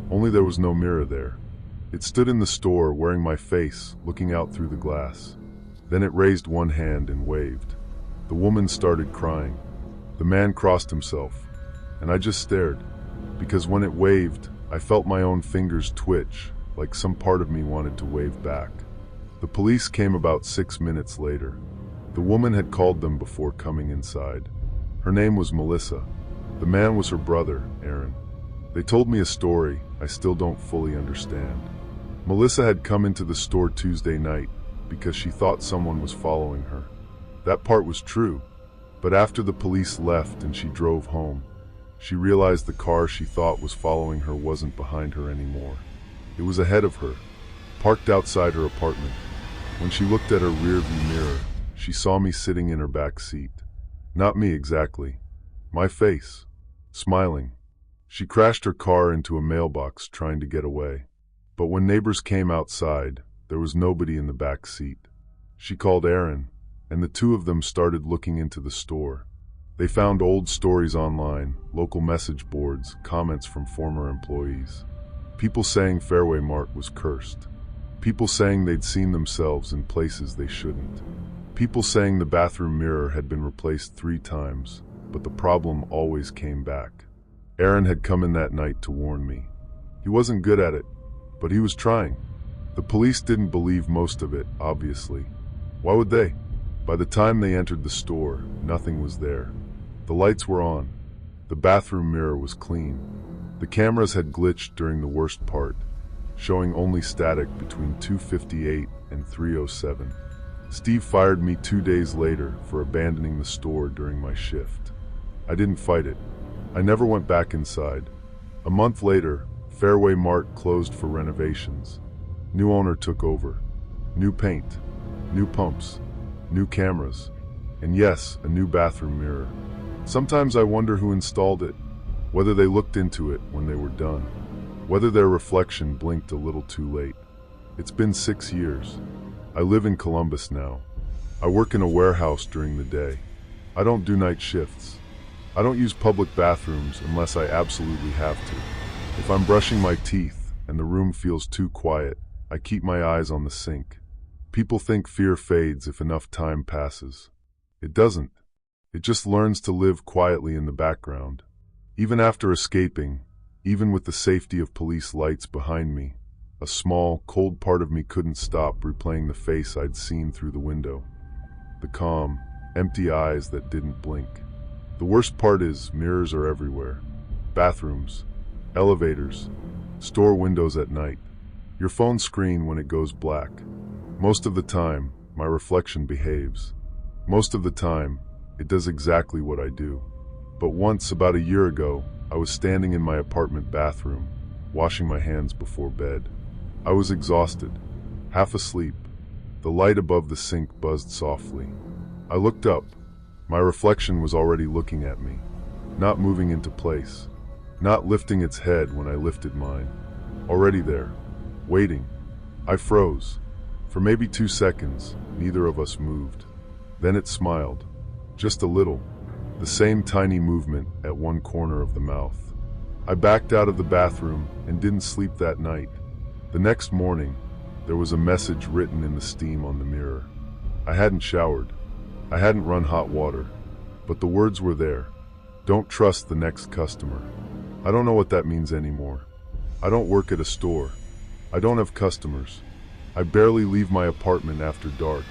only there was no mirror there. It stood in the store, wearing my face, looking out through the glass. Then it raised one hand and waved. The woman started crying. The man crossed himself, and I just stared, because when it waved, I felt my own fingers twitch, like some part of me wanted to wave back. The police came about 6 minutes later. The woman had called them before coming inside. Her name was Melissa. The man was her brother, Aaron. They told me a story I still don't fully understand. Melissa had come into the store Tuesday night because she thought someone was following her. That part was true, but after the police left and she drove home, she realized the car she thought was following her wasn't behind her anymore. It was ahead of her, parked outside her apartment. When she looked at her rearview mirror, she saw me sitting in her back seat. Not me exactly. My face. Smiling. She crashed her car into a mailbox trying to get away. But when neighbors came outside, there was nobody in the back seat. She called Aaron, and the two of them started looking into the store. They found old stories online, local message boards, comments from former employees. People saying Fairway Mart was cursed. People saying they'd seen themselves in places they shouldn't. People saying the bathroom mirror had been replaced 3 times, but the problem always came back. Aaron had come in that night to warn me. He wasn't good at it, but he was trying. The police didn't believe most of it, obviously. Why would they? By the time they entered the store, nothing was there. The lights were on. The bathroom mirror was clean. The cameras had glitched during the worst part, showing only static between 2:58 and 3:07. Steve fired me 2 days later for abandoning the store during my shift. I didn't fight it. I never went back inside. A month later, Fairway Mart closed for renovations. New owner took over. New paint, new pumps, new cameras, and yes, a new bathroom mirror. Sometimes I wonder who installed it, whether they looked into it when they were done, whether their reflection blinked a little too late. It's been 6 years. I live in Columbus now. I work in a warehouse during the day. I don't do night shifts. I don't use public bathrooms unless I absolutely have to. If I'm brushing my teeth and the room feels too quiet, I keep my eyes on the sink. People think fear fades if enough time passes. It doesn't. It just learns to live quietly in the background. Even after escaping, even with the safety of police lights behind me, a small, cold part of me couldn't stop replaying the face I'd seen through the window. The calm, empty eyes that didn't blink. The worst part is, mirrors are everywhere. Bathrooms, elevators, store windows at night, your phone screen when it goes black. Most of the time, my reflection behaves. Most of the time, it does exactly what I do. But once, about a year ago, I was standing in my apartment bathroom, washing my hands before bed. I was exhausted, half asleep. The light above the sink buzzed softly. I looked up. My reflection was already looking at me, not moving into place, not lifting its head when I lifted mine. Already there, waiting. I froze. For maybe 2 seconds, neither of us moved. Then it smiled, just a little, the same tiny movement at one corner of the mouth. I backed out of the bathroom and didn't sleep that night. The next morning, there was a message written in the steam on the mirror. I hadn't showered. I hadn't run hot water, but the words were there. Don't trust the next customer. I don't know what that means anymore. I don't work at a store. I don't have customers. I barely leave my apartment after dark.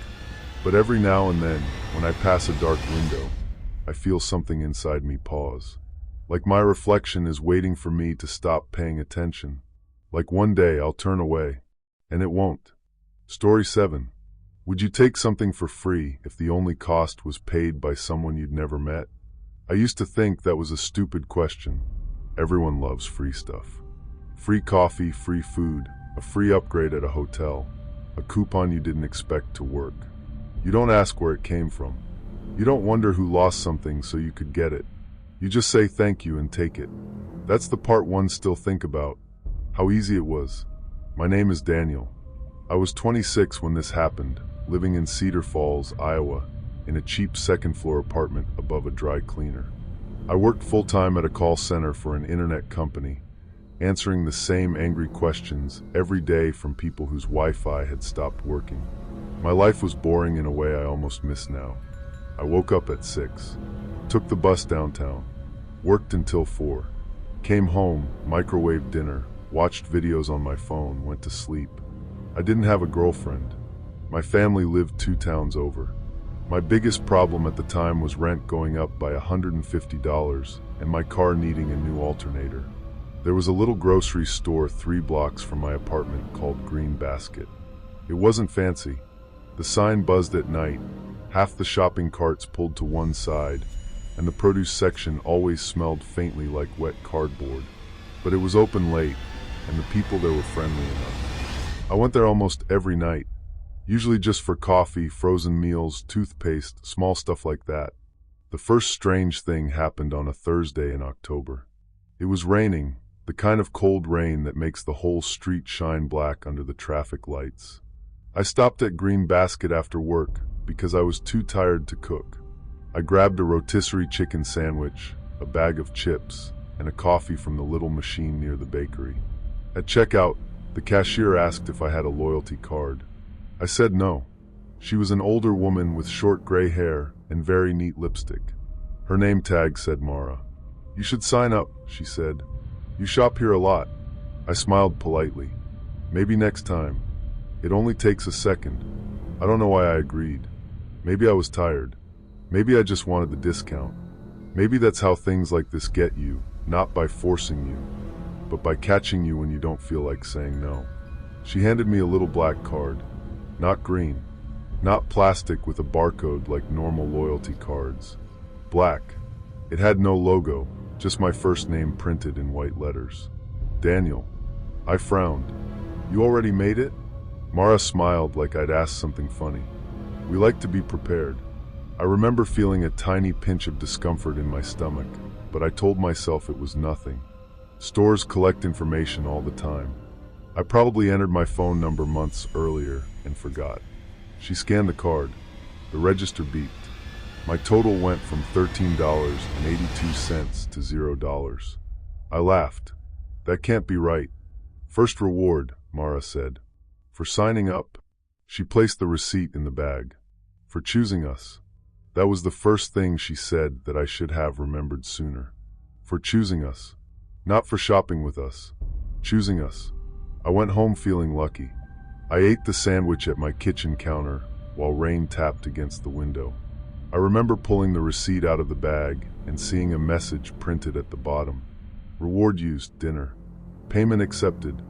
But every now and then, when I pass a dark window, I feel something inside me pause. Like my reflection is waiting for me to stop paying attention. Like one day I'll turn away, and it won't. Story 7. Would you take something for free if the only cost was paid by someone you'd never met? I used to think that was a stupid question. Everyone loves free stuff. Free coffee, free food, a free upgrade at a hotel, a coupon you didn't expect to work. You don't ask where it came from. You don't wonder who lost something so you could get it. You just say thank you and take it. That's the part ones still think about. How easy it was. My name is Daniel. I was 26 when this happened, living in Cedar Falls, Iowa, in a cheap second-floor apartment above a dry cleaner. I worked full-time at a call center for an internet company, answering the same angry questions every day from people whose Wi-Fi had stopped working. My life was boring in a way I almost miss now. I woke up at 6, took the bus downtown, worked until 4, came home, microwaved dinner, watched videos on my phone, went to sleep. I didn't have a girlfriend. My family lived 2 towns over. My biggest problem at the time was rent going up by $150 and my car needing a new alternator. There was a little grocery store 3 blocks from my apartment called Green Basket. It wasn't fancy. The sign buzzed at night, half the shopping carts pulled to one side, and the produce section always smelled faintly like wet cardboard. But it was open late, and the people there were friendly enough. I went there almost every night, usually just for coffee, frozen meals, toothpaste, small stuff like that. The first strange thing happened on a Thursday in October. It was raining, the kind of cold rain that makes the whole street shine black under the traffic lights. I stopped at Green Basket after work because I was too tired to cook. I grabbed a rotisserie chicken sandwich, a bag of chips, and a coffee from the little machine near the bakery. At checkout, the cashier asked if I had a loyalty card. I said no. She was an older woman with short gray hair and very neat lipstick. Her name tag said Mara. "You should sign up," she said. "You shop here a lot." I smiled politely. "Maybe next time." It only takes a second. I don't know why I agreed. Maybe I was tired. Maybe I just wanted the discount. Maybe that's how things like this get you, not by forcing you, but by catching you when you don't feel like saying no. She handed me a little black card. Not green. Not plastic with a barcode like normal loyalty cards. Black. It had no logo, just my first name printed in white letters. Daniel. I frowned. "You already made it?" Mara smiled like I'd asked something funny. "We like to be prepared." I remember feeling a tiny pinch of discomfort in my stomach, but I told myself it was nothing. Stores collect information all the time. I probably entered my phone number months earlier and forgot. She scanned the card. The register beeped. My total went from $13.82 to $0. I laughed. "That can't be right." "First reward," Mara said. "For signing up." She placed the receipt in the bag. "For choosing us." That was the first thing she said that I should have remembered sooner. For choosing us. Not for shopping with us. Choosing us. I went home feeling lucky. I ate the sandwich at my kitchen counter while rain tapped against the window. I remember pulling the receipt out of the bag and seeing a message printed at the bottom. Reward used, dinner. Payment accepted.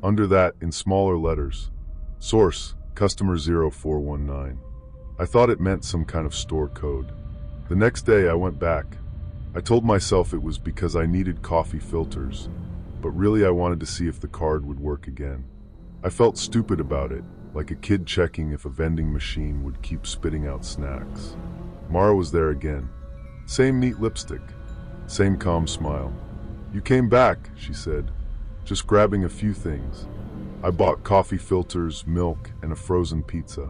Under that, in smaller letters. Source, customer 0419. I thought it meant some kind of store code. The next day I went back. I told myself it was because I needed coffee filters, but really I wanted to see if the card would work again. I felt stupid about it, like a kid checking if a vending machine would keep spitting out snacks. Mara was there again. Same neat lipstick. Same calm smile. "You came back," she said, just grabbing a few things. I bought coffee filters, milk, and a frozen pizza.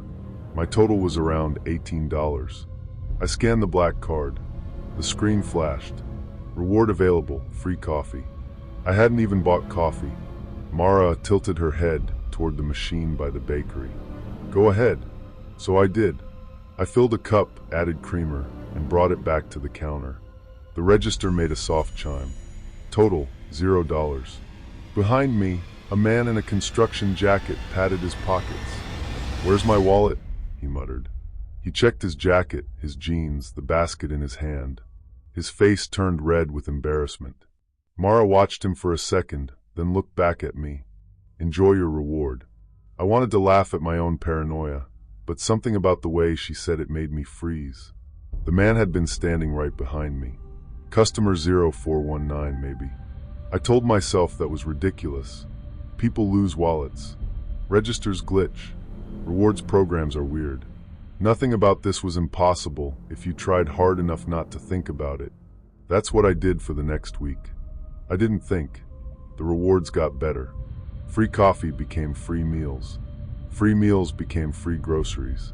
My total was around $18. I scanned the black card. The screen flashed. Reward available, free coffee. I hadn't even bought coffee. Mara tilted her head toward the machine by the bakery. "Go ahead." So I did. I filled a cup, added creamer, and brought it back to the counter. The register made a soft chime. Total, $0. Behind me, a man in a construction jacket patted his pockets. "Where's my wallet?" he muttered. He checked his jacket, his jeans, the basket in his hand. His face turned red with embarrassment. Mara watched him for a second, then looked back at me. "Enjoy your reward." I wanted to laugh at my own paranoia, but something about the way she said it made me freeze. The man had been standing right behind me. Customer 0419, maybe. I told myself that was ridiculous. People lose wallets. Registers glitch. Rewards programs are weird. Nothing about this was impossible if you tried hard enough not to think about it. That's what I did for the next week. I didn't think. The rewards got better. Free coffee became free meals. Free meals became free groceries.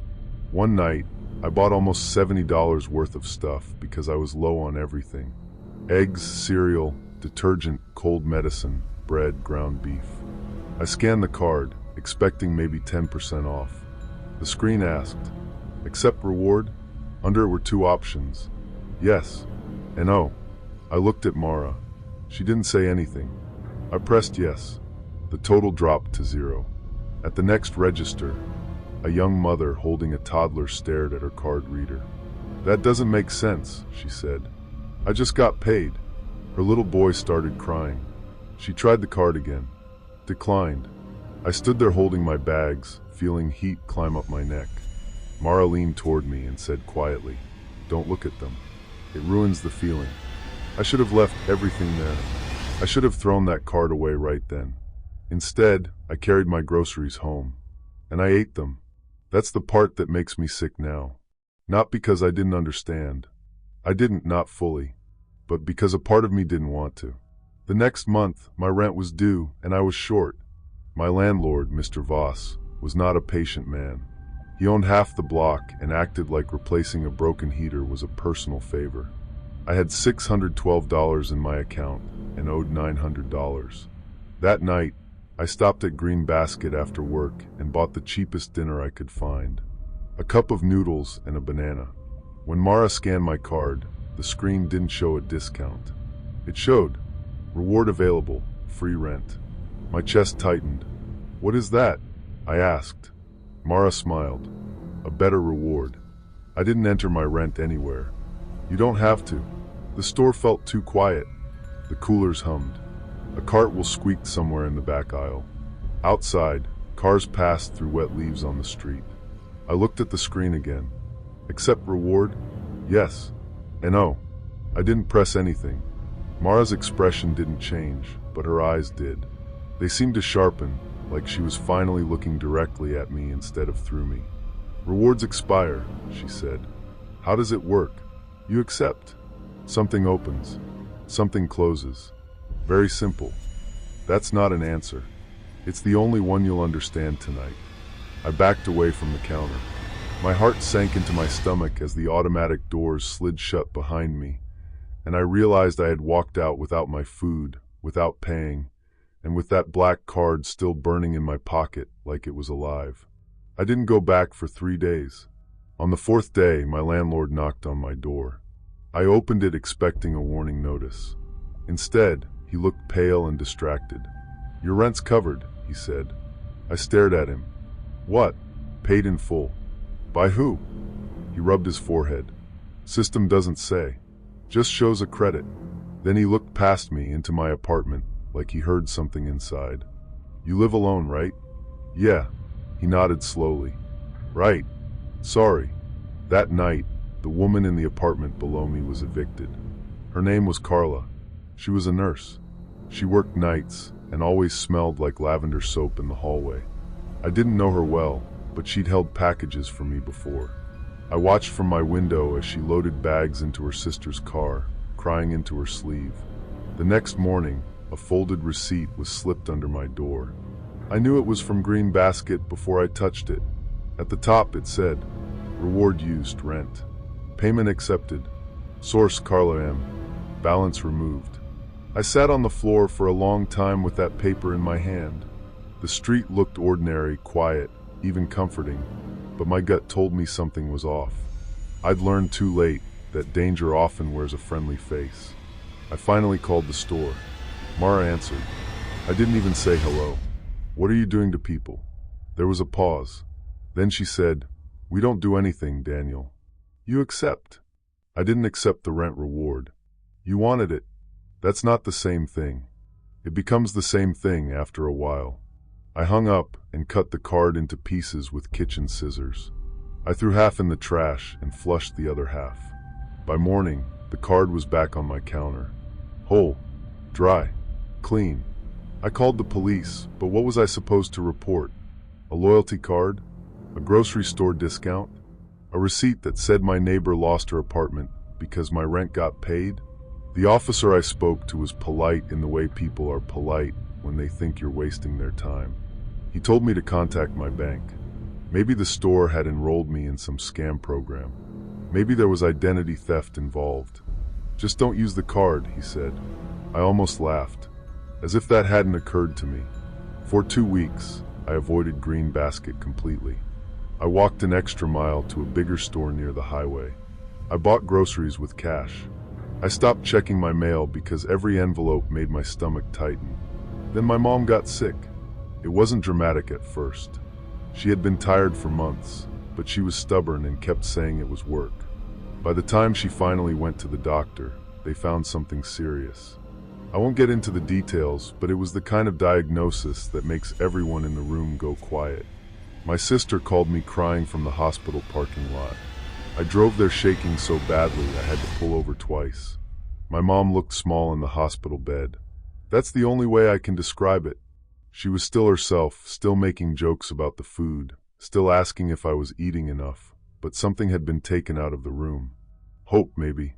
One night, I bought almost $70 worth of stuff because I was low on everything. Eggs, cereal, detergent, cold medicine, bread, ground beef. I scanned the card, expecting maybe 10% off. The screen asked, "Accept reward?" Under it were two options. Yes and no. I looked at Mara. She didn't say anything. I pressed yes. The total dropped to $0. At the next register, a young mother holding a toddler stared at her card reader. "That doesn't make sense," she said. "I just got paid." Her little boy started crying. She tried the card again. Declined. I stood there holding my bags, feeling heat climb up my neck. Mara leaned toward me and said quietly, "Don't look at them. It ruins the feeling." I should have left everything there. I should have thrown that card away right then. Instead, I carried my groceries home. And I ate them. That's the part that makes me sick now. Not because I didn't understand. I didn't, not fully. But because a part of me didn't want to. The next month, my rent was due, and I was short. My landlord, Mr. Voss, was not a patient man. He owned half the block and acted like replacing a broken heater was a personal favor. I had $612 in my account and owed $900. That night, I stopped at Green Basket after work and bought the cheapest dinner I could find. A cup of noodles and a banana. When Mara scanned my card, the screen didn't show a discount. It showed, reward available, free rent. My chest tightened. What is that? I asked. Mara smiled. A better reward. I didn't enter my rent anywhere. You don't have to. The store felt too quiet. The coolers hummed. A cart will squeak somewhere in the back aisle. Outside, cars passed through wet leaves on the street. I looked at the screen again. Accept reward? Yes. And oh, I didn't press anything. Mara's expression didn't change, but her eyes did. They seemed to sharpen, like she was finally looking directly at me instead of through me. Rewards expire, she said. How does it work? You accept. Something opens. Something closes. Very simple. That's not an answer. It's the only one you'll understand tonight. I backed away from the counter. My heart sank into my stomach as the automatic doors slid shut behind me, and I realized I had walked out without my food, without paying, and with that black card still burning in my pocket like it was alive. I didn't go back for 3 days. On the 4th day, my landlord knocked on my door. I opened it expecting a warning notice. Instead, he looked pale and distracted. Your rent's covered, he said. I stared at him. What? Paid in full. By who? He rubbed his forehead. System doesn't say. Just shows a credit. Then he looked past me into my apartment like he heard something inside. You live alone, right? Yeah. He nodded slowly. Right. Sorry. That night, the woman in the apartment below me was evicted. Her name was Carla. She was a nurse. She worked nights and always smelled like lavender soap in the hallway. I didn't know her well, but she'd held packages for me before. I watched from my window as she loaded bags into her sister's car, crying into her sleeve. The next morning, a folded receipt was slipped under my door. I knew it was from Green Basket before I touched it. At the top it said, Reward used, rent. Payment accepted. Source Carla M. Balance removed. I sat on the floor for a long time with that paper in my hand. The street looked ordinary, quiet, even comforting, but my gut told me something was off. I'd learned too late that danger often wears a friendly face. I finally called the store. Mara answered. I didn't even say hello. What are you doing to people? There was a pause. Then she said, We don't do anything, Daniel. You accept. I didn't accept the rent reward. You wanted it. That's not the same thing. It becomes the same thing after a while. I hung up and cut the card into pieces with kitchen scissors. I threw half in the trash and flushed the other half. By morning, the card was back on my counter. Whole, dry, clean. I called the police, but what was I supposed to report? A loyalty card? A grocery store discount? A receipt that said my neighbor lost her apartment because my rent got paid? The officer I spoke to was polite in the way people are polite when they think you're wasting their time. He told me to contact my bank. Maybe the store had enrolled me in some scam program. Maybe there was identity theft involved. Just don't use the card, he said. I almost laughed, as if that hadn't occurred to me. For 2 weeks, I avoided Green Basket completely. I walked an extra mile to a bigger store near the highway. I bought groceries with cash. I stopped checking my mail because every envelope made my stomach tighten. Then my mom got sick. It wasn't dramatic at first. She had been tired for months, but she was stubborn and kept saying it was work. By the time she finally went to the doctor, they found something serious. I won't get into the details, but it was the kind of diagnosis that makes everyone in the room go quiet. My sister called me crying from the hospital parking lot. I drove there shaking so badly I had to pull over twice. My mom looked small in the hospital bed. That's the only way I can describe it. She was still herself, still making jokes about the food, still asking if I was eating enough, but something had been taken out of the room. Hope, maybe.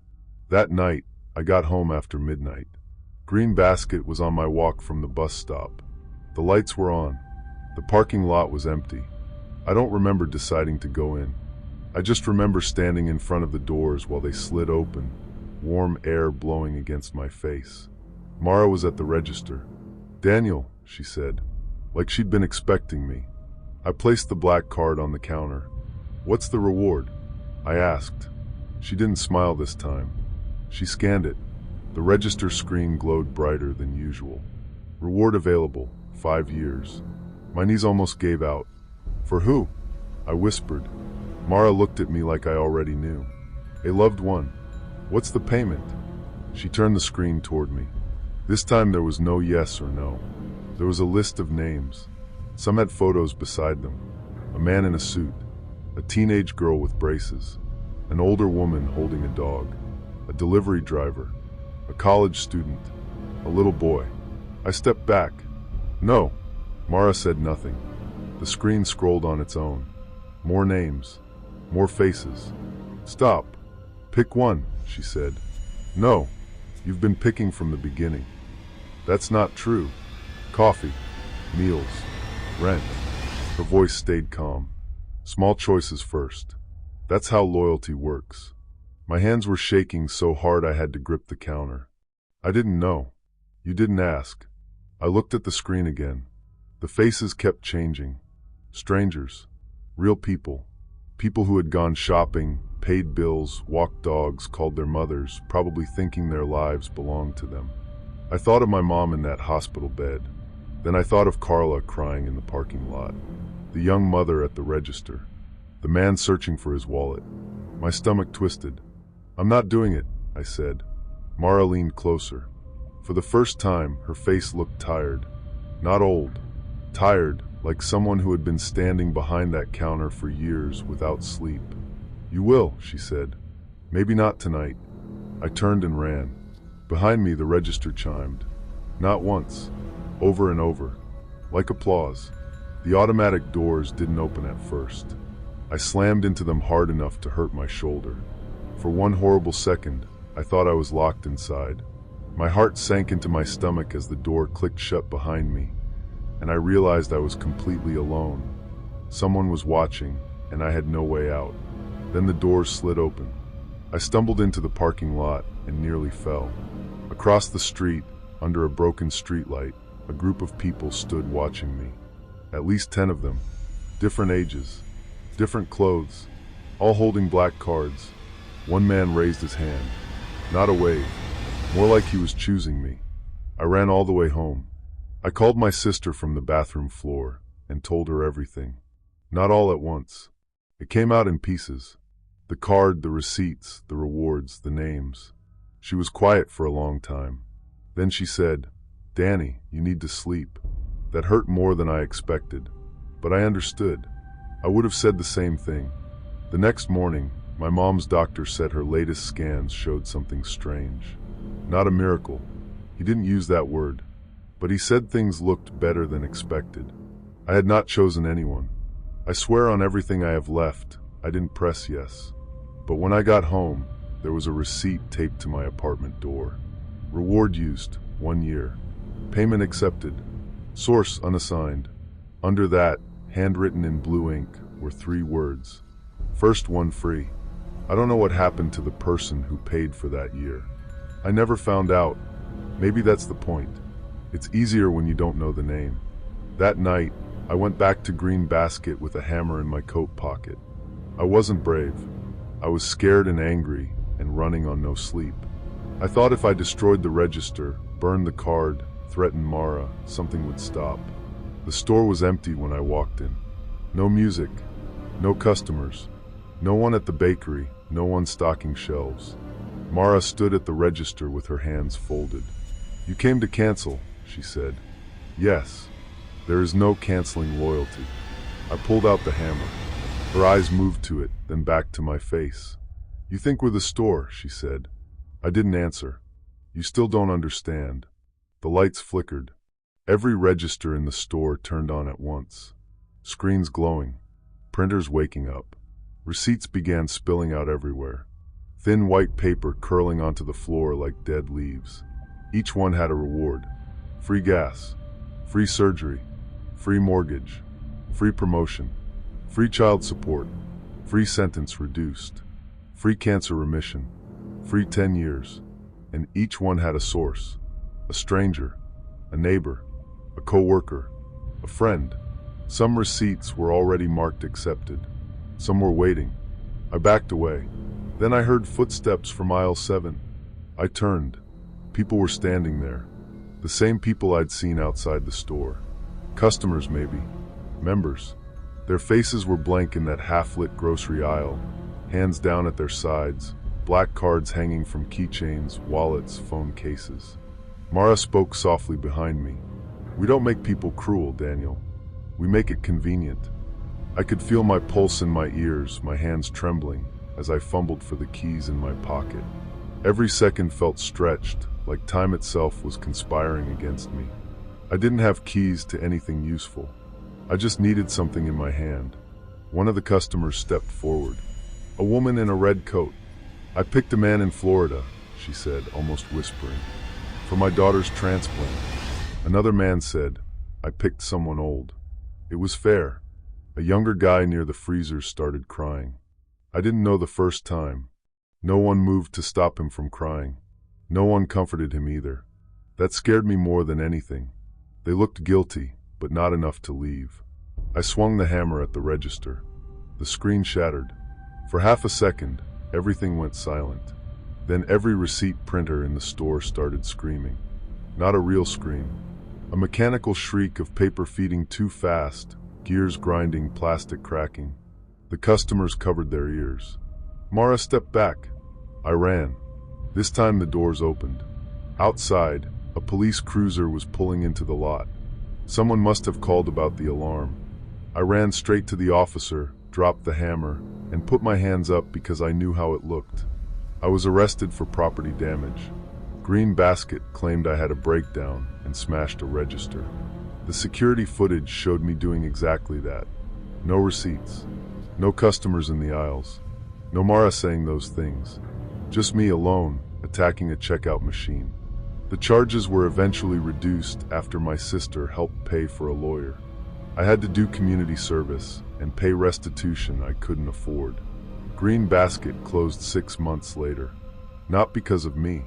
That night, I got home after midnight. Green Basket was on my walk from the bus stop. The lights were on. The parking lot was empty. I don't remember deciding to go in. I just remember standing in front of the doors while they slid open, warm air blowing against my face. Mara was at the register. "Daniel," she said, like she'd been expecting me. I placed the black card on the counter. "What's the reward?" I asked. She didn't smile this time. She scanned it. The register screen glowed brighter than usual. "Reward available, 5 years." My knees almost gave out. "For who?" I whispered. Mara looked at me like I already knew. "A loved one." "What's the payment?" She turned the screen toward me. This time there was no yes or no. There was a list of names. Some had photos beside them. A man in a suit, a teenage girl with braces, an older woman holding a dog, a delivery driver, a college student, a little boy. I stepped back. "No." Mara said nothing. The screen scrolled on its own. More names. More faces. "Stop. Pick one," she said. "No. You've been picking from the beginning." "That's not true. Coffee. Meals. Rent." Her voice stayed calm. "Small choices first. That's how loyalty works." My hands were shaking so hard I had to grip the counter. "I didn't know." "You didn't ask." I looked at the screen again. The faces kept changing. Strangers. Real people. People who had gone shopping, paid bills, walked dogs, called their mothers, probably thinking their lives belonged to them. I thought of my mom in that hospital bed. Then I thought of Carla crying in the parking lot. The young mother at the register. The man searching for his wallet. My stomach twisted. "I'm not doing it," I said. Mara leaned closer. For the first time, her face looked tired. Not old. Tired, like someone who had been standing behind that counter for years without sleep. "You will," she said. "Maybe not tonight." I turned and ran. Behind me, the register chimed. Not once. Over and over. Like applause. The automatic doors didn't open at first. I slammed into them hard enough to hurt my shoulder. For one horrible second, I thought I was locked inside. My heart sank into my stomach as the door clicked shut behind me, and I realized I was completely alone. Someone was watching, and I had no way out. Then the doors slid open. I stumbled into the parking lot and nearly fell. Across the street, under a broken streetlight, a group of people stood watching me. At least 10 of them. Different ages. Different clothes. All holding black cards. One man raised his hand. Not a wave. More like he was choosing me. I ran all the way home. I called my sister from the bathroom floor and told her everything. Not all at once. It came out in pieces. The card, the receipts, the rewards, the names. She was quiet for a long time. Then she said, "Danny, you need to sleep." That hurt more than I expected, but I understood. I would have said the same thing. The next morning, my mom's doctor said her latest scans showed something strange. Not a miracle. He didn't use that word, but he said things looked better than expected. I had not chosen anyone. I swear on everything I have left, I didn't press yes. But when I got home, there was a receipt taped to my apartment door. Reward used, 1 year. Payment accepted. Source unassigned. Under that, handwritten in blue ink, were 3 words. First one free. I don't know what happened to the person who paid for that year. I never found out. Maybe that's the point. It's easier when you don't know the name. That night, I went back to Green Basket with a hammer in my coat pocket. I wasn't brave. I was scared and angry and running on no sleep. I thought if I destroyed the register, burned the card, threatened Mara, something would stop. The store was empty when I walked in. No music, no customers, no one at the bakery, no one stocking shelves. Mara stood at the register with her hands folded. "You came to cancel," she said. "Yes. There is no canceling loyalty." I pulled out the hammer. Her eyes moved to it, then back to my face. "You think we're the store," she said. I didn't answer. "You still don't understand." The lights flickered. Every register in the store turned on at once. Screens glowing, printers waking up. Receipts began spilling out everywhere. Thin white paper curling onto the floor like dead leaves. Each one had a reward. Free gas, free surgery, free mortgage, free promotion, free child support, free sentence reduced, free cancer remission, free 10 years. And each one had a source. A stranger, a neighbor, a co-worker, a friend. Some receipts were already marked accepted. Some were waiting. I backed away. Then I heard footsteps from aisle 7. I turned. People were standing there. The same people I'd seen outside the store. Customers, maybe. Members. Their faces were blank in that half-lit grocery aisle, hands down at their sides, black cards hanging from keychains, wallets, phone cases. Mara spoke softly behind me. "We don't make people cruel, Daniel. We make it convenient." I could feel my pulse in my ears, my hands trembling, as I fumbled for the keys in my pocket. Every second felt stretched, like time itself was conspiring against me. I didn't have keys to anything useful. I just needed something in my hand. One of the customers stepped forward. A woman in a red coat. "I picked a man in Florida," she said, almost whispering, "for my daughter's transplant." Another man said, "I picked someone old." It was fair. A younger guy near the freezers started crying. I didn't know the first time. No one moved to stop him from crying. No one comforted him either. That scared me more than anything. They looked guilty, but not enough to leave. I swung the hammer at the register. The screen shattered. For half a second, everything went silent. Then every receipt printer in the store started screaming. Not a real scream. A mechanical shriek of paper feeding too fast, gears grinding, plastic cracking. The customers covered their ears. Mara stepped back. I ran. This time the doors opened. Outside, a police cruiser was pulling into the lot. Someone must have called about the alarm. I ran straight to the officer, dropped the hammer, and put my hands up because I knew how it looked. I was arrested for property damage. Green Basket claimed I had a breakdown and smashed a register. The security footage showed me doing exactly that. No receipts. No customers in the aisles. No Mara saying those things. Just me alone, attacking a checkout machine. The charges were eventually reduced after my sister helped pay for a lawyer. I had to do community service and pay restitution I couldn't afford. Green Basket closed 6 months later. Not because of me.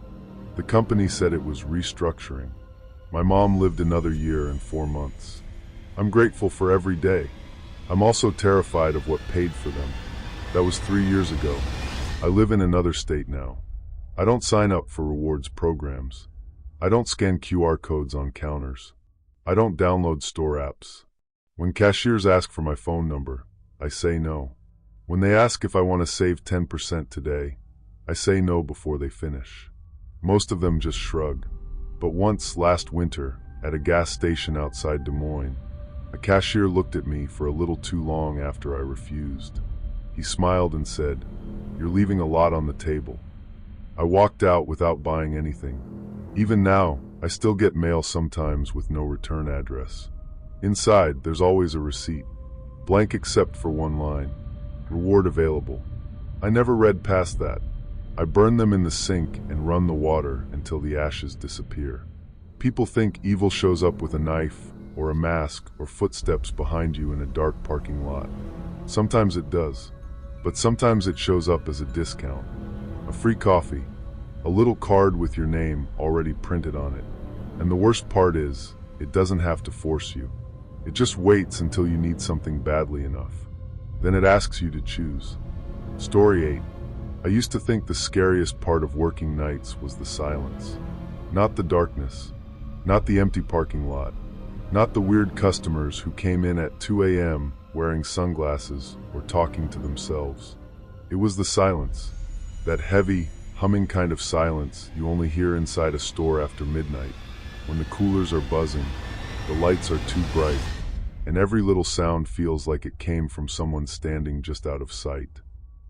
The company said it was restructuring. My mom lived another year and 4 months. I'm grateful for every day. I'm also terrified of what paid for them. That was 3 years ago. I live in another state now. I don't sign up for rewards programs. I don't scan QR codes on counters. I don't download store apps. When cashiers ask for my phone number, I say no. When they ask if I want to save 10% today, I say no before they finish. Most of them just shrug. But once, last winter, at a gas station outside Des Moines, a cashier looked at me for a little too long after I refused. He smiled and said, "You're leaving a lot on the table." I walked out without buying anything. Even now, I still get mail sometimes with no return address. Inside, there's always a receipt, blank except for one line, "Reward available." I never read past that. I burn them in the sink and run the water until the ashes disappear. People think evil shows up with a knife, or a mask, or footsteps behind you in a dark parking lot. Sometimes it does, but sometimes it shows up as a discount. A free coffee, a little card with your name already printed on it. And the worst part is, it doesn't have to force you. It just waits until you need something badly enough. Then it asks you to choose. Story 8. I used to think the scariest part of working nights was the silence. Not the darkness. Not the empty parking lot. Not the weird customers who came in at 2 a.m. wearing sunglasses or talking to themselves. It was the silence. That heavy, humming kind of silence you only hear inside a store after midnight, when the coolers are buzzing, the lights are too bright, and every little sound feels like it came from someone standing just out of sight.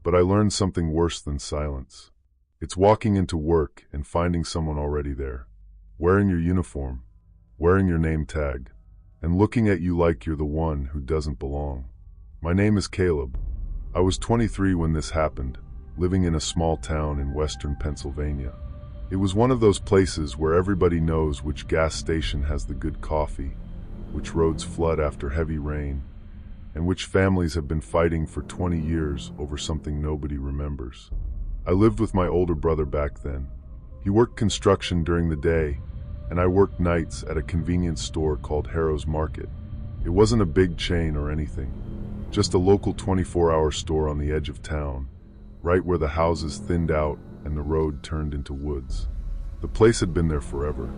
But I learned something worse than silence. It's walking into work and finding someone already there, wearing your uniform, wearing your name tag, and looking at you like you're the one who doesn't belong. My name is Caleb. I was 23 when this happened, living in a small town in western Pennsylvania. It was one of those places where everybody knows which gas station has the good coffee, which roads flood after heavy rain, and which families have been fighting for 20 years over something nobody remembers. I lived with my older brother back then. He worked construction during the day, and I worked nights at a convenience store called Harrow's Market. It wasn't a big chain or anything, just a local 24-hour store on the edge of town, right where the houses thinned out and the road turned into woods. The place had been there forever.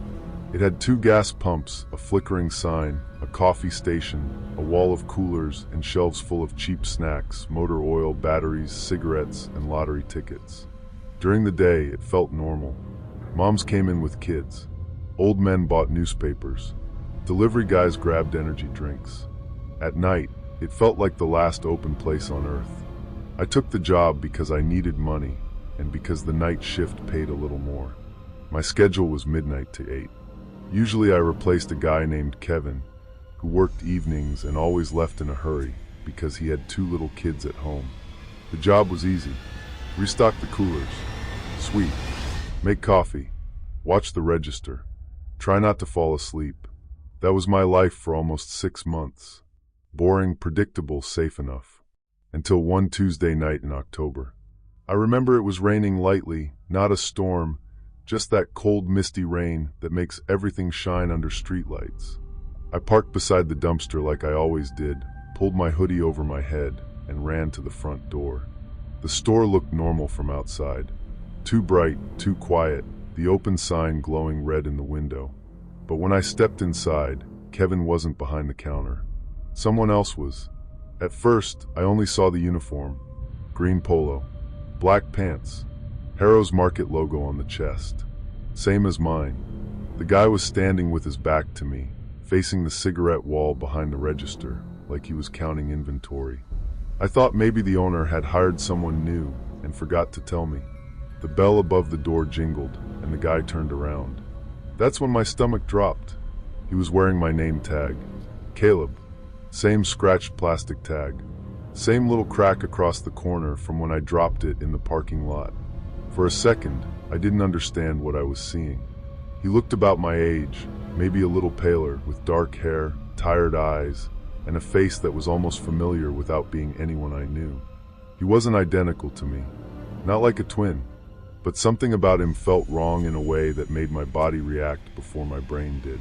It had 2 gas pumps, a flickering sign, a coffee station, a wall of coolers, and shelves full of cheap snacks, motor oil, batteries, cigarettes, and lottery tickets. During the day, it felt normal. Moms came in with kids. Old men bought newspapers. Delivery guys grabbed energy drinks. At night, it felt like the last open place on earth. I took the job because I needed money and because the night shift paid a little more. My schedule was midnight to 8. Usually I replaced a guy named Kevin, who worked evenings and always left in a hurry because he had 2 little kids at home. The job was easy. Restock the coolers. Sweep. Make coffee. Watch the register. Try not to fall asleep. That was my life for almost 6 months. Boring, predictable, safe enough. Until one Tuesday night in October. I remember it was raining lightly, not a storm, just that cold, misty rain that makes everything shine under streetlights. I parked beside the dumpster like I always did, pulled my hoodie over my head, and ran to the front door. The store looked normal from outside. Too bright, too quiet, the open sign glowing red in the window. But when I stepped inside, Kevin wasn't behind the counter. Someone else was. At first, I only saw the uniform. Green polo, black pants, Harrow's Market logo on the chest. Same as mine. The guy was standing with his back to me, facing the cigarette wall behind the register, like he was counting inventory. I thought maybe the owner had hired someone new and forgot to tell me. The bell above the door jingled, and the guy turned around. That's when my stomach dropped. He was wearing my name tag. Caleb. Same scratched plastic tag. Same little crack across the corner from when I dropped it in the parking lot. For a second, I didn't understand what I was seeing. He looked about my age, maybe a little paler, with dark hair, tired eyes, and a face that was almost familiar without being anyone I knew. He wasn't identical to me, not like a twin, but something about him felt wrong in a way that made my body react before my brain did.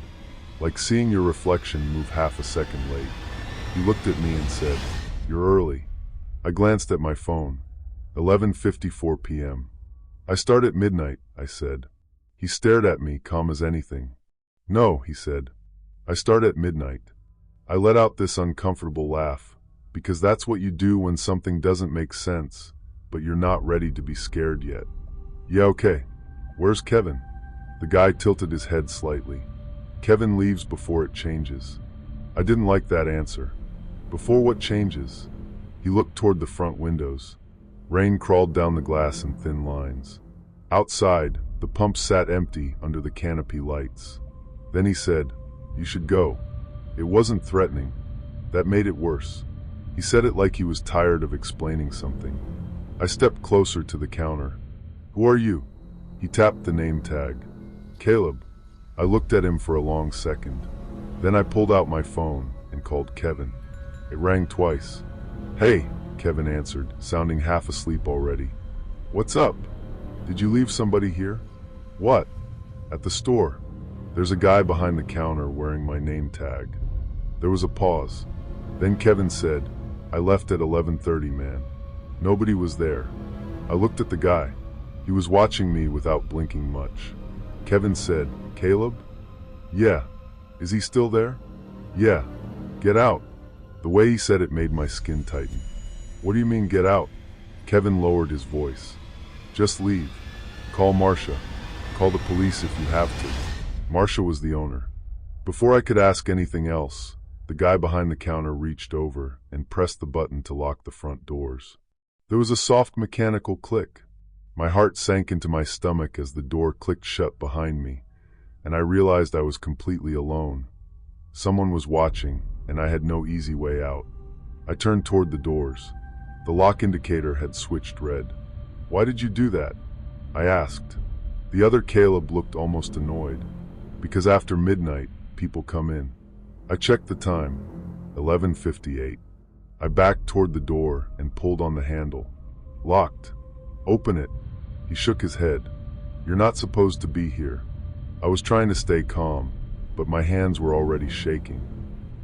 Like seeing your reflection move half a second late. He looked at me and said, "You're early." I glanced at my phone. 11:54 p.m. "I start at midnight," I said. He stared at me, calm as anything. "No," he said. "I start at midnight." I let out this uncomfortable laugh, because that's what you do when something doesn't make sense, but you're not ready to be scared yet. "Yeah, okay. Where's Kevin?" The guy tilted his head slightly. "Kevin leaves before it changes." I didn't like that answer. Before what changes? He looked toward the front windows. Rain crawled down the glass in thin lines. Outside, the pump sat empty under the canopy lights. Then he said, "You should go." It wasn't threatening. That made it worse. He said it like he was tired of explaining something. I stepped closer to the counter. "Who are you?" He tapped the name tag. "Caleb." I looked at him for a long second. Then I pulled out my phone and called Kevin. It rang twice. "Hey," Kevin answered, sounding half asleep already. "What's up? Did you leave somebody here?" "What?" "At the store. There's a guy behind the counter wearing my name tag." There was a pause. Then Kevin said, "I left at 11:30, man." Nobody was there. I looked at the guy. He was watching me without blinking much. Kevin said, "Caleb?" "Yeah." "Is he still there?" "Yeah." "Get out." The way he said it made my skin tighten. "What do you mean, get out?" Kevin lowered his voice. "Just leave. Call Marcia. Call the police if you have to." Marcia was the owner. Before I could ask anything else, the guy behind the counter reached over and pressed the button to lock the front doors. There was a soft mechanical click. My heart sank into my stomach as the door clicked shut behind me, and I realized I was completely alone. Someone was watching, and I had no easy way out. I turned toward the doors. The lock indicator had switched red. "Why did you do that?" I asked. The other Caleb looked almost annoyed. "Because after midnight, people come in." I checked the time, 11:58. I backed toward the door and pulled on the handle. "Locked." "Open it." He shook his head. "You're not supposed to be here." I was trying to stay calm, but my hands were already shaking.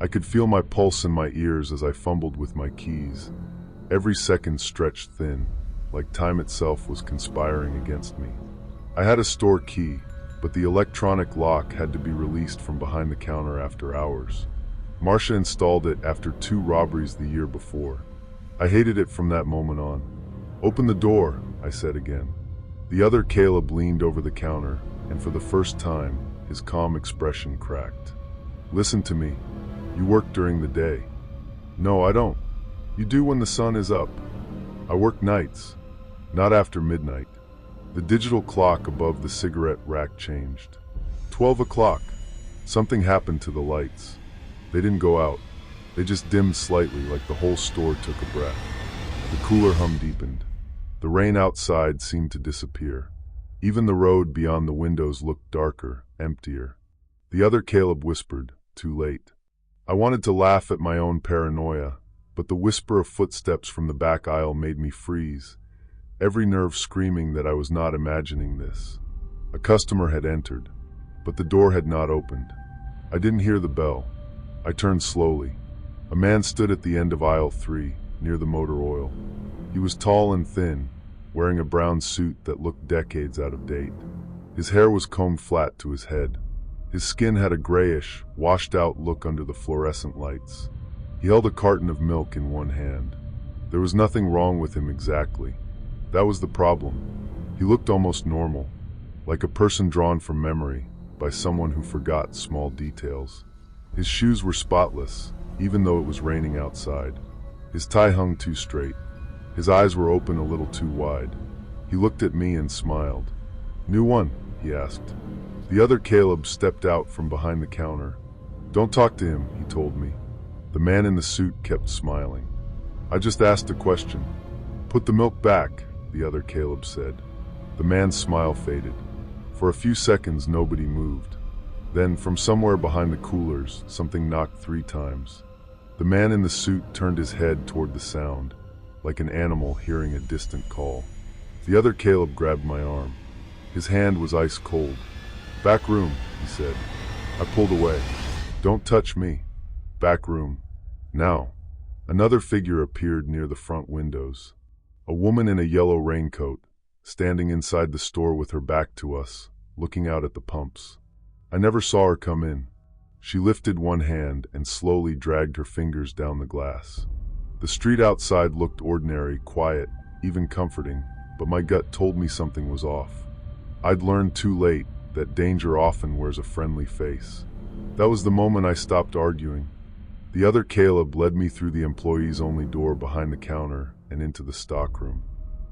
I could feel my pulse in my ears as I fumbled with my keys. Every second stretched thin, like time itself was conspiring against me. I had a store key, but the electronic lock had to be released from behind the counter after hours. Marcia installed it after 2 robberies the year before. I hated it from that moment on. "Open the door," I said again. The other Caleb leaned over the counter, and for the first time, his calm expression cracked. "Listen to me. You work during the day." "No, I don't." "You do when the sun is up." "I work nights. Not after midnight." The digital clock above the cigarette rack changed. 12 o'clock. Something happened to the lights. They didn't go out. They just dimmed slightly, like the whole store took a breath. The cooler hum deepened. The rain outside seemed to disappear. Even the road beyond the windows looked darker, emptier. The other Caleb whispered, "Too late." I wanted to laugh at my own paranoia, but the whisper of footsteps from the back aisle made me freeze, every nerve screaming that I was not imagining this. A customer had entered, but the door had not opened. I didn't hear the bell. I turned slowly. A man stood at the end of aisle 3, near the motor oil. He was tall and thin, wearing a brown suit that looked decades out of date. His hair was combed flat to his head. His skin had a grayish, washed-out look under the fluorescent lights. He held a carton of milk in one hand. There was nothing wrong with him exactly. That was the problem. He looked almost normal, like a person drawn from memory by someone who forgot small details. His shoes were spotless, even though it was raining outside. His tie hung too straight. His eyes were open a little too wide. He looked at me and smiled. "New one?" he asked. The other Caleb stepped out from behind the counter. "Don't talk to him," he told me. The man in the suit kept smiling. "I just asked a question." "Put the milk back," the other Caleb said. The man's smile faded. For a few seconds nobody moved. Then, from somewhere behind the coolers, something knocked 3 times. The man in the suit turned his head toward the sound, like an animal hearing a distant call. The other Caleb grabbed my arm. His hand was ice cold. "Back room," he said. I pulled away. "Don't touch me." Back room. Now. Another figure appeared near the front windows. A woman in a yellow raincoat, standing inside the store with her back to us, looking out at the pumps. I never saw her come in. She lifted one hand and slowly dragged her fingers down the glass. The street outside looked ordinary, quiet, even comforting, but my gut told me something was off. I'd learned too late that danger often wears a friendly face. That was the moment I stopped arguing. The other Caleb led me through the employees-only door behind the counter and into the stockroom.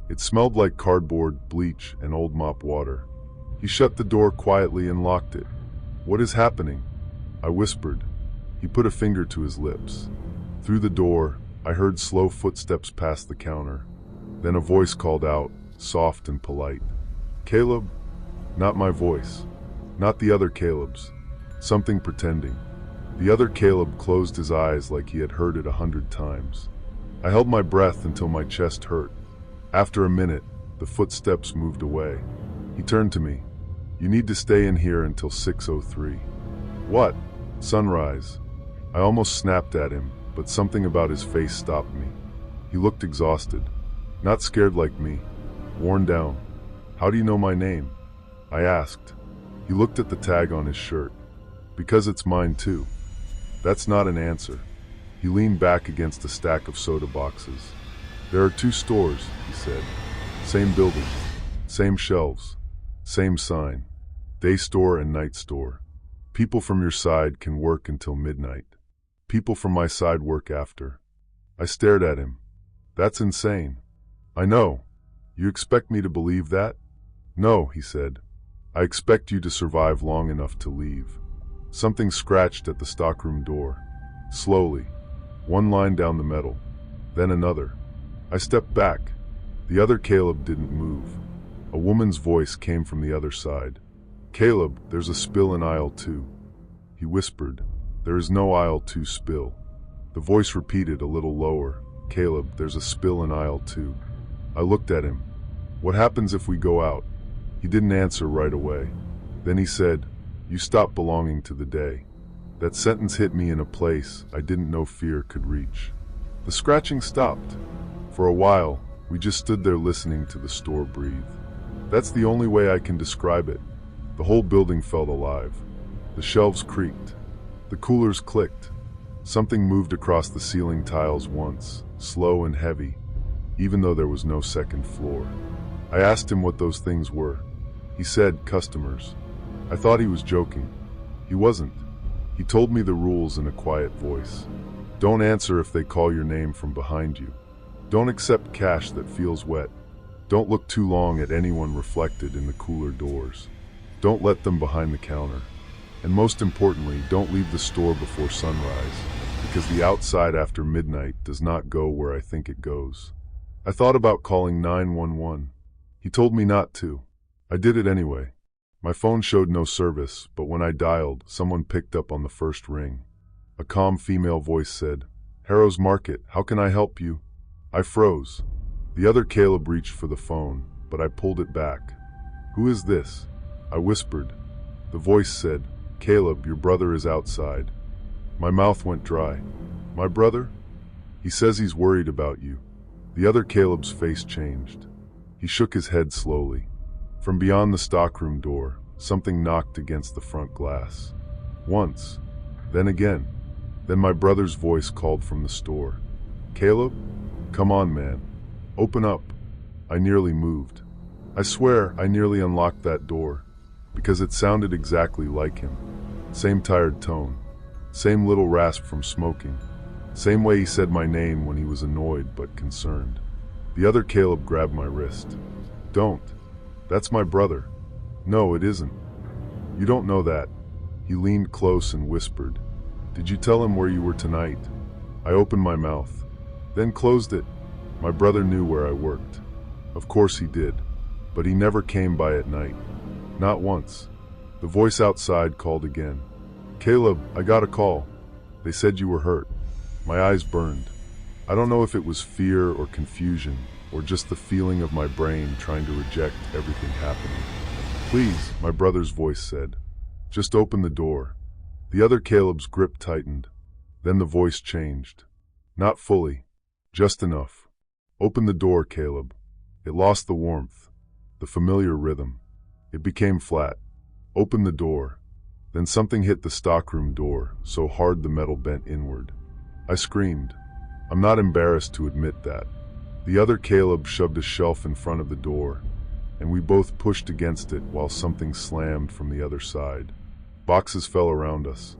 It smelled like cardboard, bleach, and old mop water. He shut the door quietly and locked it. "What is happening?" I whispered. He put a finger to his lips. Through the door, I heard slow footsteps past the counter. Then a voice called out, soft and polite. "Caleb?" Not my voice. Not the other Caleb's. Something pretending. The other Caleb closed his eyes like he had heard it 100 times. I held my breath until my chest hurt. After a minute, the footsteps moved away. He turned to me. "You need to stay in here until 6:03. "What?" "Sunrise." I almost snapped at him, but something about his face stopped me. He looked exhausted. Not scared like me. Worn down. "How do you know my name?" I asked. He looked at the tag on his shirt. "Because it's mine too." That's not an answer. He leaned back against a stack of soda boxes. "There are 2 stores," he said. "Same building. Same shelves. Same sign. Day store and night store. People from your side can work until midnight. People from my side work after." I stared at him. "That's insane." "I know. You expect me to believe that?" "No," he said. I expect you to survive long enough to leave." Something scratched at the stockroom door. Slowly, one line down the metal, then another. I stepped back. The other Caleb didn't move. A woman's voice came from the other side. "Caleb, there's a spill in aisle 2. He whispered. "There is no aisle 2 spill." The voice repeated a little lower. "Caleb, there's a spill in aisle 2. I looked at him. "What happens if we go out?" He didn't answer right away. Then he said, "You stop belonging to the day." That sentence hit me in a place I didn't know fear could reach. The scratching stopped. For a while, we just stood there listening to the store breathe. That's the only way I can describe it. The whole building felt alive. The shelves creaked. The coolers clicked. Something moved across the ceiling tiles once, slow and heavy, even though there was no second floor. I asked him what those things were. He said, "Customers." I thought he was joking. He wasn't. He told me the rules in a quiet voice. Don't answer if they call your name from behind you. Don't accept cash that feels wet. Don't look too long at anyone reflected in the cooler doors. Don't let them behind the counter. And most importantly, don't leave the store before sunrise, because the outside after midnight does not go where I think it goes. I thought about calling 911. He told me not to. I did it anyway. My phone showed no service, but when I dialed, someone picked up on the first ring. A calm female voice said, "Harrow's Market, how can I help you?" I froze. The other Caleb reached for the phone, but I pulled it back. "Who is this?" I whispered. The voice said, "Caleb, your brother is outside." My mouth went dry. "My brother?" "He says he's worried about you." The other Caleb's face changed. He shook his head slowly. From beyond the stockroom door, something knocked against the front glass. Once, then again. Then my brother's voice called from the store. "Caleb? Come on, man. Open up." I nearly moved. I swear I nearly unlocked that door, because it sounded exactly like him. Same tired tone, same little rasp from smoking, same way he said my name when he was annoyed but concerned. The other Caleb grabbed my wrist. "Don't. That's my brother." "No, it isn't." "You don't know that." He leaned close and whispered, "Did you tell him where you were tonight?" I opened my mouth, then closed it. My brother knew where I worked. Of course he did, but he never came by at night. Not once. The voice outside called again. "Caleb, I got a call. They said you were hurt." My eyes burned. I don't know if it was fear or confusion, or just the feeling of my brain trying to reject everything happening. "Please," my brother's voice said. "Just open the door." The other Caleb's grip tightened. Then the voice changed. Not fully, just enough. "Open the door, Caleb." It lost the warmth, the familiar rhythm. It became flat. "Open the door." Then something hit the stockroom door, so hard the metal bent inward. I screamed. I'm not embarrassed to admit that. The other Caleb shoved a shelf in front of the door, and we both pushed against it while something slammed from the other side. Boxes fell around us.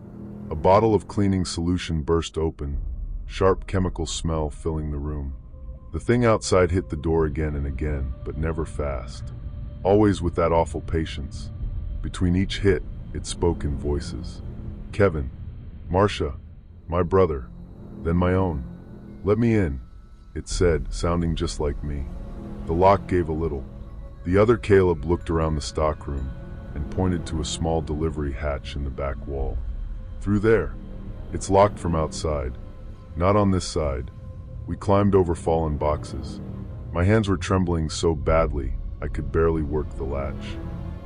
A bottle of cleaning solution burst open, sharp chemical smell filling the room. The thing outside hit the door again and again, but never fast. Always with that awful patience. Between each hit, it spoke in voices. "Kevin, Marcia, my brother, then my own. Let me in," it said, sounding just like me. The lock gave a little. The other Caleb looked around the stockroom and pointed to a small delivery hatch in the back wall. "Through there. It's locked from outside. Not on this side." We climbed over fallen boxes. My hands were trembling so badly I could barely work the latch.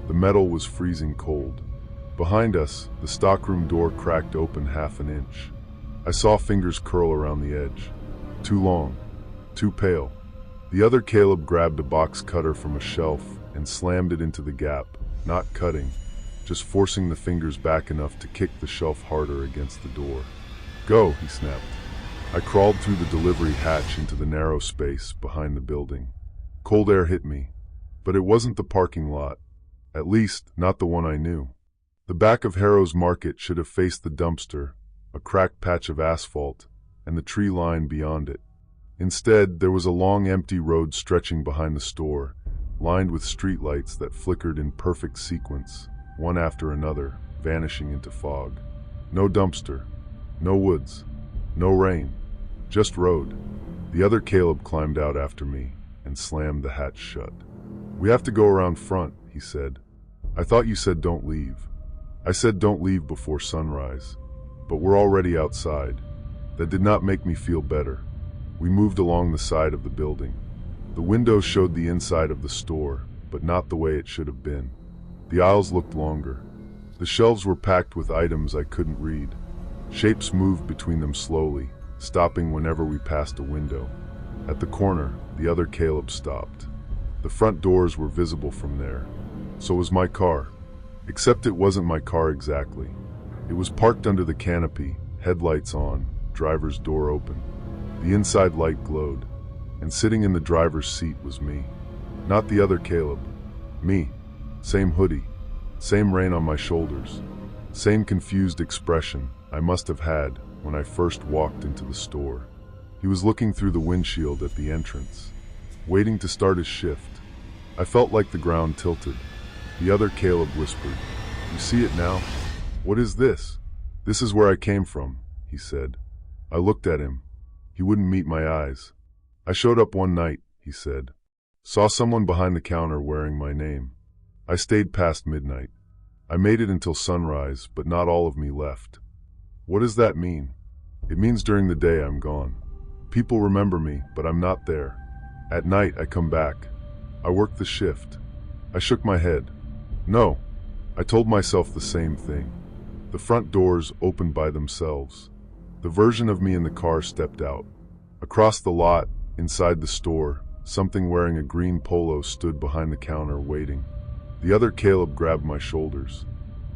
The metal was freezing cold. Behind us, the stockroom door cracked open half an inch. I saw fingers curl around the edge. Too long, too pale. The other Caleb grabbed a box cutter from a shelf and slammed it into the gap, not cutting, just forcing the fingers back enough to kick the shelf harder against the door. "Go," he snapped. I crawled through the delivery hatch into the narrow space behind the building. Cold air hit me, but it wasn't the parking lot, at least not the one I knew. The back of Harrow's Market should have faced the dumpster, a cracked patch of asphalt, and the tree line beyond it. Instead, there was a long empty road stretching behind the store, lined with streetlights that flickered in perfect sequence, one after another, vanishing into fog. No dumpster, no woods, no rain, just road. The other Caleb climbed out after me and slammed the hatch shut. "We have to go around front," he said. "I thought you said don't leave." I said don't leave before sunrise, but we're already outside. That did not make me feel better. We moved along the side of the building. The windows showed the inside of the store, but not the way it should have been. The aisles looked longer. The shelves were packed with items I couldn't read. Shapes moved between them slowly, stopping whenever we passed a window. At the corner, the other Caleb stopped. The front doors were visible from there. So was my car. Except it wasn't my car exactly. It was parked under the canopy, headlights on, driver's door open. The inside light glowed, and sitting in the driver's seat was me. Not the other Caleb. Me. Same hoodie. Same rain on my shoulders. Same confused expression I must have had when I first walked into the store. He was looking through the windshield at the entrance, waiting to start his shift. I felt like the ground tilted. The other Caleb whispered, "You see it now? What is this?" "This is where I came from," he said. I looked at him. He wouldn't meet my eyes. "I showed up one night," he said. "Saw someone behind the counter wearing my name. I stayed past midnight. I made it until sunrise, but not all of me left." "What does that mean?" "It means during the day I'm gone. People remember me, but I'm not there. At night I come back. I work the shift." I shook my head. "No." I told myself the same thing. The front doors opened by themselves. The version of me in the car stepped out. Across the lot, inside the store, something wearing a green polo stood behind the counter waiting. The other Caleb grabbed my shoulders.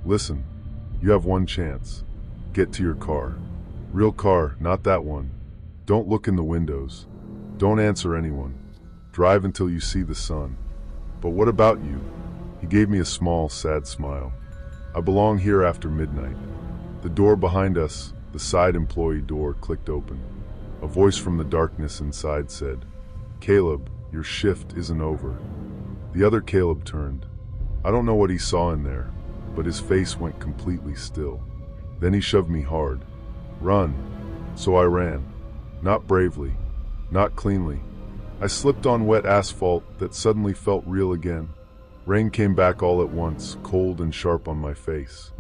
"Listen, you have one chance. Get to your car. Real car, not that one. Don't look in the windows. Don't answer anyone. Drive until you see the sun." "But what about you?" He gave me a small, sad smile. "I belong here after midnight." The door behind us, the side employee door, clicked open. A voice from the darkness inside said, "Caleb, your shift isn't over." The other Caleb turned. I don't know what he saw in there, but his face went completely still. Then he shoved me hard. "Run." So I ran. Not bravely, not cleanly. I slipped on wet asphalt that suddenly felt real again. Rain came back all at once, cold and sharp on my face.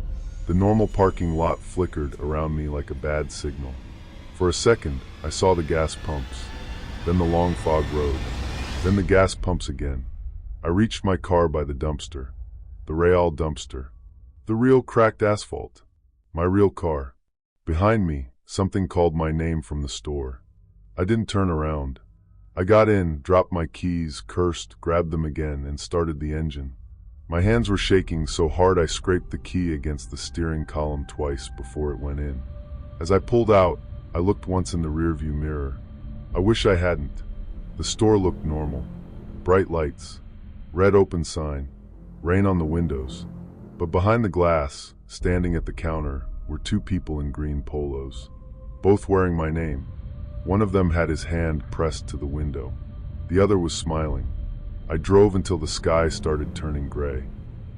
The normal parking lot flickered around me like a bad signal. For a second, I saw the gas pumps, then the long fog road, then the gas pumps again. I reached my car by the dumpster, the Real dumpster, the real cracked asphalt, my real car. Behind me, something called my name from the store. I didn't turn around. I got in, dropped my keys, cursed, grabbed them again, and started the engine. My hands were shaking so hard I scraped the key against the steering column twice before it went in. As I pulled out, I looked once in the rearview mirror. I wish I hadn't. The store looked normal. Bright lights, red open sign, rain on the windows. But behind the glass, standing at the counter, were two people in green polos, both wearing my name. One of them had his hand pressed to the window. The other was smiling. I drove until the sky started turning gray.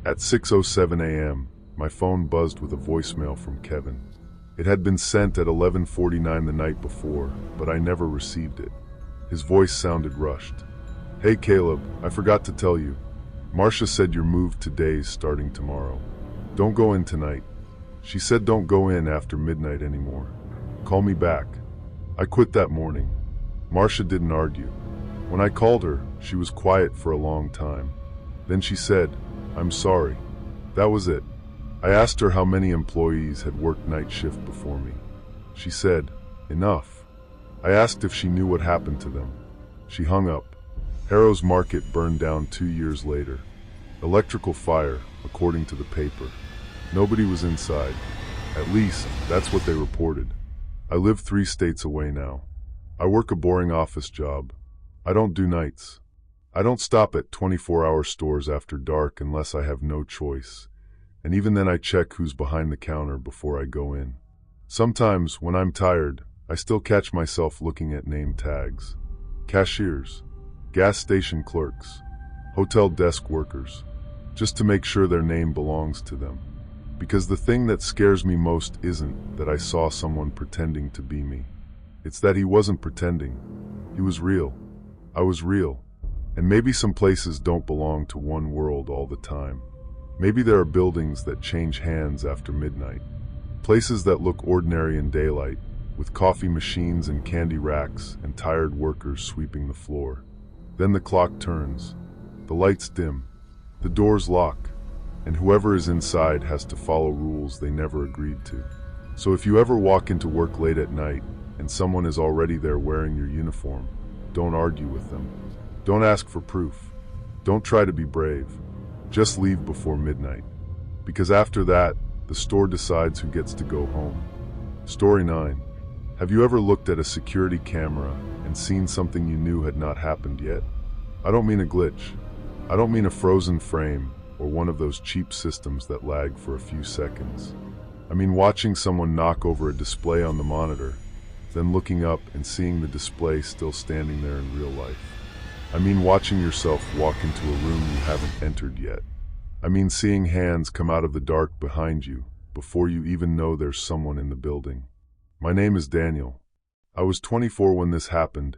At 6:07 a.m., my phone buzzed with a voicemail from Kevin. It had been sent at 11:49 the night before, but I never received it. His voice sounded rushed. "Hey Caleb, I forgot to tell you. Marcia said your move today's starting tomorrow. Don't go in tonight. She said don't go in after midnight anymore. Call me back." I quit that morning. Marcia didn't argue. When I called her, she was quiet for a long time. Then she said, "I'm sorry." That was it. I asked her how many employees had worked night shift before me. She said, "Enough." I asked if she knew what happened to them. She hung up. Harrow's Market burned down 2 years later. Electrical fire, according to the paper. Nobody was inside. At least, that's what they reported. I live 3 states away now. I work a boring office job. I don't do nights. I don't stop at 24-hour stores after dark unless I have no choice. And even then I check who's behind the counter before I go in. Sometimes, when I'm tired, I still catch myself looking at name tags. Cashiers. Gas station clerks. hotel desk workers, just to make sure their name belongs to them. Because the thing that scares me most isn't that I saw someone pretending to be me. It's that he wasn't pretending. He was real. I was real. And maybe some places don't belong to one world all the time. Maybe there are buildings that change hands after midnight. Places that look ordinary in daylight, with coffee machines and candy racks and tired workers sweeping the floor. Then the clock turns. The lights dim. The doors lock. And whoever is inside has to follow rules they never agreed to. So if you ever walk into work late at night and someone is already there wearing your uniform, don't argue with them. Don't ask for proof. Don't try to be brave. Just leave before midnight. Because after that, the store decides who gets to go home. Story 9. Have you ever looked at a security camera and seen something you knew had not happened yet? I don't mean a glitch. I don't mean a frozen frame or one of those cheap systems that lag for a few seconds. I mean watching someone knock over a display on the monitor, then looking up and seeing the display still standing there in real life. I mean watching yourself walk into a room you haven't entered yet. I mean seeing hands come out of the dark behind you before you even know there's someone in the building. My name is Daniel. I was 24 when this happened,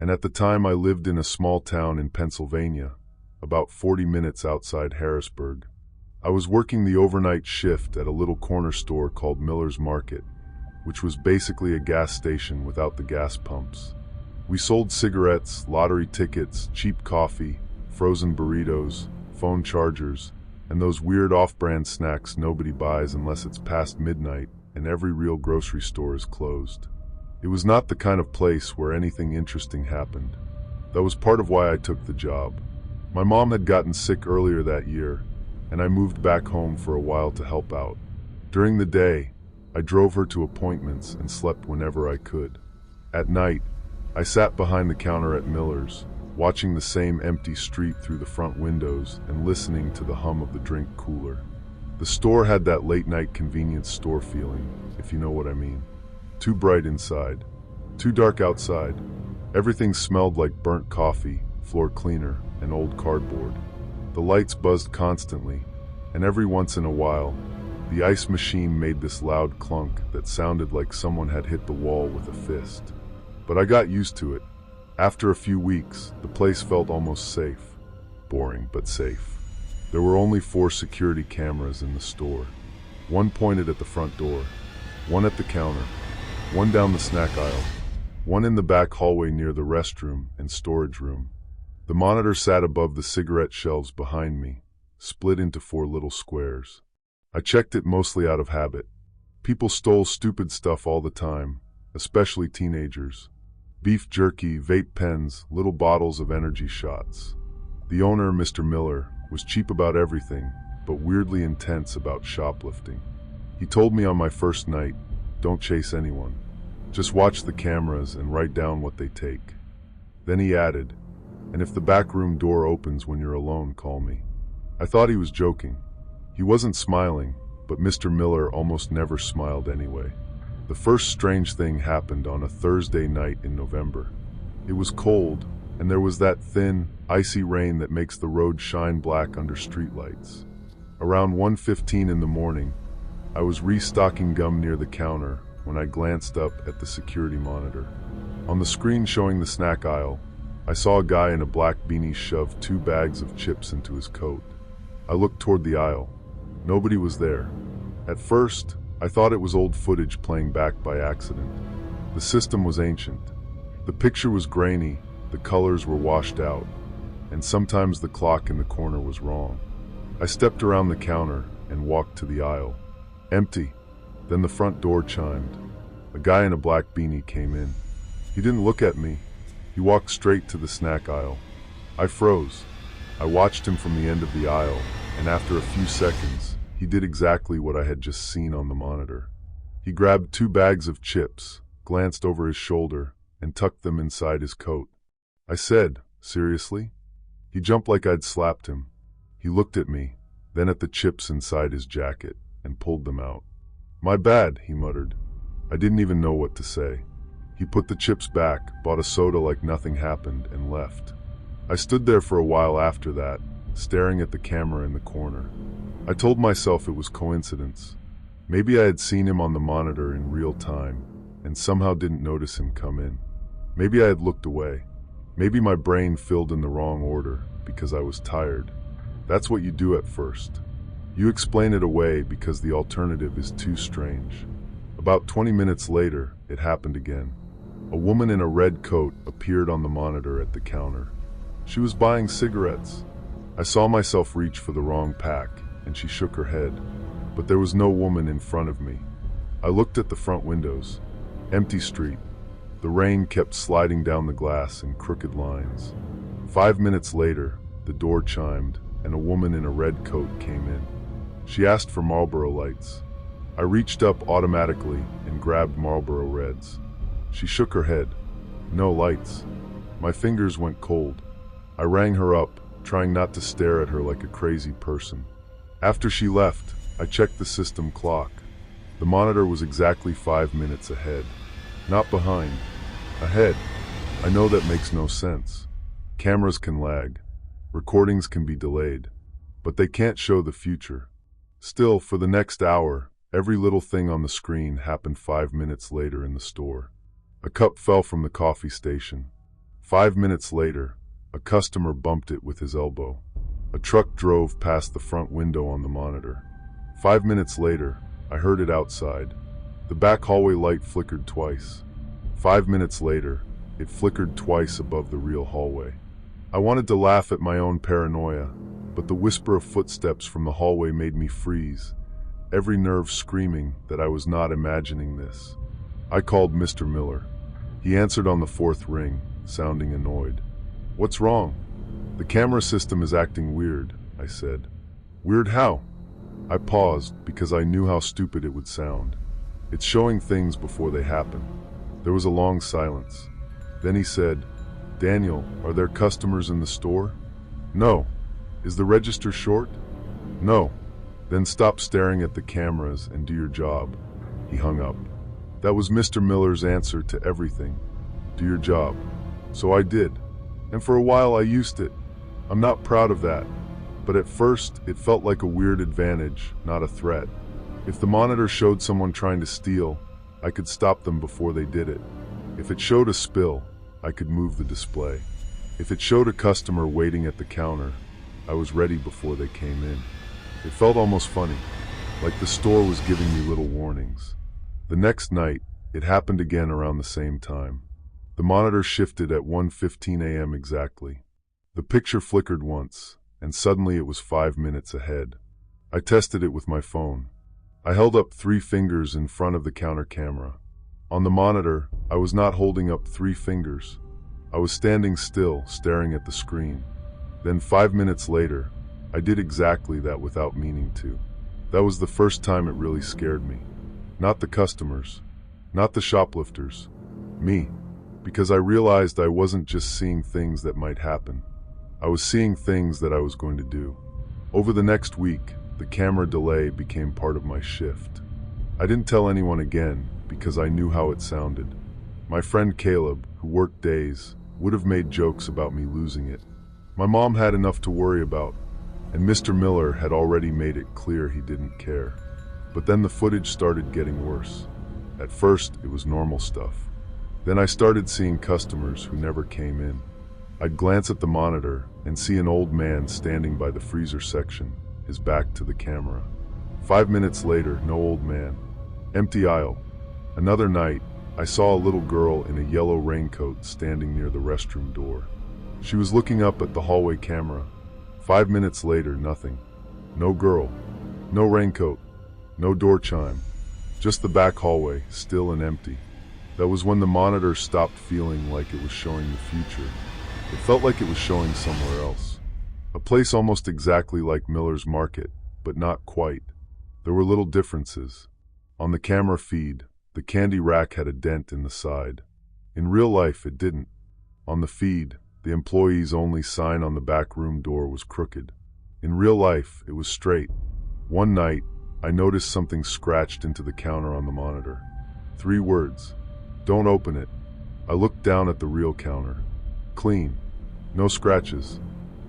and at the time I lived in a small town in Pennsylvania, about 40 minutes outside Harrisburg. I was working the overnight shift at a little corner store called Miller's Market, which was basically a gas station without the gas pumps. We sold cigarettes, lottery tickets, cheap coffee, frozen burritos, phone chargers, and those weird off-brand snacks nobody buys unless it's past midnight and every real grocery store is closed. It was not the kind of place where anything interesting happened. That was part of why I took the job. My mom had gotten sick earlier that year, and I moved back home for a while to help out. During the day, I drove her to appointments and slept whenever I could. At night, I sat behind the counter at Miller's, watching the same empty street through the front windows and listening to the hum of the drink cooler. The store had that late-night convenience store feeling, if you know what I mean. Too bright inside, too dark outside. Everything smelled like burnt coffee, floor cleaner, and old cardboard. The lights buzzed constantly, and every once in a while, the ice machine made this loud clunk that sounded like someone had hit the wall with a fist. But I got used to it. After a few weeks, the place felt almost safe. Boring, but safe. There were only 4 security cameras in the store. One pointed at the front door, one at the counter, one down the snack aisle, one in the back hallway near the restroom and storage room. The monitor sat above the cigarette shelves behind me, split into 4 little squares. I checked it mostly out of habit. People stole stupid stuff all the time, especially teenagers. Beef jerky, vape pens, little bottles of energy shots. The owner, Mr. Miller, was cheap about everything, but weirdly intense about shoplifting. He told me on my first night, don't chase anyone. Just watch the cameras and write down what they take. Then he added, and if the back room door opens when you're alone, call me. I thought he was joking. He wasn't smiling, but Mr. Miller almost never smiled anyway. The first strange thing happened on a Thursday night in November. It was cold, and there was that thin, icy rain that makes the road shine black under streetlights. Around 1:15 in the morning, I was restocking gum near the counter when I glanced up at the security monitor. On the screen showing the snack aisle, I saw a guy in a black beanie shove 2 bags of chips into his coat. I looked toward the aisle. Nobody was there. At first, I thought it was old footage playing back by accident. The system was ancient. The picture was grainy, the colors were washed out, and sometimes the clock in the corner was wrong. I stepped around the counter and walked to the aisle. Empty. Then the front door chimed. A guy in a black beanie came in. He didn't look at me. He walked straight to the snack aisle. I froze. I watched him from the end of the aisle, and after a few seconds, he did exactly what I had just seen on the monitor. He grabbed 2 bags of chips, glanced over his shoulder, and tucked them inside his coat. I said, seriously? He jumped like I'd slapped him. He looked at me, then at the chips inside his jacket, and pulled them out. My bad, he muttered. I didn't even know what to say. He put the chips back, bought a soda like nothing happened, and left. I stood there for a while after that, staring at the camera in the corner. I told myself it was coincidence. Maybe I had seen him on the monitor in real time, and somehow didn't notice him come in. Maybe I had looked away. Maybe my brain filled in the wrong order because I was tired. That's what you do at first. You explain it away because the alternative is too strange. About 20 minutes later, it happened again. A woman in a red coat appeared on the monitor at the counter. She was buying cigarettes. I saw myself reach for the wrong pack, and she shook her head. But there was no woman in front of me. I looked at the front windows. Empty street. The rain kept sliding down the glass in crooked lines. 5 minutes later, the door chimed, and a woman in a red coat came in. She asked for Marlboro lights. I reached up automatically and grabbed Marlboro Reds. She shook her head. No lights. My fingers went cold. I rang her up, trying not to stare at her like a crazy person. After she left, I checked the system clock. The monitor was exactly 5 minutes ahead. Not behind. Ahead. I know that makes no sense. Cameras can lag. Recordings can be delayed. But they can't show the future. Still, for the next hour, every little thing on the screen happened 5 minutes later in the store. A cup fell from the coffee station. 5 minutes later, a customer bumped it with his elbow. A truck drove past the front window on the monitor. 5 minutes later, I heard it outside. The back hallway light flickered twice. 5 minutes later, it flickered twice above the real hallway. I wanted to laugh at my own paranoia, but the whisper of footsteps from the hallway made me freeze, every nerve screaming that I was not imagining this. I called Mr. Miller. He answered on the fourth ring, sounding annoyed. "What's wrong?" "The camera system is acting weird," I said. "Weird how?" I paused because I knew how stupid it would sound. "It's showing things before they happen." There was a long silence. Then he said, "Daniel, are there customers in the store?" "No." "Is the register short?" "No." "Then stop staring at the cameras and do your job." He hung up. That was Mr. Miller's answer to everything. Do your job. So I did. And for a while I used it. I'm not proud of that. But at first, it felt like a weird advantage, not a threat. If the monitor showed someone trying to steal, I could stop them before they did it. If it showed a spill, I could move the display. If it showed a customer waiting at the counter, I was ready before they came in. It felt almost funny, like the store was giving me little warnings. The next night, it happened again around the same time. The monitor shifted at 1:15 a.m. exactly. The picture flickered once, and suddenly it was 5 minutes ahead. I tested it with my phone. I held up 3 fingers in front of the counter camera. On the monitor, I was not holding up 3 fingers. I was standing still, staring at the screen. Then 5 minutes later, I did exactly that without meaning to. That was the first time it really scared me. Not the customers, not the shoplifters, me. Because I realized I wasn't just seeing things that might happen. I was seeing things that I was going to do. Over the next week, the camera delay became part of my shift. I didn't tell anyone again because I knew how it sounded. My friend Caleb, who worked days, would have made jokes about me losing it. My mom had enough to worry about, and Mr. Miller had already made it clear he didn't care. But then the footage started getting worse. At first, it was normal stuff. Then I started seeing customers who never came in. I'd glance at the monitor and see an old man standing by the freezer section, his back to the camera. 5 minutes later, no old man. Empty aisle. Another night, I saw a little girl in a yellow raincoat standing near the restroom door. She was looking up at the hallway camera. 5 minutes later, nothing. No girl. No raincoat. No door chime. Just the back hallway, still and empty. That was when the monitor stopped feeling like it was showing the future. It felt like it was showing somewhere else. A place almost exactly like Miller's Market, but not quite. There were little differences. On the camera feed, the candy rack had a dent in the side. In real life, it didn't. On the feed, the employee's only sign on the back room door was crooked. In real life, it was straight. One night, I noticed something scratched into the counter on the monitor. 3 words. Don't open it. I looked down at the real counter. Clean. No scratches.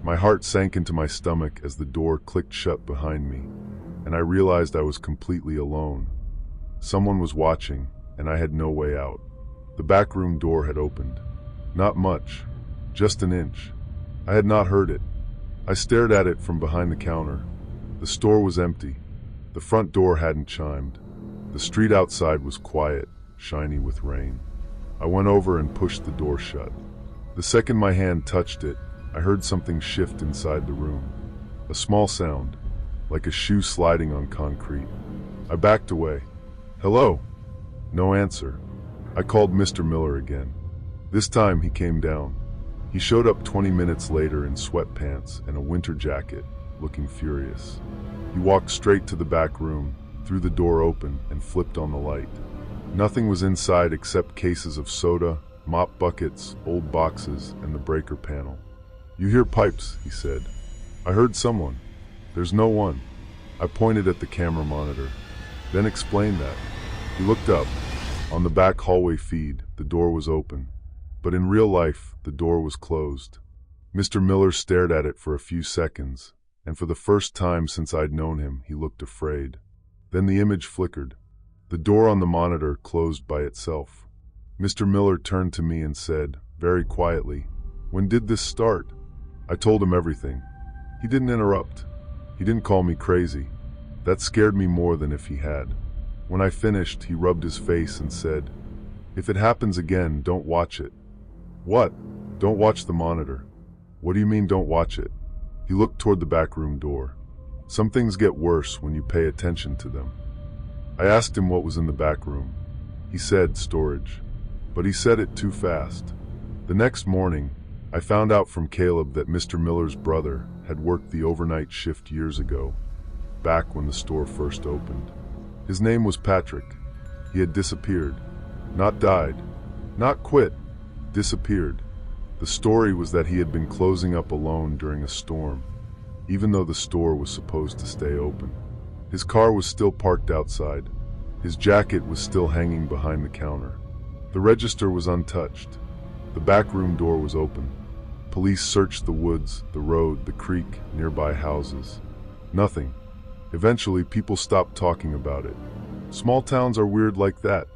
My heart sank into my stomach as the door clicked shut behind me, and I realized I was completely alone. Someone was watching, and I had no way out. The back room door had opened. Not much, just an inch. I had not heard it. I stared at it from behind the counter. The store was empty. The front door hadn't chimed. The street outside was quiet, shiny with rain. I went over and pushed the door shut. The second my hand touched it, I heard something shift inside the room. A small sound, like a shoe sliding on concrete. I backed away. "Hello?" No answer. I called Mr. Miller again. This time he came down. He showed up 20 minutes later in sweatpants and a winter jacket, looking furious. He walked straight to the back room, threw the door open, and flipped on the light. Nothing was inside except cases of soda, mop buckets, old boxes, and the breaker panel. "You hear pipes," he said. "I heard someone." "There's no one." I pointed at the camera monitor, then explained that. He looked up. On the back hallway feed, the door was open, but in real life, the door was closed. Mr. Miller stared at it for a few seconds, and for the first time since I'd known him, he looked afraid. Then the image flickered. The door on the monitor closed by itself. Mr. Miller turned to me and said, very quietly, "When did this start?" I told him everything. He didn't interrupt. He didn't call me crazy. That scared me more than if he had. When I finished, he rubbed his face and said, "If it happens again, don't watch it." "What?" "Don't watch the monitor." "What do you mean, don't watch it?" He looked toward the back room door. "Some things get worse when you pay attention to them." I asked him what was in the back room. He said storage, but he said it too fast. The next morning, I found out from Caleb that Mr. Miller's brother had worked the overnight shift years ago, back when the store first opened. His name was Patrick. He had disappeared. Not died. Not quit. Disappeared. The story was that he had been closing up alone during a storm, even though the store was supposed to stay open. His car was still parked outside. His jacket was still hanging behind the counter. The register was untouched. The back room door was open. Police searched the woods, the road, the creek, nearby houses. Nothing. Eventually, people stopped talking about it. Small towns are weird like that.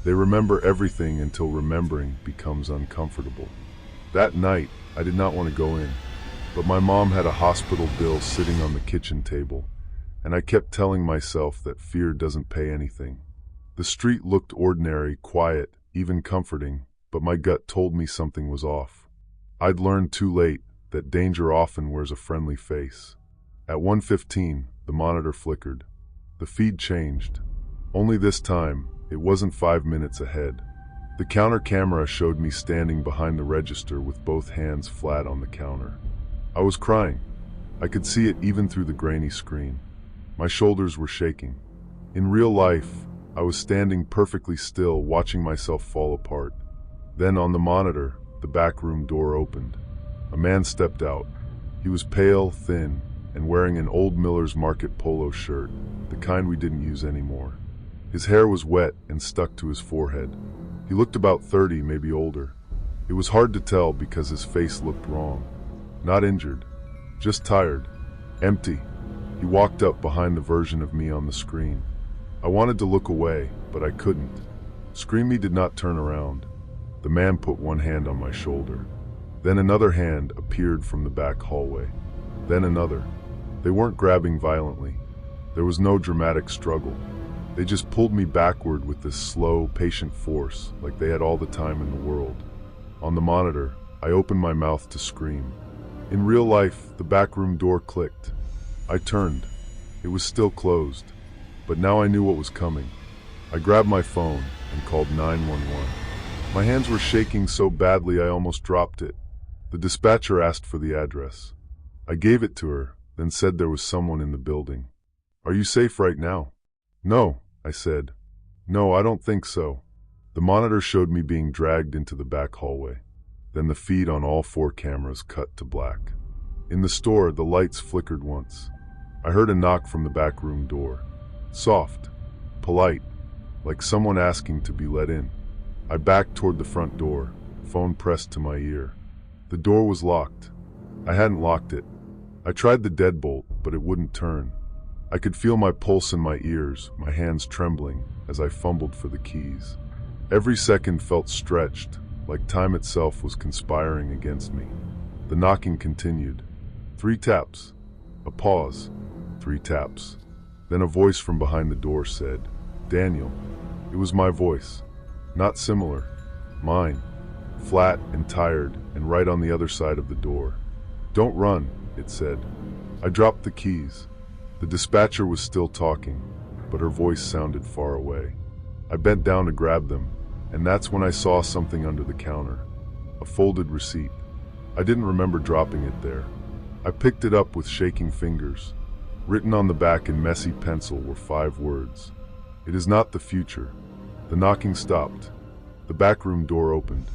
They remember everything until remembering becomes uncomfortable. That night, I did not want to go in, but my mom had a hospital bill sitting on the kitchen table, and I kept telling myself that fear doesn't pay anything. The street looked ordinary, quiet, even comforting, but my gut told me something was off. I'd learned too late that danger often wears a friendly face. At 1:15, the monitor flickered. The feed changed. Only this time, it wasn't 5 minutes ahead. The counter camera showed me standing behind the register with both hands flat on the counter. I was crying. I could see it even through the grainy screen. My shoulders were shaking. In real life, I was standing perfectly still, watching myself fall apart. Then on the monitor, the back room door opened. A man stepped out. He was pale, thin, and wearing an old Miller's Market polo shirt, the kind we didn't use anymore. His hair was wet and stuck to his forehead. He looked about 30, maybe older. It was hard to tell because his face looked wrong. Not injured, just tired, empty. He walked up behind the version of me on the screen. I wanted to look away, but I couldn't. Screamy did not turn around. The man put one hand on my shoulder. Then another hand appeared from the back hallway. Then another. They weren't grabbing violently. There was no dramatic struggle. They just pulled me backward with this slow, patient force, like they had all the time in the world. On the monitor, I opened my mouth to scream. In real life, the backroom door clicked. I turned. It was still closed, but now I knew what was coming. I grabbed my phone and called 911. My hands were shaking so badly I almost dropped it. The dispatcher asked for the address. I gave it to her, then said there was someone in the building. "Are you safe right now?" "No," I said. "No, I don't think so." The monitor showed me being dragged into the back hallway. Then the feed on all 4 cameras cut to black. In the store, the lights flickered once. I heard a knock from the back room door. Soft, polite, like someone asking to be let in. I backed toward the front door, phone pressed to my ear. The door was locked. I hadn't locked it. I tried the deadbolt, but it wouldn't turn. I could feel my pulse in my ears, my hands trembling as I fumbled for the keys. Every second felt stretched, like time itself was conspiring against me. The knocking continued. 3 taps. A pause. 3 taps. Then a voice from behind the door said, "Daniel." It was my voice. Not similar. Mine. Flat and tired, and right on the other side of the door. "Don't run," it said. I dropped the keys. The dispatcher was still talking, but her voice sounded far away. I bent down to grab them, and that's when I saw something under the counter. A folded receipt. I didn't remember dropping it there. I picked it up with shaking fingers. Written on the back in messy pencil were 5 words. "It is not the future." The knocking stopped. The backroom door opened.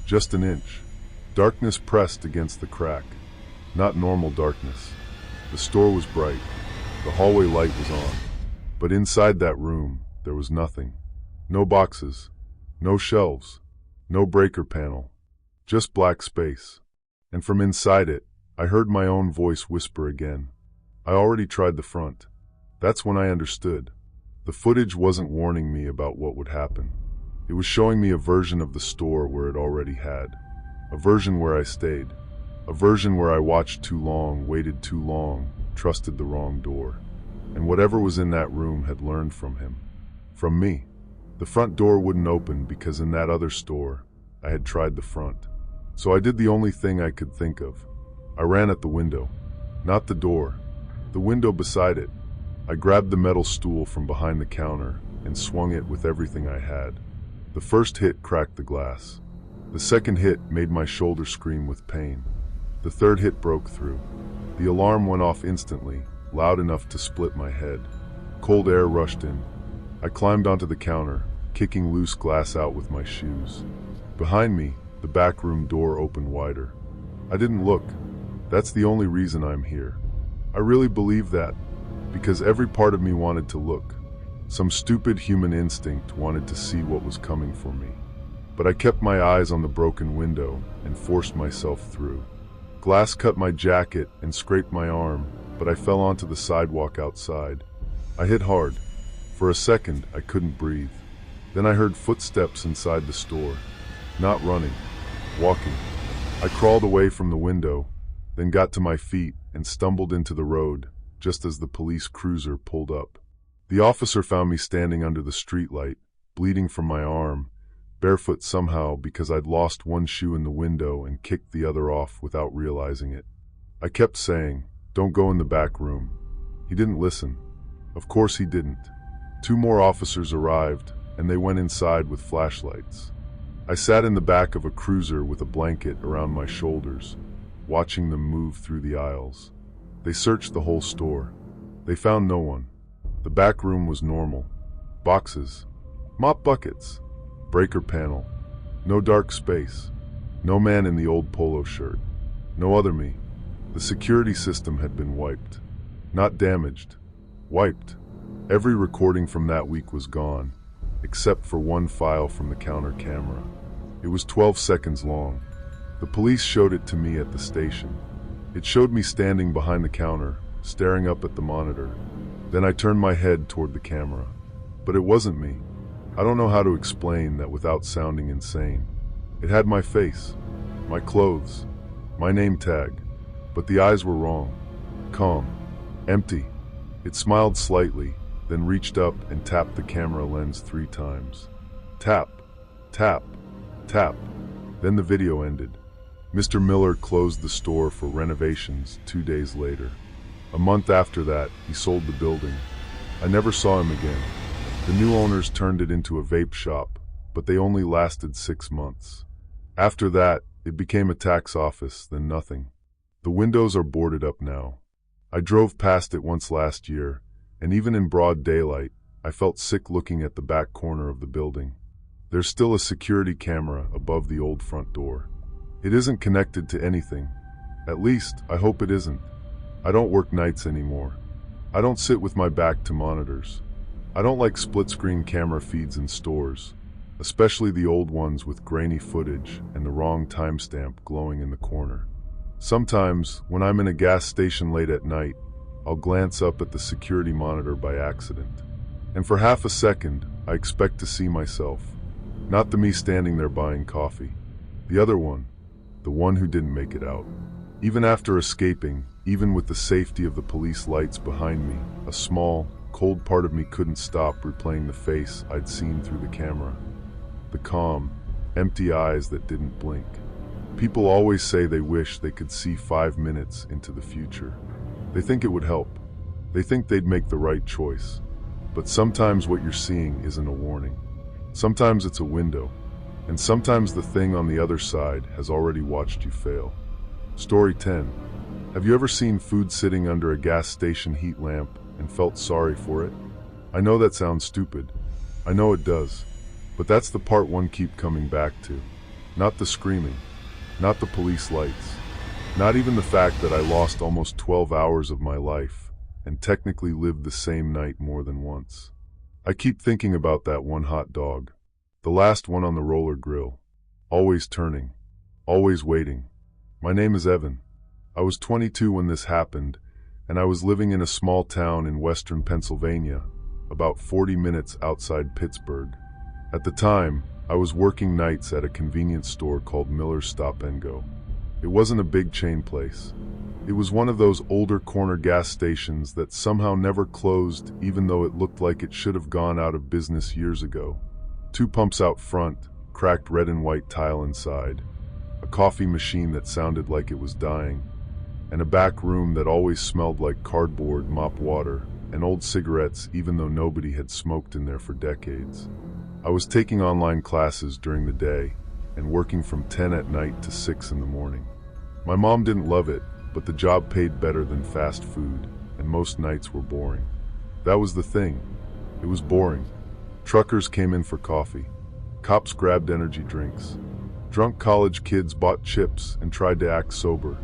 Just an inch. Darkness pressed against the crack. Not normal darkness. The store was bright. The hallway light was on. But inside that room, there was nothing. No boxes. No shelves. No breaker panel. Just black space. And from inside it, I heard my own voice whisper again. I already tried the front. That's when I understood. The footage wasn't warning me about what would happen. It was showing me a version of the store where it already had. A version where I stayed. A version where I watched too long, waited too long, trusted the wrong door. And whatever was in that room had learned from him. From me. The front door wouldn't open because in that other store, I had tried the front. So I did the only thing I could think of. I ran at the window. Not the door. The window beside it. I grabbed the metal stool from behind the counter and swung it with everything I had. The first hit cracked the glass. The second hit made my shoulder scream with pain. The third hit broke through. The alarm went off instantly, loud enough to split my head. Cold air rushed in. I climbed onto the counter, kicking loose glass out with my shoes. Behind me, the back room door opened wider. I didn't look. That's the only reason I'm here. I really believe that, because every part of me wanted to look. Some stupid human instinct wanted to see what was coming for me. But I kept my eyes on the broken window and forced myself through. Glass cut my jacket and scraped my arm, but I fell onto the sidewalk outside. I hit hard. For a second, I couldn't breathe. Then I heard footsteps inside the store. Not running, walking. I crawled away from the window, then got to my feet and stumbled into the road, just as the police cruiser pulled up. The officer found me standing under the streetlight, bleeding from my arm, barefoot somehow because I'd lost one shoe in the window and kicked the other off without realizing it. I kept saying, "Don't go in the back room." He didn't listen. Of course he didn't. 2 more officers arrived, and they went inside with flashlights. I sat in the back of a cruiser with a blanket around my shoulders, watching them move through the aisles. They searched the whole store. They found no one. The back room was normal. Boxes. Mop buckets. Breaker panel. No dark space. No man in the old polo shirt. No other me. The security system had been wiped. Not damaged. Wiped. Every recording from that week was gone, except for one file from the counter camera. It was 12 seconds long. The police showed it to me at the station. It showed me standing behind the counter, staring up at the monitor. Then I turned my head toward the camera. But it wasn't me. I don't know how to explain that without sounding insane. It had my face, my clothes, my name tag, but the eyes were wrong. Calm, empty. It smiled slightly, then reached up and tapped the camera lens 3 times. Tap, tap, tap. Then the video ended. Mr. Miller closed the store for renovations 2 days later. A month after that, he sold the building. I never saw him again. The new owners turned it into a vape shop, but they only lasted 6 months. After that, it became a tax office, then nothing. The windows are boarded up now. I drove past it once last year, and even in broad daylight, I felt sick looking at the back corner of the building. There's still a security camera above the old front door. It isn't connected to anything. At least, I hope it isn't. I don't work nights anymore. I don't sit with my back to monitors. I don't like split-screen camera feeds in stores. especially the old ones with grainy footage and the wrong timestamp glowing in the corner. Sometimes, when I'm in a gas station late at night, I'll glance up at the security monitor by accident. And for half a second, I expect to see myself. Not the me standing there buying coffee. The other one. The one who didn't make it out. Even after escaping, even with the safety of the police lights behind me, a small, cold part of me couldn't stop replaying the face I'd seen through the camera. The calm, empty eyes that didn't blink. People always say they wish they could see 5 minutes into the future. They think it would help. They think they'd make the right choice. But sometimes what you're seeing isn't a warning. Sometimes it's a window. And sometimes the thing on the other side has already watched you fail. Story 10. Have you ever seen food sitting under a gas station heat lamp and felt sorry for it? I know that sounds stupid. I know it does. But that's the part one keep coming back to. Not the screaming. Not the police lights. Not even the fact that I lost almost 12 hours of my life and technically lived the same night more than once. I keep thinking about that one hot dog. The last one on the roller grill. Always turning. Always waiting. My name is Evan. I was 22 when this happened, and I was living in a small town in western Pennsylvania, about 40 minutes outside Pittsburgh. At the time, I was working nights at a convenience store called Miller's Stop and Go. It wasn't a big chain place. It was one of those older corner gas stations that somehow never closed, even though it looked like it should have gone out of business years ago. 2 pumps out front, cracked red and white tile inside, a coffee machine that sounded like it was dying, and a back room that always smelled like cardboard, mop water, and old cigarettes even though nobody had smoked in there for decades. I was taking online classes during the day and working from 10 at night to 6 in the morning. My mom didn't love it, but the job paid better than fast food, and most nights were boring. That was the thing. It was boring. Truckers came in for coffee. Cops grabbed energy drinks. Drunk college kids bought chips and tried to act sober.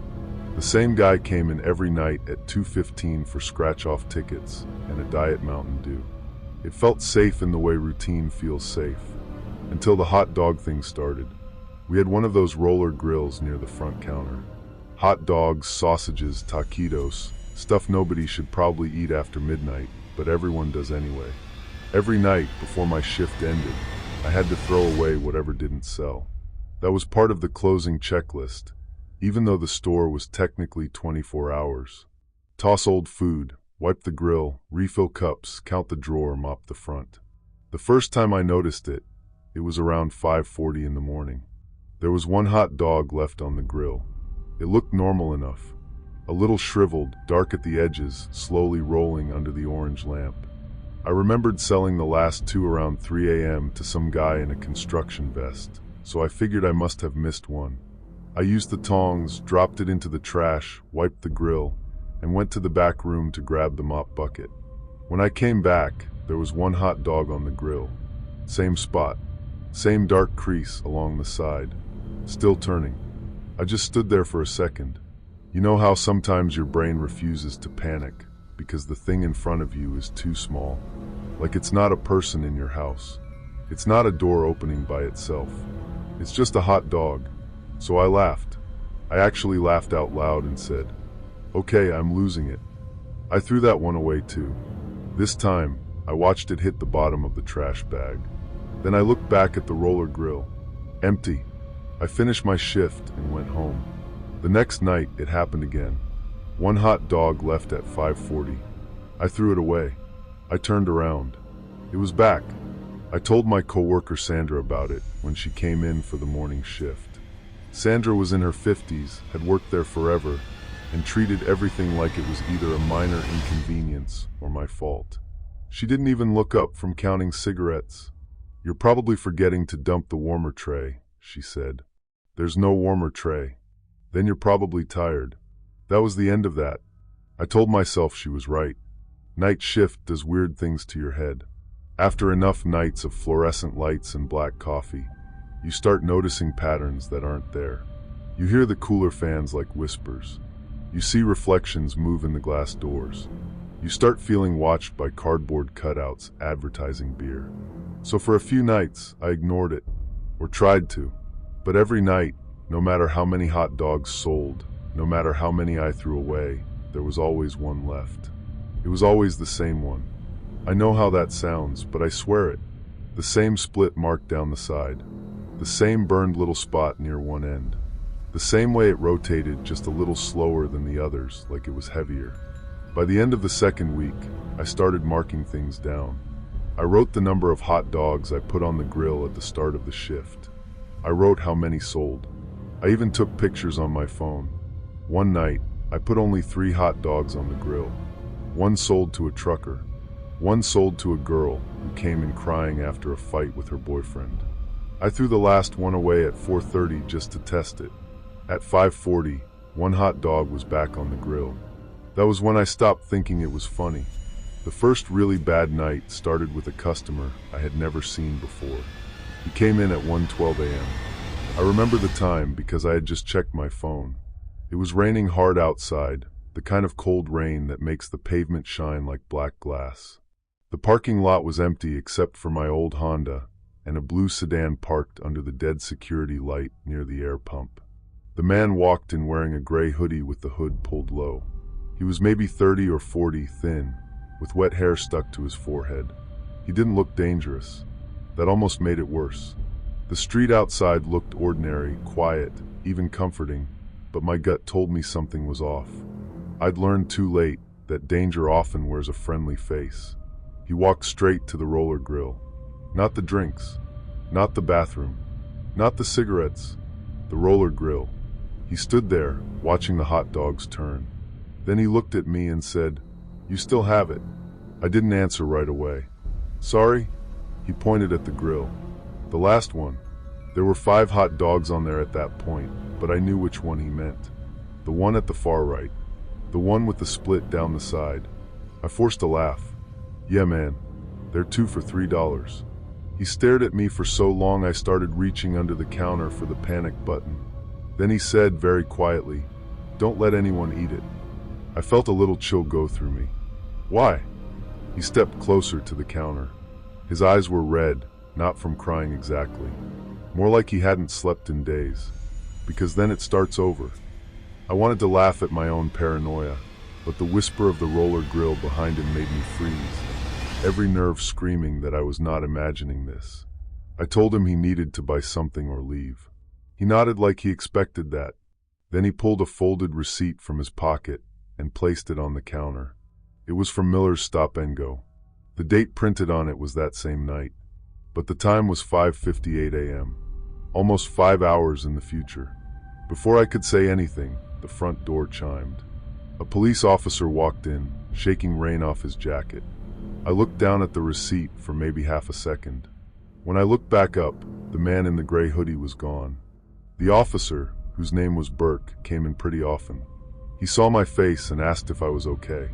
The same guy came in every night at 2:15 for scratch-off tickets and a Diet Mountain Dew. It felt safe in the way routine feels safe. Until the hot dog thing started. We had one of those roller grills near the front counter. Hot dogs, sausages, taquitos, stuff nobody should probably eat after midnight, but everyone does anyway. Every night before my shift ended, I had to throw away whatever didn't sell. That was part of the closing checklist, even though the store was technically 24 hours. Toss old food, wipe the grill, refill cups, count the drawer, mop the front. The first time I noticed it, it was around 5:40 in the morning. There was one hot dog left on the grill. It looked normal enough. A little shriveled, dark at the edges, slowly rolling under the orange lamp. I remembered selling the last 2 around 3 a.m. to some guy in a construction vest, so I figured I must have missed one. I used the tongs, dropped it into the trash, wiped the grill, and went to the back room to grab the mop bucket. When I came back, there was one hot dog on the grill. Same spot. Same dark crease along the side. Still turning. I just stood there for a second. You know how sometimes your brain refuses to panic because the thing in front of you is too small? Like it's not a person in your house. It's not a door opening by itself. It's just a hot dog. So I laughed. I actually laughed out loud and said, "Okay, I'm losing it." I threw that one away too. This time, I watched it hit the bottom of the trash bag. Then I looked back at the roller grill. Empty. I finished my shift and went home. The next night, it happened again. One hot dog left at 5:40. I threw it away. I turned around. It was back. I told my coworker Sandra about it when she came in for the morning shift. Sandra was in her 50s, had worked there forever, and treated everything like it was either a minor inconvenience or my fault. She didn't even look up from counting cigarettes. "You're probably forgetting to dump the warmer tray," she said. "There's no warmer tray." "Then you're probably tired." That was the end of that. I told myself she was right. Night shift does weird things to your head. After enough nights of fluorescent lights and black coffee, you start noticing patterns that aren't there. You hear the cooler fans like whispers. You see reflections move in the glass doors. You start feeling watched by cardboard cutouts advertising beer. So for a few nights, I ignored it, or tried to. But every night, no matter how many hot dogs sold, no matter how many I threw away, there was always one left. It was always the same one. I know how that sounds, but I swear it. The same split mark down the side. The same burned little spot near one end. The same way it rotated just a little slower than the others, like it was heavier. By the end of the second week, I started marking things down. I wrote the number of hot dogs I put on the grill at the start of the shift. I wrote how many sold. I even took pictures on my phone. One night, I put only 3 hot dogs on the grill. One sold to a trucker. One sold to a girl who came in crying after a fight with her boyfriend. I threw the last one away at 4:30 just to test it. At 5:40, one hot dog was back on the grill. That was when I stopped thinking it was funny. The first really bad night started with a customer I had never seen before. He came in at 1:12 a.m. I remember the time because I had just checked my phone. It was raining hard outside, the kind of cold rain that makes the pavement shine like black glass. The parking lot was empty except for my old Honda and a blue sedan parked under the dead security light near the air pump. The man walked in wearing a gray hoodie with the hood pulled low. He was maybe 30 or 40, thin, with wet hair stuck to his forehead. He didn't look dangerous. That almost made it worse. The street outside looked ordinary, quiet, even comforting, but my gut told me something was off. I'd learned too late that danger often wears a friendly face. He walked straight to the roller grill. Not the drinks, not the bathroom, not the cigarettes, the roller grill. He stood there, watching the hot dogs turn. Then he looked at me and said, "You still have it." I didn't answer right away. "Sorry?" He pointed at the grill. The last one. There were 5 hot dogs on there at that point, but I knew which one he meant. The one at the far right. The one with the split down the side. I forced a laugh. "Yeah, man. They're 2 for $3. He stared at me for so long I started reaching under the counter for the panic button. Then he said very quietly, "Don't let anyone eat it." I felt a little chill go through me. "Why?" He stepped closer to the counter. His eyes were red, not from crying exactly. More like he hadn't slept in days. Because then it starts over. I wanted to laugh at my own paranoia, but the whisper of the roller grill behind him made me freeze. Every nerve screaming that I was not imagining this. I told him he needed to buy something or leave. He nodded like he expected that. Then he pulled a folded receipt from his pocket and placed it on the counter. It was from Miller's Stop and Go. The date printed on it was that same night. But the time was 5:58 a.m. Almost 5 hours in the future. Before I could say anything, the front door chimed. A police officer walked in, shaking rain off his jacket. I looked down at the receipt for maybe half a second. When I looked back up, the man in the gray hoodie was gone. The officer, whose name was Burke, came in pretty often. He saw my face and asked if I was okay.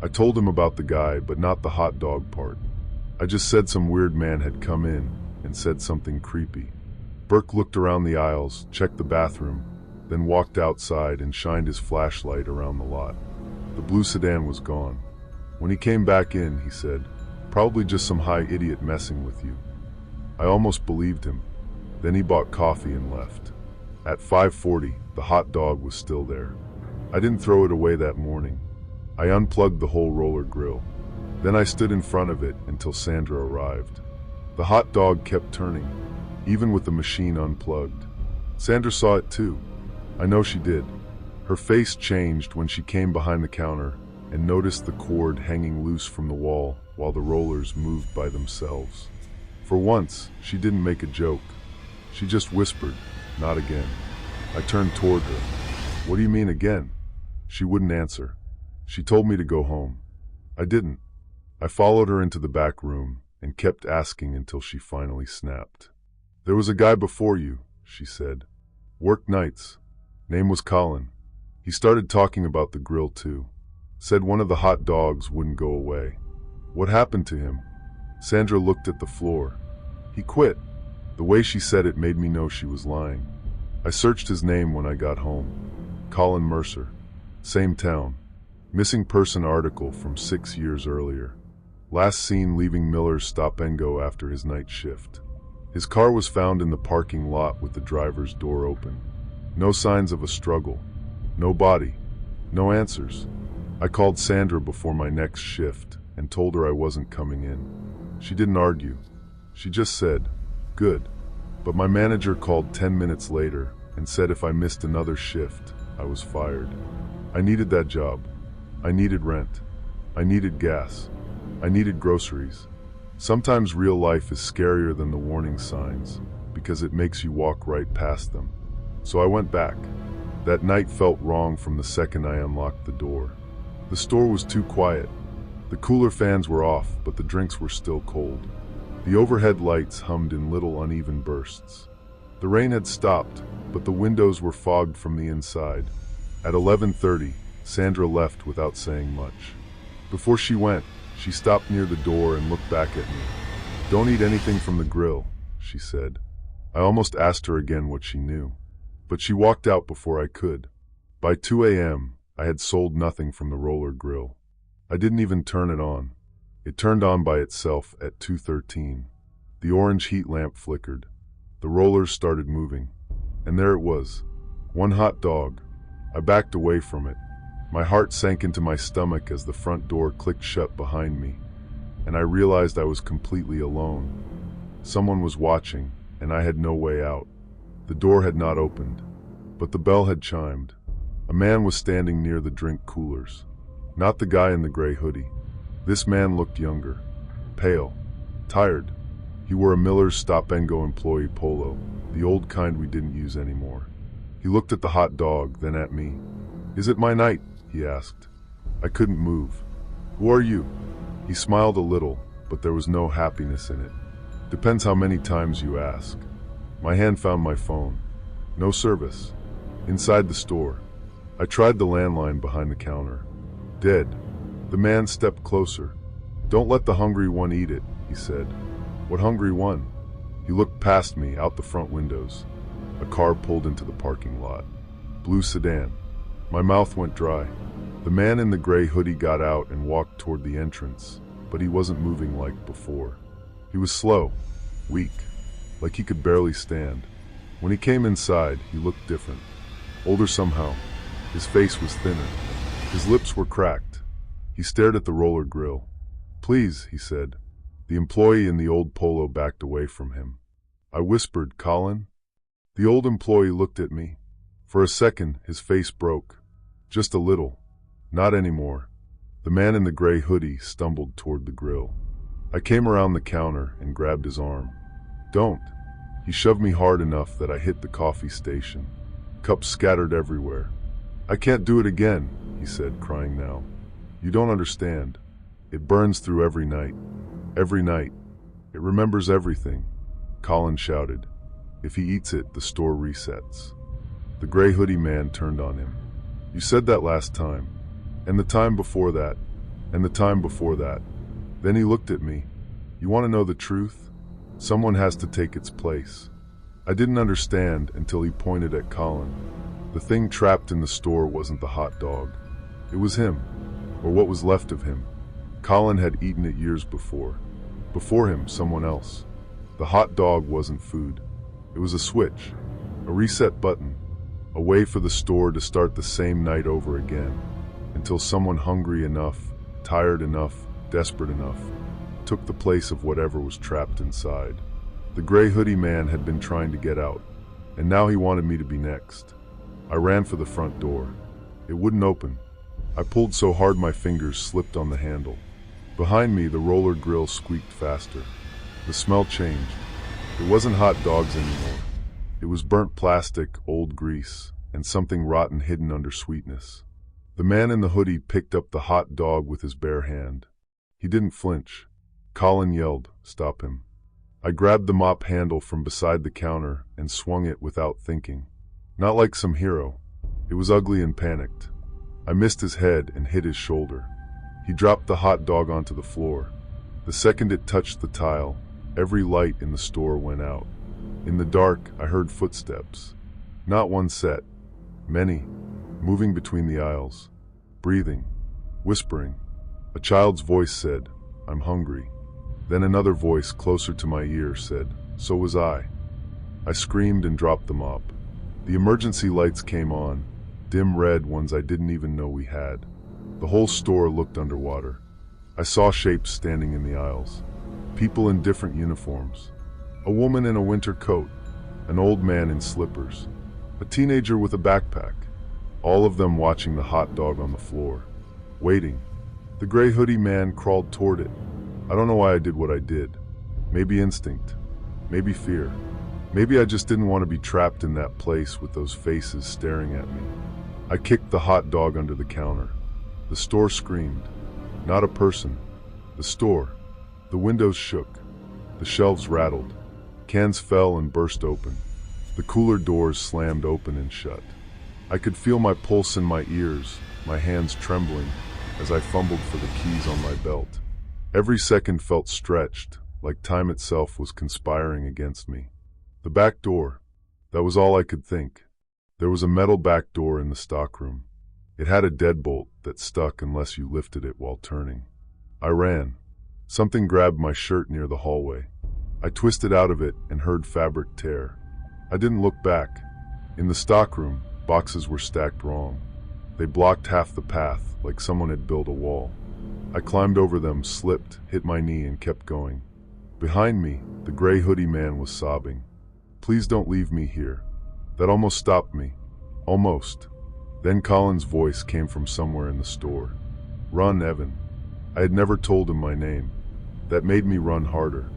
I told him about the guy, but not the hot dog part. I just said some weird man had come in and said something creepy. Burke looked around the aisles, checked the bathroom, then walked outside and shined his flashlight around the lot. The blue sedan was gone. When he came back in, he said, "Probably just some high idiot messing with you." I almost believed him. Then he bought coffee and left. At 5:40, the hot dog was still there. I didn't throw it away that morning. I unplugged the whole roller grill. Then I stood in front of it until Sandra arrived. The hot dog kept turning, even with the machine unplugged. Sandra saw it too. I know she did. Her face changed when she came behind the counter and noticed the cord hanging loose from the wall while the rollers moved by themselves. For once, she didn't make a joke. She just whispered, "Not again." I turned toward her. "What do you mean again?" She wouldn't answer. She told me to go home. I didn't. I followed her into the back room and kept asking until she finally snapped. "There was a guy before you," she said. "Worked nights. Name was Colin. He started talking about the grill too. Said one of the hot dogs wouldn't go away. What happened to him?" Sandra looked at the floor. "He quit." The way she said it made me know she was lying. I searched his name when I got home. Colin Mercer. Same town. Missing person article from 6 years earlier. Last seen leaving Miller's Stop and Go after his night shift. His car was found in the parking lot with the driver's door open. No signs of a struggle. No body. No answers. I called Sandra before my next shift and told her I wasn't coming in. She didn't argue. She just said, "Good." But my manager called 10 minutes later and said if I missed another shift, I was fired. I needed that job. I needed rent. I needed gas. I needed groceries. Sometimes real life is scarier than the warning signs because it makes you walk right past them. So I went back. That night felt wrong from the second I unlocked the door. The store was too quiet. The cooler fans were off, but the drinks were still cold. The overhead lights hummed in little uneven bursts. The rain had stopped, but the windows were fogged from the inside. At 11:30, Sandra left without saying much. Before she went, she stopped near the door and looked back at me. "Don't eat anything from the grill," she said. I almost asked her again what she knew, but she walked out before I could. By 2 a.m., I had sold nothing from the roller grill. I didn't even turn it on. It turned on by itself at 2:13. The orange heat lamp flickered. The rollers started moving. And there it was. One hot dog. I backed away from it. My heart sank into my stomach as the front door clicked shut behind me, and I realized I was completely alone. Someone was watching, and I had no way out. The door had not opened, but the bell had chimed. A man was standing near the drink coolers. Not the guy in the gray hoodie. This man looked younger, pale, tired. He wore a Miller's Stop and Go employee polo, the old kind we didn't use anymore. He looked at the hot dog, then at me. "Is it my night?" he asked. I couldn't move. "Who are you?" He smiled a little, but there was no happiness in it. "Depends how many times you ask." My hand found my phone. No service. Inside the store. I tried the landline behind the counter. Dead. The man stepped closer. "Don't let the hungry one eat it," he said. "What hungry one?" He looked past me, out the front windows. A car pulled into the parking lot. Blue sedan. My mouth went dry. The man in the gray hoodie got out and walked toward the entrance, but he wasn't moving like before. He was slow, weak, like he could barely stand. When he came inside, he looked different. Older somehow. His face was thinner. His lips were cracked. He stared at the roller grill. "Please," he said. The employee in the old polo backed away from him. I whispered, "Colin?" The old employee looked at me. For a second, his face broke. Just a little. Not anymore. The man in the gray hoodie stumbled toward the grill. I came around the counter and grabbed his arm. "Don't." He shoved me hard enough that I hit the coffee station. Cups scattered everywhere. "I can't do it again," he said, crying now. "You don't understand. It burns through every night. Every night. It remembers everything." Colin shouted. "If he eats it, the store resets." The gray hoodie man turned on him. "You said that last time. And the time before that. And the time before that." Then he looked at me. "You want to know the truth? Someone has to take its place." I didn't understand until he pointed at Colin. The thing trapped in the store wasn't the hot dog. It was him, or what was left of him. Colin had eaten it years before. Before him, someone else. The hot dog wasn't food. It was a switch, a reset button, a way for the store to start the same night over again, until someone hungry enough, tired enough, desperate enough, took the place of whatever was trapped inside. The gray hoodie man had been trying to get out, and now he wanted me to be next. I ran for the front door. It wouldn't open. I pulled so hard my fingers slipped on the handle. Behind me, the roller grill squeaked faster. The smell changed. It wasn't hot dogs anymore. It was burnt plastic, old grease, and something rotten hidden under sweetness. The man in the hoodie picked up the hot dog with his bare hand. He didn't flinch. Colin yelled, "Stop him." I grabbed the mop handle from beside the counter and swung it without thinking. Not like some hero. It was ugly and panicked. I missed his head and hit his shoulder. He dropped the hot dog onto the floor. The second it touched the tile, every light in the store went out. In the dark, I heard footsteps. Not one set. Many. Moving between the aisles. Breathing. Whispering. A child's voice said, I'm hungry." Then another voice closer to my ear said, "So was I." I screamed and dropped the mop. The emergency lights came on, dim red ones I didn't even know we had. The whole store looked underwater. I saw shapes standing in the aisles. People in different uniforms. A woman in a winter coat, an old man in slippers, a teenager with a backpack. All of them watching the hot dog on the floor. Waiting. The gray hoodie man crawled toward it. I don't know why I did what I did. Maybe instinct. Maybe fear. Maybe I just didn't want to be trapped in that place with those faces staring at me. I kicked the hot dog under the counter. The store screamed. Not a person. The store. The windows shook. The shelves rattled. Cans fell and burst open. The cooler doors slammed open and shut. I could feel my pulse in my ears, my hands trembling, as I fumbled for the keys on my belt. Every second felt stretched, like time itself was conspiring against me. The back door. That was all I could think. There was a metal back door in the stockroom. It had a deadbolt that stuck unless you lifted it while turning. I ran. Something grabbed my shirt near the hallway. I twisted out of it and heard fabric tear. I didn't look back. In the stockroom, boxes were stacked wrong. They blocked half the path, like someone had built a wall. I climbed over them, slipped, hit my knee, and kept going. Behind me, the gray hoodie man was sobbing. "Please don't leave me here." That almost stopped me. Almost. Then Colin's voice came from somewhere in the store. "Run, Evan." I had never told him my name. That made me run harder.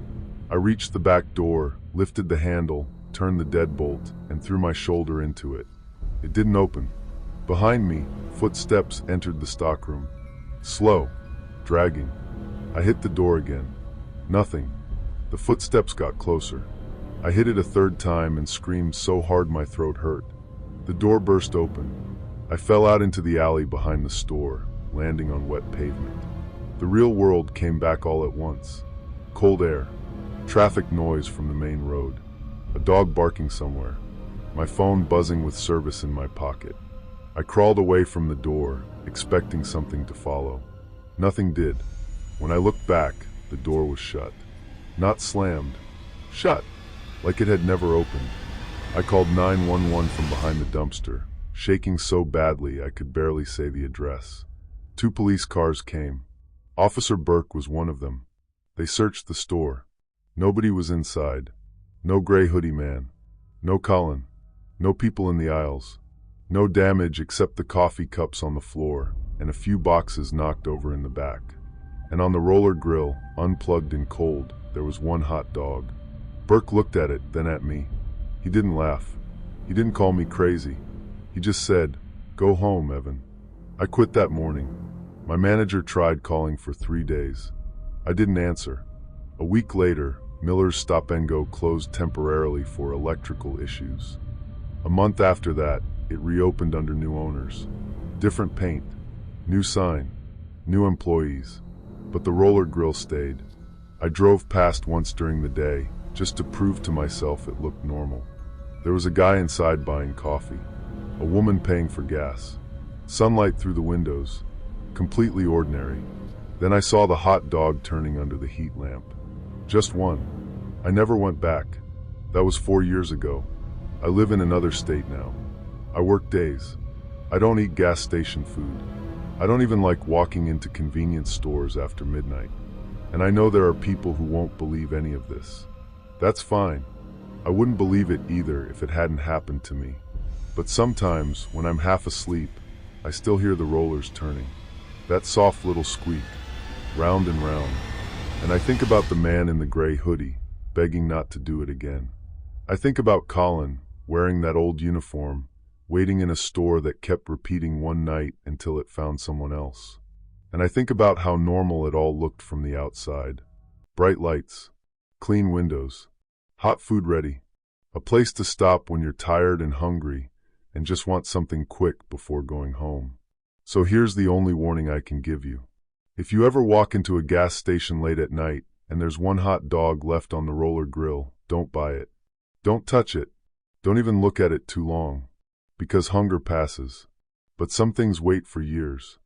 I reached the back door, lifted the handle, turned the deadbolt, and threw my shoulder into it. It didn't open. Behind me, footsteps entered the stockroom. Slow, dragging. I hit the door again. Nothing. The footsteps got closer. I hit it a third time and screamed so hard my throat hurt. The door burst open. I fell out into the alley behind the store, landing on wet pavement. The real world came back all at once. Cold air. Traffic noise from the main road. A dog barking somewhere. My phone buzzing with service in my pocket. I crawled away from the door, expecting something to follow. Nothing did. When I looked back, the door was shut. Not slammed. Shut. Like it had never opened. I called 911 from behind the dumpster, shaking so badly I could barely say the address. 2 police cars came. Officer Burke was one of them. They searched the store. Nobody was inside. No gray hoodie man. No Colin. No people in the aisles. No damage except the coffee cups on the floor and a few boxes knocked over in the back. And on the roller grill, unplugged and cold, there was one hot dog. Burke looked at it, then at me. He didn't laugh. He didn't call me crazy. He just said, "Go home, Evan." I quit that morning. My manager tried calling for 3 days. I didn't answer. A week later, Miller's Stop and Go closed temporarily for electrical issues. A month after that, it reopened under new owners. Different paint, new sign, new employees. But the roller grill stayed. I drove past once during the day, just to prove to myself it looked normal. There was a guy inside buying coffee. A woman paying for gas. Sunlight through the windows. Completely ordinary. Then I saw the hot dog turning under the heat lamp. Just one. I never went back. That was 4 years ago. I live in another state now. I work days. I don't eat gas station food. I don't even like walking into convenience stores after midnight. And I know there are people who won't believe any of this. That's fine. I wouldn't believe it either if it hadn't happened to me. But sometimes, when I'm half asleep, I still hear the rollers turning. That soft little squeak, round and round. And I think about the man in the gray hoodie, begging not to do it again. I think about Colin, wearing that old uniform, waiting in a store that kept repeating one night until it found someone else. And I think about how normal it all looked from the outside. Bright lights, clean windows, hot food ready, a place to stop when you're tired and hungry and just want something quick before going home. So here's the only warning I can give you. If you ever walk into a gas station late at night and there's one hot dog left on the roller grill, don't buy it. Don't touch it. Don't even look at it too long. Because hunger passes. But some things wait for years.